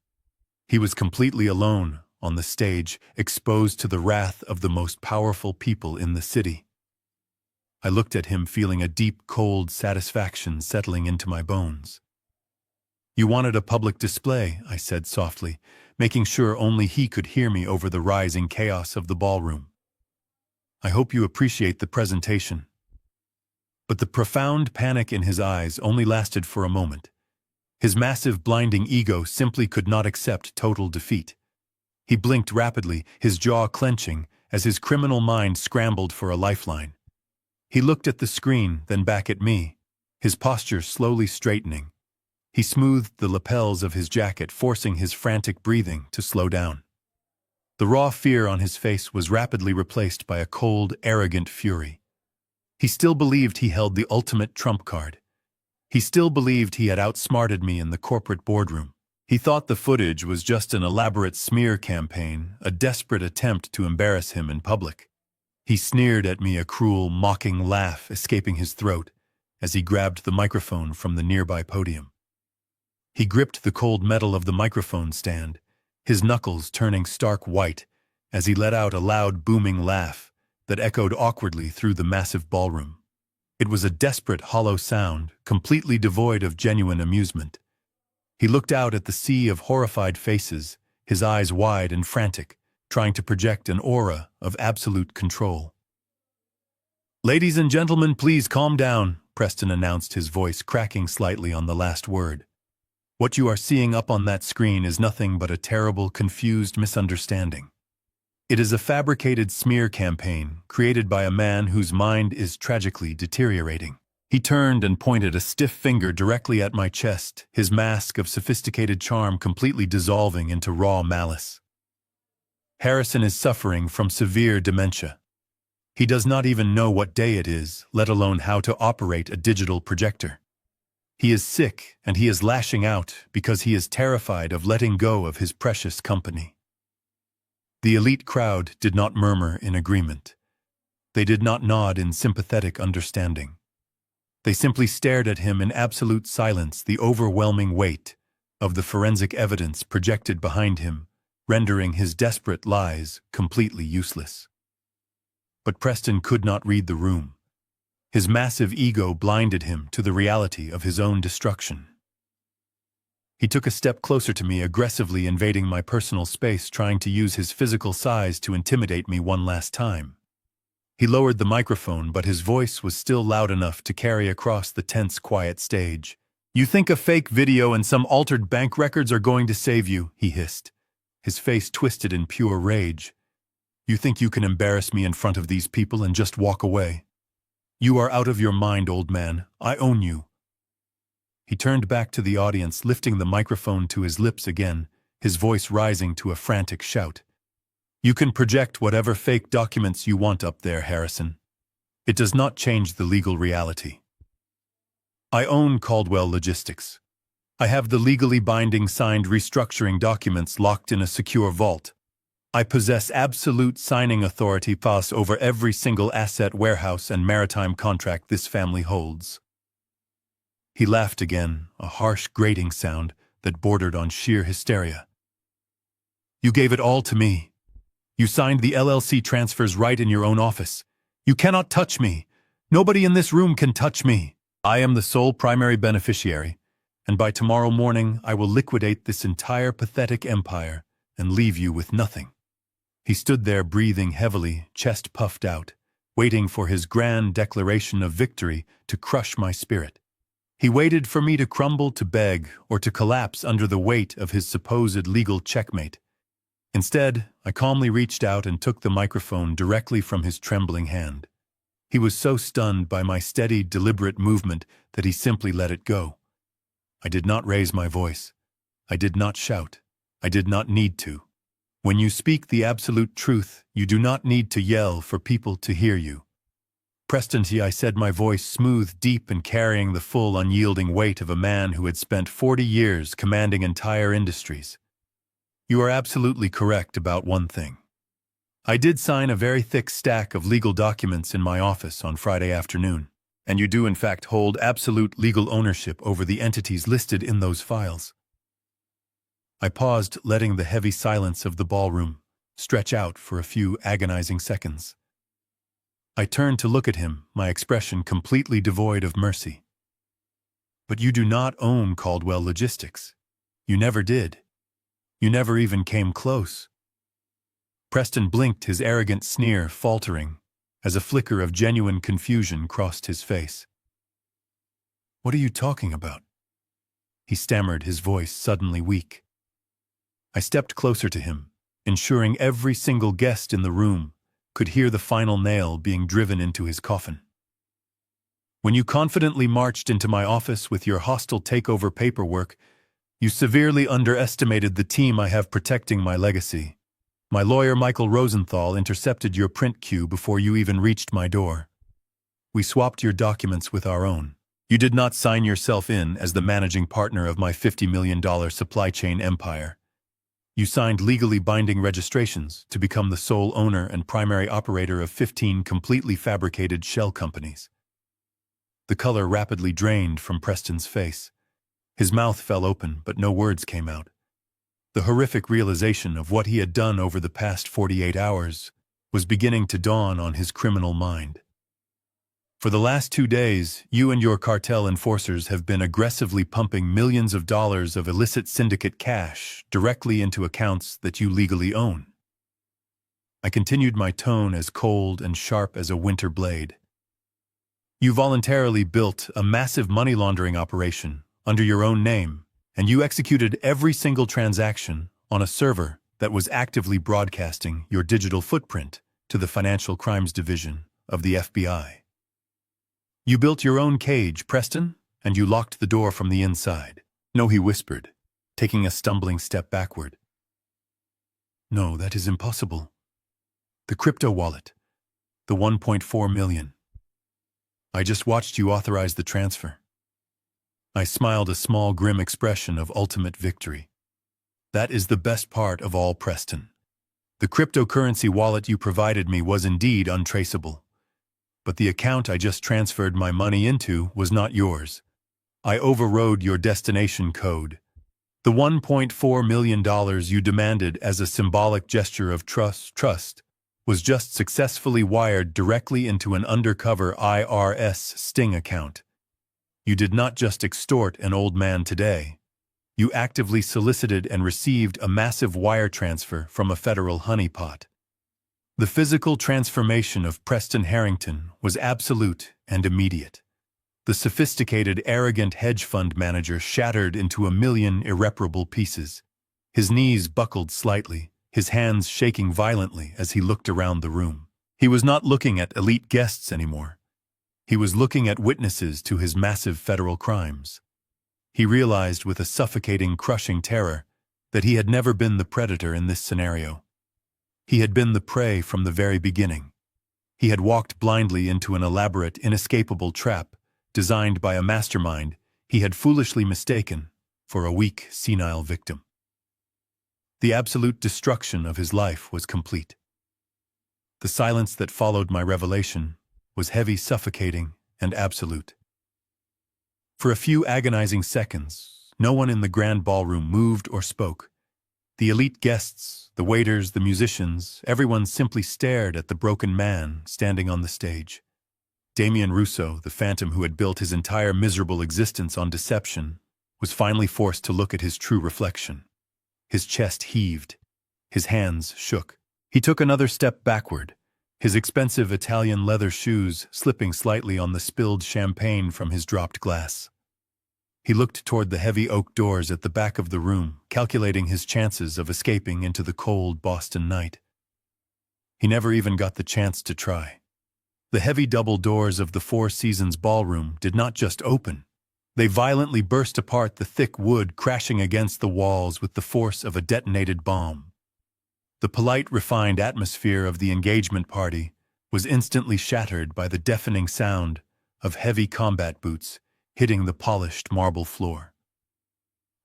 He was completely alone on the stage, exposed to the wrath of the most powerful people in the city. I looked at him, feeling a deep, cold satisfaction settling into my bones. "You wanted a public display," I said softly, making sure only he could hear me over the rising chaos of the ballroom. "I hope you appreciate the presentation." But the profound panic in his eyes only lasted for a moment. His massive, blinding ego simply could not accept total defeat. He blinked rapidly, his jaw clenching, as his criminal mind scrambled for a lifeline. He looked at the screen, then back at me, his posture slowly straightening. He smoothed the lapels of his jacket, forcing his frantic breathing to slow down. The raw fear on his face was rapidly replaced by a cold, arrogant fury. He still believed he held the ultimate trump card. He still believed he had outsmarted me in the corporate boardroom. He thought the footage was just an elaborate smear campaign, a desperate attempt to embarrass him in public. He sneered at me, a cruel, mocking laugh escaping his throat as he grabbed the microphone from the nearby podium. He gripped the cold metal of the microphone stand, his knuckles turning stark white as he let out a loud, booming laugh that echoed awkwardly through the massive ballroom. It was a desperate, hollow sound, completely devoid of genuine amusement. He looked out at the sea of horrified faces, his eyes wide and frantic, trying to project an aura of absolute control. "Ladies and gentlemen, please calm down," Preston announced, his voice cracking slightly on the last word. What you are seeing up on that screen is nothing but a terrible, confused misunderstanding. It is a fabricated smear campaign created by a man whose mind is tragically deteriorating. He turned and pointed a stiff finger directly at my chest, his mask of sophisticated charm completely dissolving into raw malice. Harrison is suffering from severe dementia. He does not even know what day it is, let alone how to operate a digital projector. He is sick, and he is lashing out because he is terrified of letting go of his precious company. The elite crowd did not murmur in agreement. They did not nod in sympathetic understanding. They simply stared at him in absolute silence, the overwhelming weight of the forensic evidence projected behind him, rendering his desperate lies completely useless. But Preston could not read the room. His massive ego blinded him to the reality of his own destruction. He took a step closer to me, aggressively invading my personal space, trying to use his physical size to intimidate me one last time. He lowered the microphone, but his voice was still loud enough to carry across the tense, quiet stage. "You think a fake video and some altered bank records are going to save you?" he hissed, his face twisted in pure rage. "You think you can embarrass me in front of these people and just walk away? You are out of your mind, old man. I own you." He turned back to the audience, lifting the microphone to his lips again, his voice rising to a frantic shout. "You can project whatever fake documents you want up there, Harrison. It does not change the legal reality. I own Caldwell Logistics. I have the legally binding signed restructuring documents locked in a secure vault. I possess absolute signing authority pass over every single asset, warehouse, and maritime contract this family holds." He laughed again, a harsh, grating sound that bordered on sheer hysteria. "You gave it all to me. You signed the LLC transfers right in your own office. You cannot touch me. Nobody in this room can touch me. I am the sole primary beneficiary, and by tomorrow morning I will liquidate this entire pathetic empire and leave you with nothing." He stood there breathing heavily, chest puffed out, waiting for his grand declaration of victory to crush my spirit. He waited for me to crumble, to beg, or to collapse under the weight of his supposed legal checkmate. Instead, I calmly reached out and took the microphone directly from his trembling hand. He was so stunned by my steady, deliberate movement that he simply let it go. I did not raise my voice. I did not shout. I did not need to. When you speak the absolute truth, you do not need to yell for people to hear you. "Preston," I said, my voice smooth, deep, and carrying the full, unyielding weight of a man who had spent 40 years commanding entire industries. "You are absolutely correct about one thing. I did sign a very thick stack of legal documents in my office on Friday afternoon, and you do in fact hold absolute legal ownership over the entities listed in those files." I paused, letting the heavy silence of the ballroom stretch out for a few agonizing seconds. I turned to look at him, my expression completely devoid of mercy. "But you do not own Caldwell Logistics. You never did. You never even came close." Preston blinked, his arrogant sneer faltering as a flicker of genuine confusion crossed his face. "What are you talking about?" he stammered, his voice suddenly weak. I stepped closer to him, ensuring every single guest in the room could hear the final nail being driven into his coffin. "When you confidently marched into my office with your hostile takeover paperwork, you severely underestimated the team I have protecting my legacy. My lawyer, Michael Rosenthal, intercepted your print queue before you even reached my door. We swapped your documents with our own. You did not sign yourself in as the managing partner of my $50 million supply chain empire. You signed legally binding registrations to become the sole owner and primary operator of 15 completely fabricated shell companies." The color rapidly drained from Preston's face. His mouth fell open, but no words came out. The horrific realization of what he had done over the past 48 hours was beginning to dawn on his criminal mind. "For the last 2 days, you and your cartel enforcers have been aggressively pumping millions of dollars of illicit syndicate cash directly into accounts that you legally own." I continued, my tone as cold and sharp as a winter blade. "You voluntarily built a massive money laundering operation under your own name and you executed every single transaction on a server that was actively broadcasting your digital footprint to the Financial Crimes Division of the FBI. You built your own cage, Preston, and you locked the door from the inside. No, he whispered, taking a stumbling step backward. No, that is impossible. The crypto wallet, the 1.4 million. I just watched you authorize the transfer. I smiled a small, grim expression of ultimate victory. That is the best part of all, Preston. The cryptocurrency wallet you provided me was indeed untraceable. But the account I just transferred my money into was not yours. I overrode your destination code. The $1.4 million you demanded as a symbolic gesture of trust was just successfully wired directly into an undercover IRS sting account. You did not just extort an old man today. You actively solicited and received a massive wire transfer from a federal honeypot. The physical transformation of Preston Harrington was absolute and immediate. The sophisticated, arrogant hedge fund manager shattered into a million irreparable pieces. His knees buckled slightly, his hands shaking violently as he looked around the room. He was not looking at elite guests anymore. He was looking at witnesses to his massive federal crimes. He realized with a suffocating, crushing terror that he had never been the predator in this scenario. He had been the prey from the very beginning. He had walked blindly into an elaborate, inescapable trap designed by a mastermind he had foolishly mistaken for a weak, senile victim. The absolute destruction of his life was complete. The silence that followed my revelation was heavy, suffocating, and absolute. For a few agonizing seconds, no one in the grand ballroom moved or spoke. The elite guests, the waiters, the musicians, everyone simply stared at the broken man standing on the stage. Damien Rousseau, the phantom who had built his entire miserable existence on deception, was finally forced to look at his true reflection. His chest heaved. His hands shook. He took another step backward, his expensive Italian leather shoes slipping slightly on the spilled champagne from his dropped glass. He looked toward the heavy oak doors at the back of the room, calculating his chances of escaping into the cold Boston night. He never even got the chance to try. The heavy double doors of the Four Seasons ballroom did not just open. They violently burst apart, the thick wood crashing against the walls with the force of a detonated bomb. The polite, refined atmosphere of the engagement party was instantly shattered by the deafening sound of heavy combat boots hitting the polished marble floor.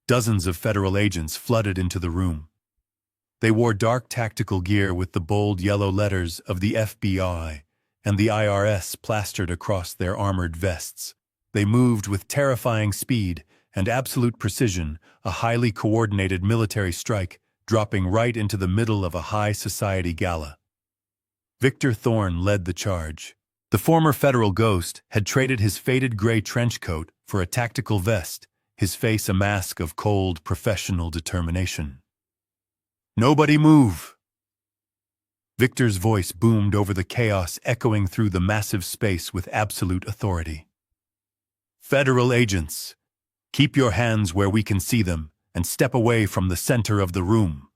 Dozens of federal agents flooded into the room. They wore dark tactical gear with the bold yellow letters of the FBI and the IRS plastered across their armored vests. They moved with terrifying speed and absolute precision, a highly coordinated military strike dropping right into the middle of a high society gala. Victor Thorne led the charge. The former federal ghost had traded his faded gray trench coat for a tactical vest, his face a mask of cold, professional determination. "Nobody move!" Victor's voice boomed over the chaos, echoing through the massive space with absolute authority. "Federal agents, keep your hands where we can see them and step away from the center of the room."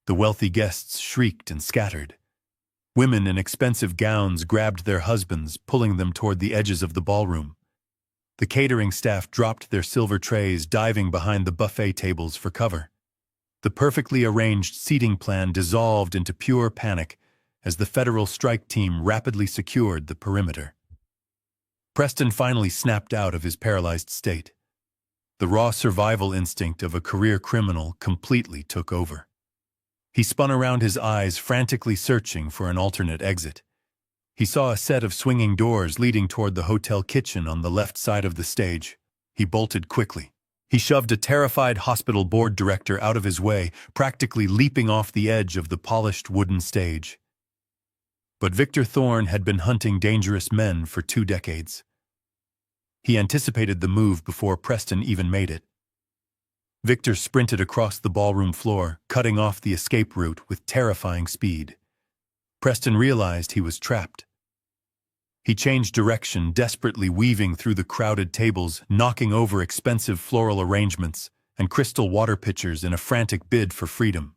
The wealthy guests shrieked and scattered. Women in expensive gowns grabbed their husbands, pulling them toward the edges of the ballroom. The catering staff dropped their silver trays, diving behind the buffet tables for cover. The perfectly arranged seating plan dissolved into pure panic as the federal strike team rapidly secured the perimeter. Preston finally snapped out of his paralyzed state. The raw survival instinct of a career criminal completely took over. He spun around, his eyes frantically searching for an alternate exit. He saw a set of swinging doors leading toward the hotel kitchen on the left side of the stage. He bolted quickly. He shoved a terrified hospital board director out of his way, practically leaping off the edge of the polished wooden stage. But Victor Thorne had been hunting dangerous men for 2 decades. He anticipated the move before Preston even made it. Victor sprinted across the ballroom floor, cutting off the escape route with terrifying speed. Preston realized he was trapped. He changed direction, desperately weaving through the crowded tables, knocking over expensive floral arrangements and crystal water pitchers in a frantic bid for freedom.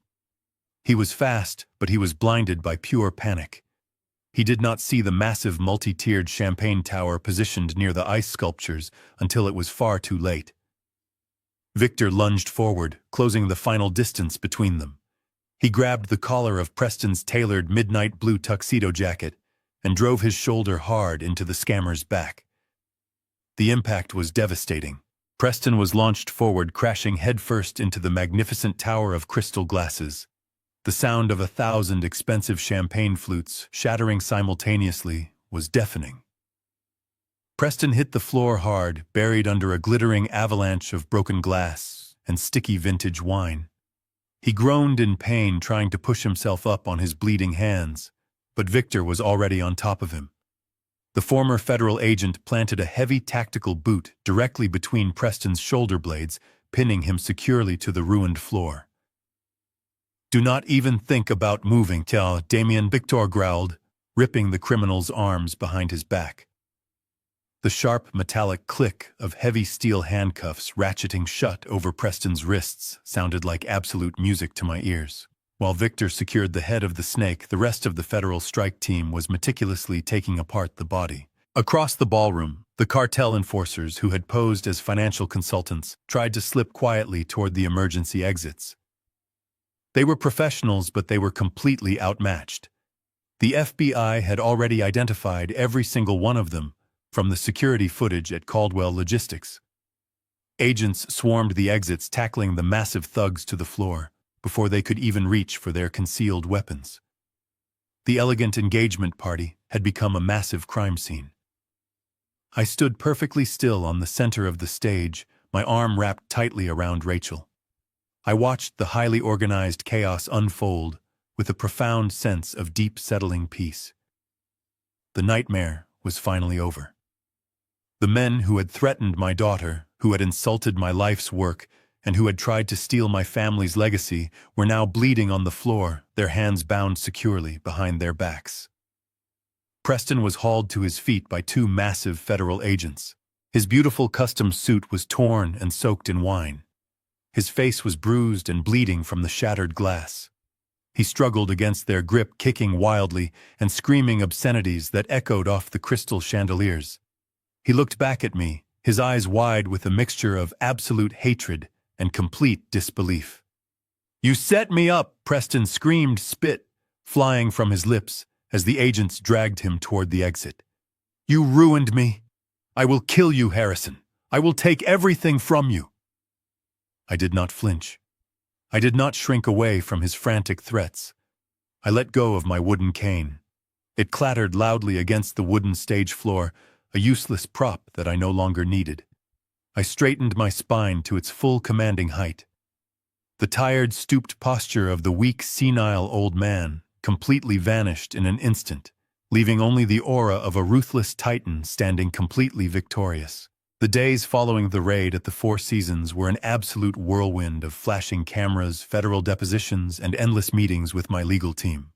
He was fast, but he was blinded by pure panic. He did not see the massive multi-tiered champagne tower positioned near the ice sculptures until it was far too late. Victor lunged forward, closing the final distance between them. He grabbed the collar of Preston's tailored midnight blue tuxedo jacket and drove his shoulder hard into the scammer's back. The impact was devastating. Preston was launched forward, crashing headfirst into the magnificent tower of crystal glasses. The sound of 1,000 expensive champagne flutes, shattering simultaneously, was deafening. Preston hit the floor hard, buried under a glittering avalanche of broken glass and sticky vintage wine. He groaned in pain, trying to push himself up on his bleeding hands, but Victor was already on top of him. The former federal agent planted a heavy tactical boot directly between Preston's shoulder blades, pinning him securely to the ruined floor. "Do not even think about moving, Damien," Victor growled, ripping the criminal's arms behind his back. The sharp metallic click of heavy steel handcuffs ratcheting shut over Preston's wrists sounded like absolute music to my ears. While Victor secured the head of the snake, the rest of the federal strike team was meticulously taking apart the body. Across the ballroom, the cartel enforcers who had posed as financial consultants tried to slip quietly toward the emergency exits. They were professionals, but they were completely outmatched. The FBI had already identified every single one of them from the security footage at Caldwell Logistics. Agents swarmed the exits, tackling the massive thugs to the floor before they could even reach for their concealed weapons. The elegant engagement party had become a massive crime scene. I stood perfectly still on the center of the stage, my arm wrapped tightly around Rachel. I watched the highly organized chaos unfold with a profound sense of deep settling peace. The nightmare was finally over. The men who had threatened my daughter, who had insulted my life's work, and who had tried to steal my family's legacy were now bleeding on the floor, their hands bound securely behind their backs. Preston was hauled to his feet by two massive federal agents. His beautiful custom suit was torn and soaked in wine. His face was bruised and bleeding from the shattered glass. He struggled against their grip, kicking wildly and screaming obscenities that echoed off the crystal chandeliers. He looked back at me, his eyes wide with a mixture of absolute hatred and complete disbelief. "You set me up!" Preston screamed, spit flying from his lips as the agents dragged him toward the exit. "You ruined me! I will kill you, Harrison! I will take everything from you!" I did not flinch. I did not shrink away from his frantic threats. I let go of my wooden cane. It clattered loudly against the wooden stage floor, a useless prop that I no longer needed. I straightened my spine to its full commanding height. The tired, stooped posture of the weak, senile old man completely vanished in an instant, leaving only the aura of a ruthless titan standing completely victorious. The days following the raid at the Four Seasons were an absolute whirlwind of flashing cameras, federal depositions, and endless meetings with my legal team.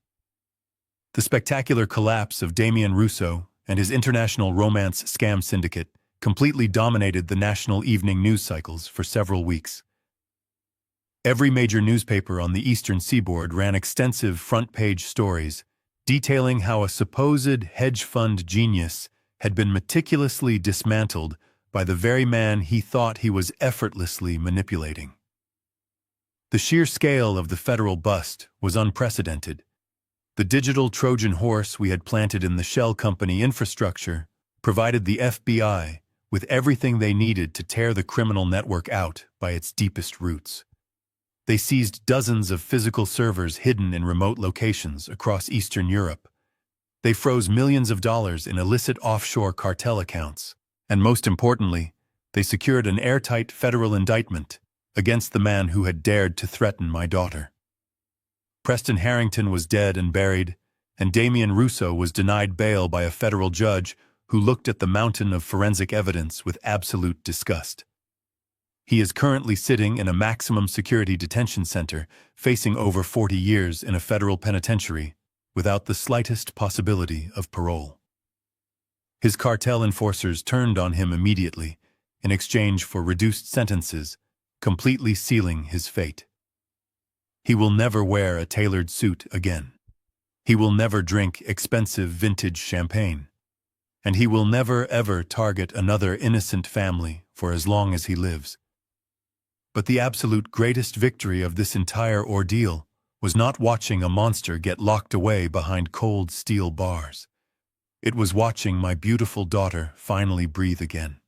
The spectacular collapse of Damien Russo and his international romance scam syndicate completely dominated the national evening news cycles for several weeks. Every major newspaper on the eastern seaboard ran extensive front-page stories detailing how a supposed hedge fund genius had been meticulously dismantled by the very man he thought he was effortlessly manipulating. The sheer scale of the federal bust was unprecedented. The digital Trojan horse we had planted in the shell company infrastructure provided the FBI with everything they needed to tear the criminal network out by its deepest roots. They seized dozens of physical servers hidden in remote locations across Eastern Europe. They froze millions of dollars in illicit offshore cartel accounts. And most importantly, they secured an airtight federal indictment against the man who had dared to threaten my daughter. Preston Harrington was dead and buried, and Damien Russo was denied bail by a federal judge who looked at the mountain of forensic evidence with absolute disgust. He is currently sitting in a maximum security detention center, facing over 40 years in a federal penitentiary, without the slightest possibility of parole. His cartel enforcers turned on him immediately, in exchange for reduced sentences, completely sealing his fate. He will never wear a tailored suit again. He will never drink expensive vintage champagne. And he will never ever target another innocent family for as long as he lives. But the absolute greatest victory of this entire ordeal was not watching a monster get locked away behind cold steel bars. It was watching my beautiful daughter finally breathe again.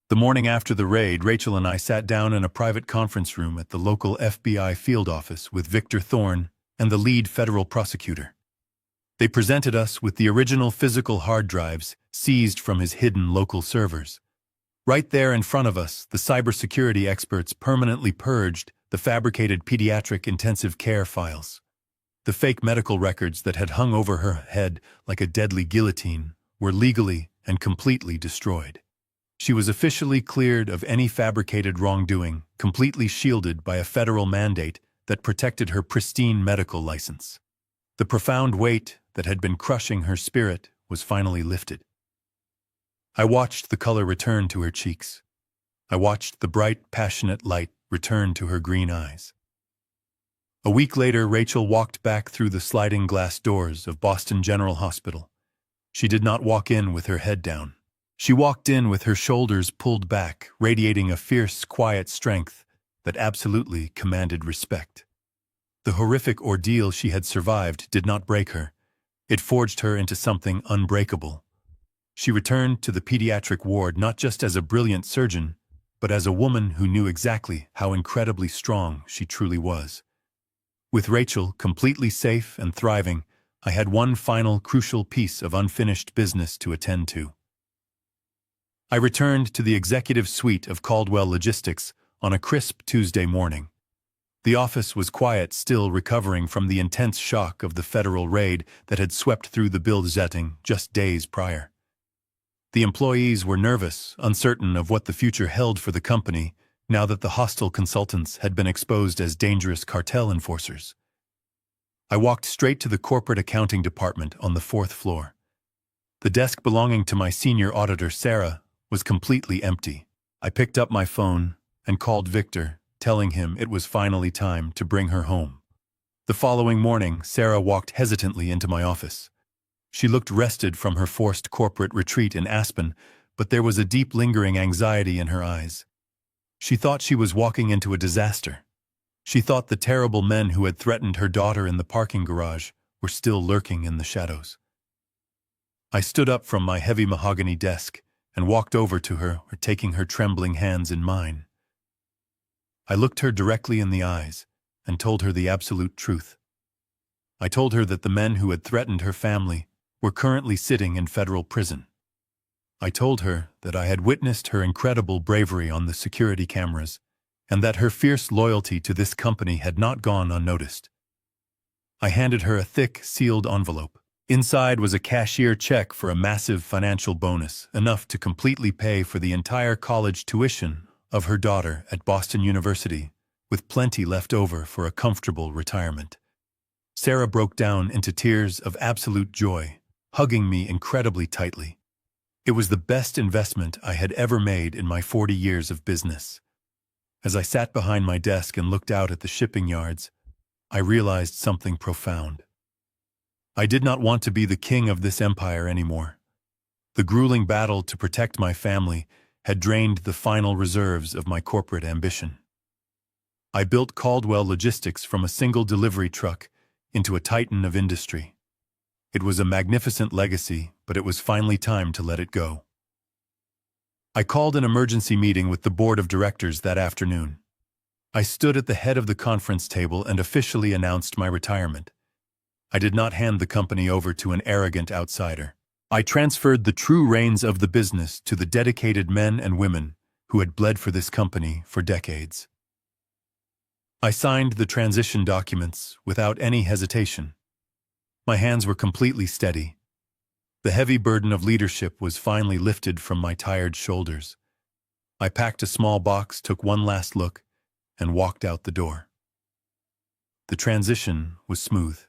The morning after the raid, Rachel and I sat down in a private conference room at the local FBI field office with Victor Thorne and the lead federal prosecutor. They presented us with the original physical hard drives seized from his hidden local servers. Right there in front of us, the cybersecurity experts permanently purged the fabricated pediatric intensive care files. The fake medical records that had hung over her head like a deadly guillotine were legally and completely destroyed. She was officially cleared of any fabricated wrongdoing, completely shielded by a federal mandate that protected her pristine medical license. The profound weight that had been crushing her spirit was finally lifted. I watched the color return to her cheeks. I watched the bright, passionate light return to her green eyes. A week later, Rachel walked back through the sliding glass doors of Boston General Hospital. She did not walk in with her head down. She walked in with her shoulders pulled back, radiating a fierce, quiet strength that absolutely commanded respect. The horrific ordeal she had survived did not break her. It forged her into something unbreakable. She returned to the pediatric ward not just as a brilliant surgeon, but as a woman who knew exactly how incredibly strong she truly was. With Rachel completely safe and thriving, I had one final crucial piece of unfinished business to attend to. I returned to the executive suite of Caldwell Logistics on a crisp Tuesday morning. The office was quiet, still recovering from the intense shock of the federal raid that had swept through the Bildzetting just days prior. The employees were nervous, uncertain of what the future held for the company now that the hostile consultants had been exposed as dangerous cartel enforcers. I walked straight to the corporate accounting department on the 4th floor. The desk belonging to my senior auditor, Sarah, was completely empty. I picked up my phone and called Victor, telling him it was finally time to bring her home. The following morning, Sarah walked hesitantly into my office. She looked rested from her forced corporate retreat in Aspen, but there was a deep lingering anxiety in her eyes. She thought she was walking into a disaster. She thought the terrible men who had threatened her daughter in the parking garage were still lurking in the shadows. I stood up from my heavy mahogany desk and walked over to her, taking her trembling hands in mine. I looked her directly in the eyes and told her the absolute truth. I told her that the men who had threatened her family were currently sitting in federal prison. I told her that I had witnessed her incredible bravery on the security cameras and that her fierce loyalty to this company had not gone unnoticed. I handed her a thick, sealed envelope. Inside was a cashier check for a massive financial bonus, enough to completely pay for the entire college tuition of her daughter at Boston University, with plenty left over for a comfortable retirement. Sarah broke down into tears of absolute joy, hugging me incredibly tightly. It was the best investment I had ever made in my 40 years of business. As I sat behind my desk and looked out at the shipping yards, I realized something profound. I did not want to be the king of this empire anymore. The grueling battle to protect my family had drained the final reserves of my corporate ambition. I built Caldwell Logistics from a single delivery truck into a titan of industry. It was a magnificent legacy, but it was finally time to let it go. I called an emergency meeting with the board of directors that afternoon. I stood at the head of the conference table and officially announced my retirement. I did not hand the company over to an arrogant outsider. I transferred the true reins of the business to the dedicated men and women who had bled for this company for decades. I signed the transition documents without any hesitation. My hands were completely steady. The heavy burden of leadership was finally lifted from my tired shoulders. I packed a small box, took one last look, and walked out the door. The transition was smooth.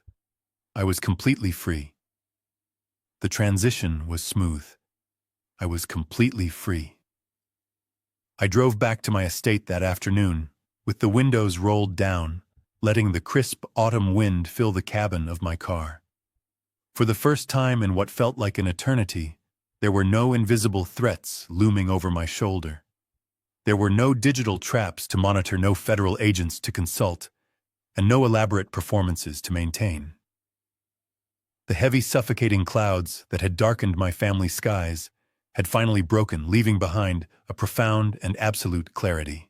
I was completely free. The transition was smooth. I was completely free. I drove back to my estate that afternoon, with the windows rolled down, letting the crisp autumn wind fill the cabin of my car. For the first time in what felt like an eternity, there were no invisible threats looming over my shoulder. There were no digital traps to monitor, no federal agents to consult, and no elaborate performances to maintain. The heavy, suffocating clouds that had darkened my family's skies had finally broken, leaving behind a profound and absolute clarity.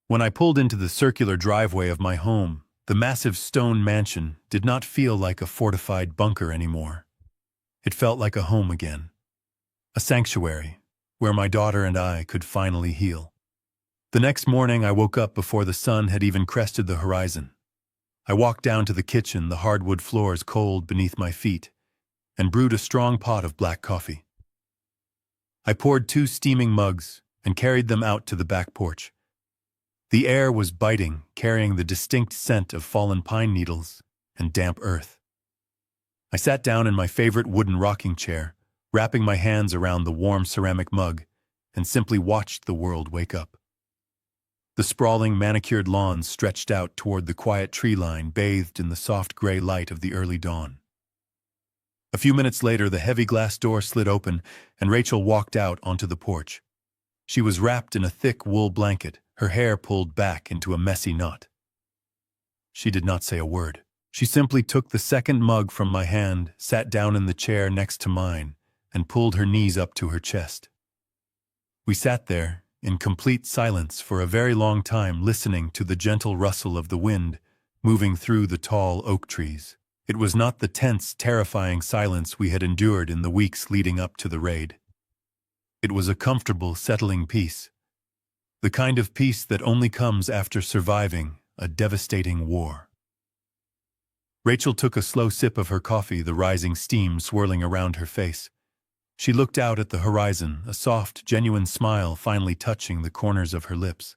When I pulled into the circular driveway of my home, the massive stone mansion did not feel like a fortified bunker anymore. It felt like a home again, a sanctuary where my daughter and I could finally heal. The next morning, I woke up before the sun had even crested the horizon. I walked down to the kitchen, the hardwood floors cold beneath my feet, and brewed a strong pot of black coffee. I poured 2 steaming mugs and carried them out to the back porch. The air was biting, carrying the distinct scent of fallen pine needles and damp earth. I sat down in my favorite wooden rocking chair, wrapping my hands around the warm ceramic mug, and simply watched the world wake up. The sprawling, manicured lawns stretched out toward the quiet tree line, bathed in the soft gray light of the early dawn. A few minutes later, the heavy glass door slid open, and Rachel walked out onto the porch. She was wrapped in a thick wool blanket, her hair pulled back into a messy knot. She did not say a word. She simply took the second mug from my hand, sat down in the chair next to mine, and pulled her knees up to her chest. We sat there, in complete silence for a very long time, listening to the gentle rustle of the wind moving through the tall oak trees. It was not the tense, terrifying silence we had endured in the weeks leading up to the raid. It was a comfortable, settling peace. The kind of peace that only comes after surviving a devastating war. Rachel took a slow sip of her coffee, the rising steam swirling around her face. She looked out at the horizon, a soft, genuine smile finally touching the corners of her lips.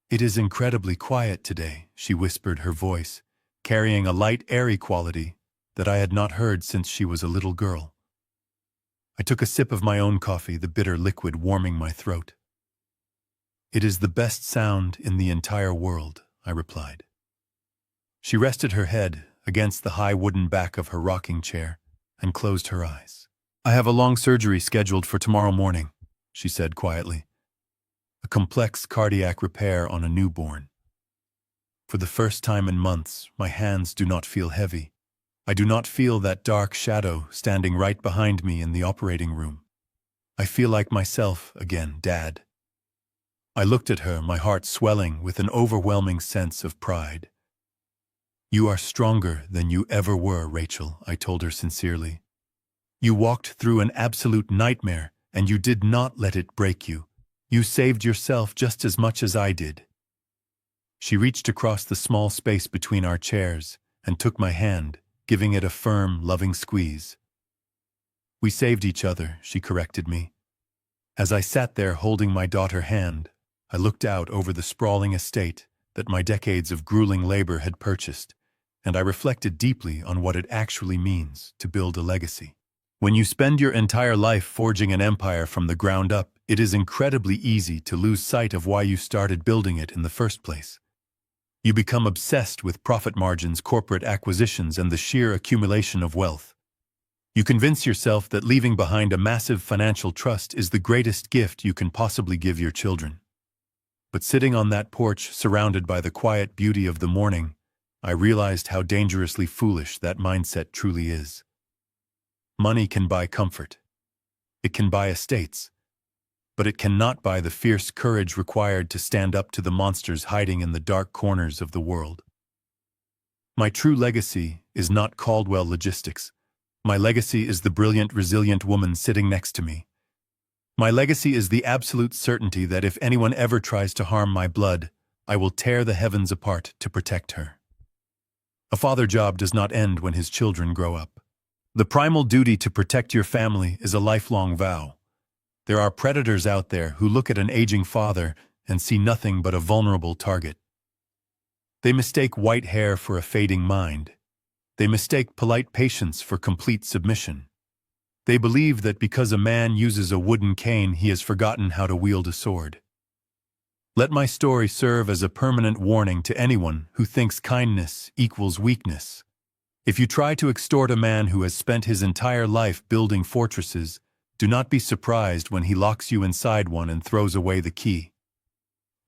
"It is incredibly quiet today," she whispered, her voice carrying a light, airy quality that I had not heard since she was a little girl. I took a sip of my own coffee, the bitter liquid warming my throat. "It is the best sound in the entire world," I replied. She rested her head against the high wooden back of her rocking chair and closed her eyes. "I have a long surgery scheduled for tomorrow morning," she said quietly. "A complex cardiac repair on a newborn. For the first time in months, my hands do not feel heavy. I do not feel that dark shadow standing right behind me in the operating room. I feel like myself again, Dad." I looked at her, my heart swelling with an overwhelming sense of pride. "You are stronger than you ever were, Rachel," I told her sincerely. "You walked through an absolute nightmare, and you did not let it break you. You saved yourself just as much as I did." She reached across the small space between our chairs and took my hand, giving it a firm, loving squeeze. "We saved each other," she corrected me. As I sat there holding my daughter's hand, I looked out over the sprawling estate that my decades of grueling labor had purchased, and I reflected deeply on what it actually means to build a legacy. When you spend your entire life forging an empire from the ground up, it is incredibly easy to lose sight of why you started building it in the first place. You become obsessed with profit margins, corporate acquisitions, and the sheer accumulation of wealth. You convince yourself that leaving behind a massive financial trust is the greatest gift you can possibly give your children. But sitting on that porch, surrounded by the quiet beauty of the morning, I realized how dangerously foolish that mindset truly is. Money can buy comfort. It can buy estates. But it cannot buy the fierce courage required to stand up to the monsters hiding in the dark corners of the world. My true legacy is not Caldwell logistics. My legacy is the brilliant, resilient woman sitting next to me. My legacy is the absolute certainty that if anyone ever tries to harm my blood, I will tear the heavens apart to protect her. A father's job does not end when his children grow up. The primal duty to protect your family is a lifelong vow. There are predators out there who look at an aging father and see nothing but a vulnerable target. They mistake white hair for a fading mind. They mistake polite patience for complete submission. They believe that because a man uses a wooden cane, he has forgotten how to wield a sword. Let my story serve as a permanent warning to anyone who thinks kindness equals weakness. If you try to extort a man who has spent his entire life building fortresses, do not be surprised when he locks you inside one and throws away the key.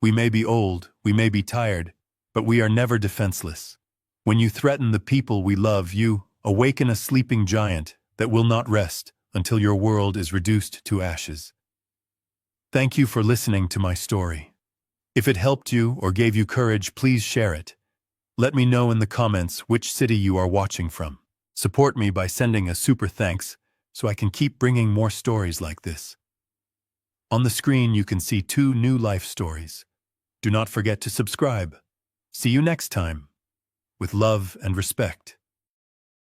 We may be old, we may be tired, but we are never defenseless. When you threaten the people we love, you awaken a sleeping giant that will not rest until your world is reduced to ashes. Thank you for listening to my story. If it helped you or gave you courage, please share it. Let me know in the comments which city you are watching from. Support me by sending a super thanks so I can keep bringing more stories like this. On the screen you can see 2 new life stories. Do not forget to subscribe. See you next time. With love and respect.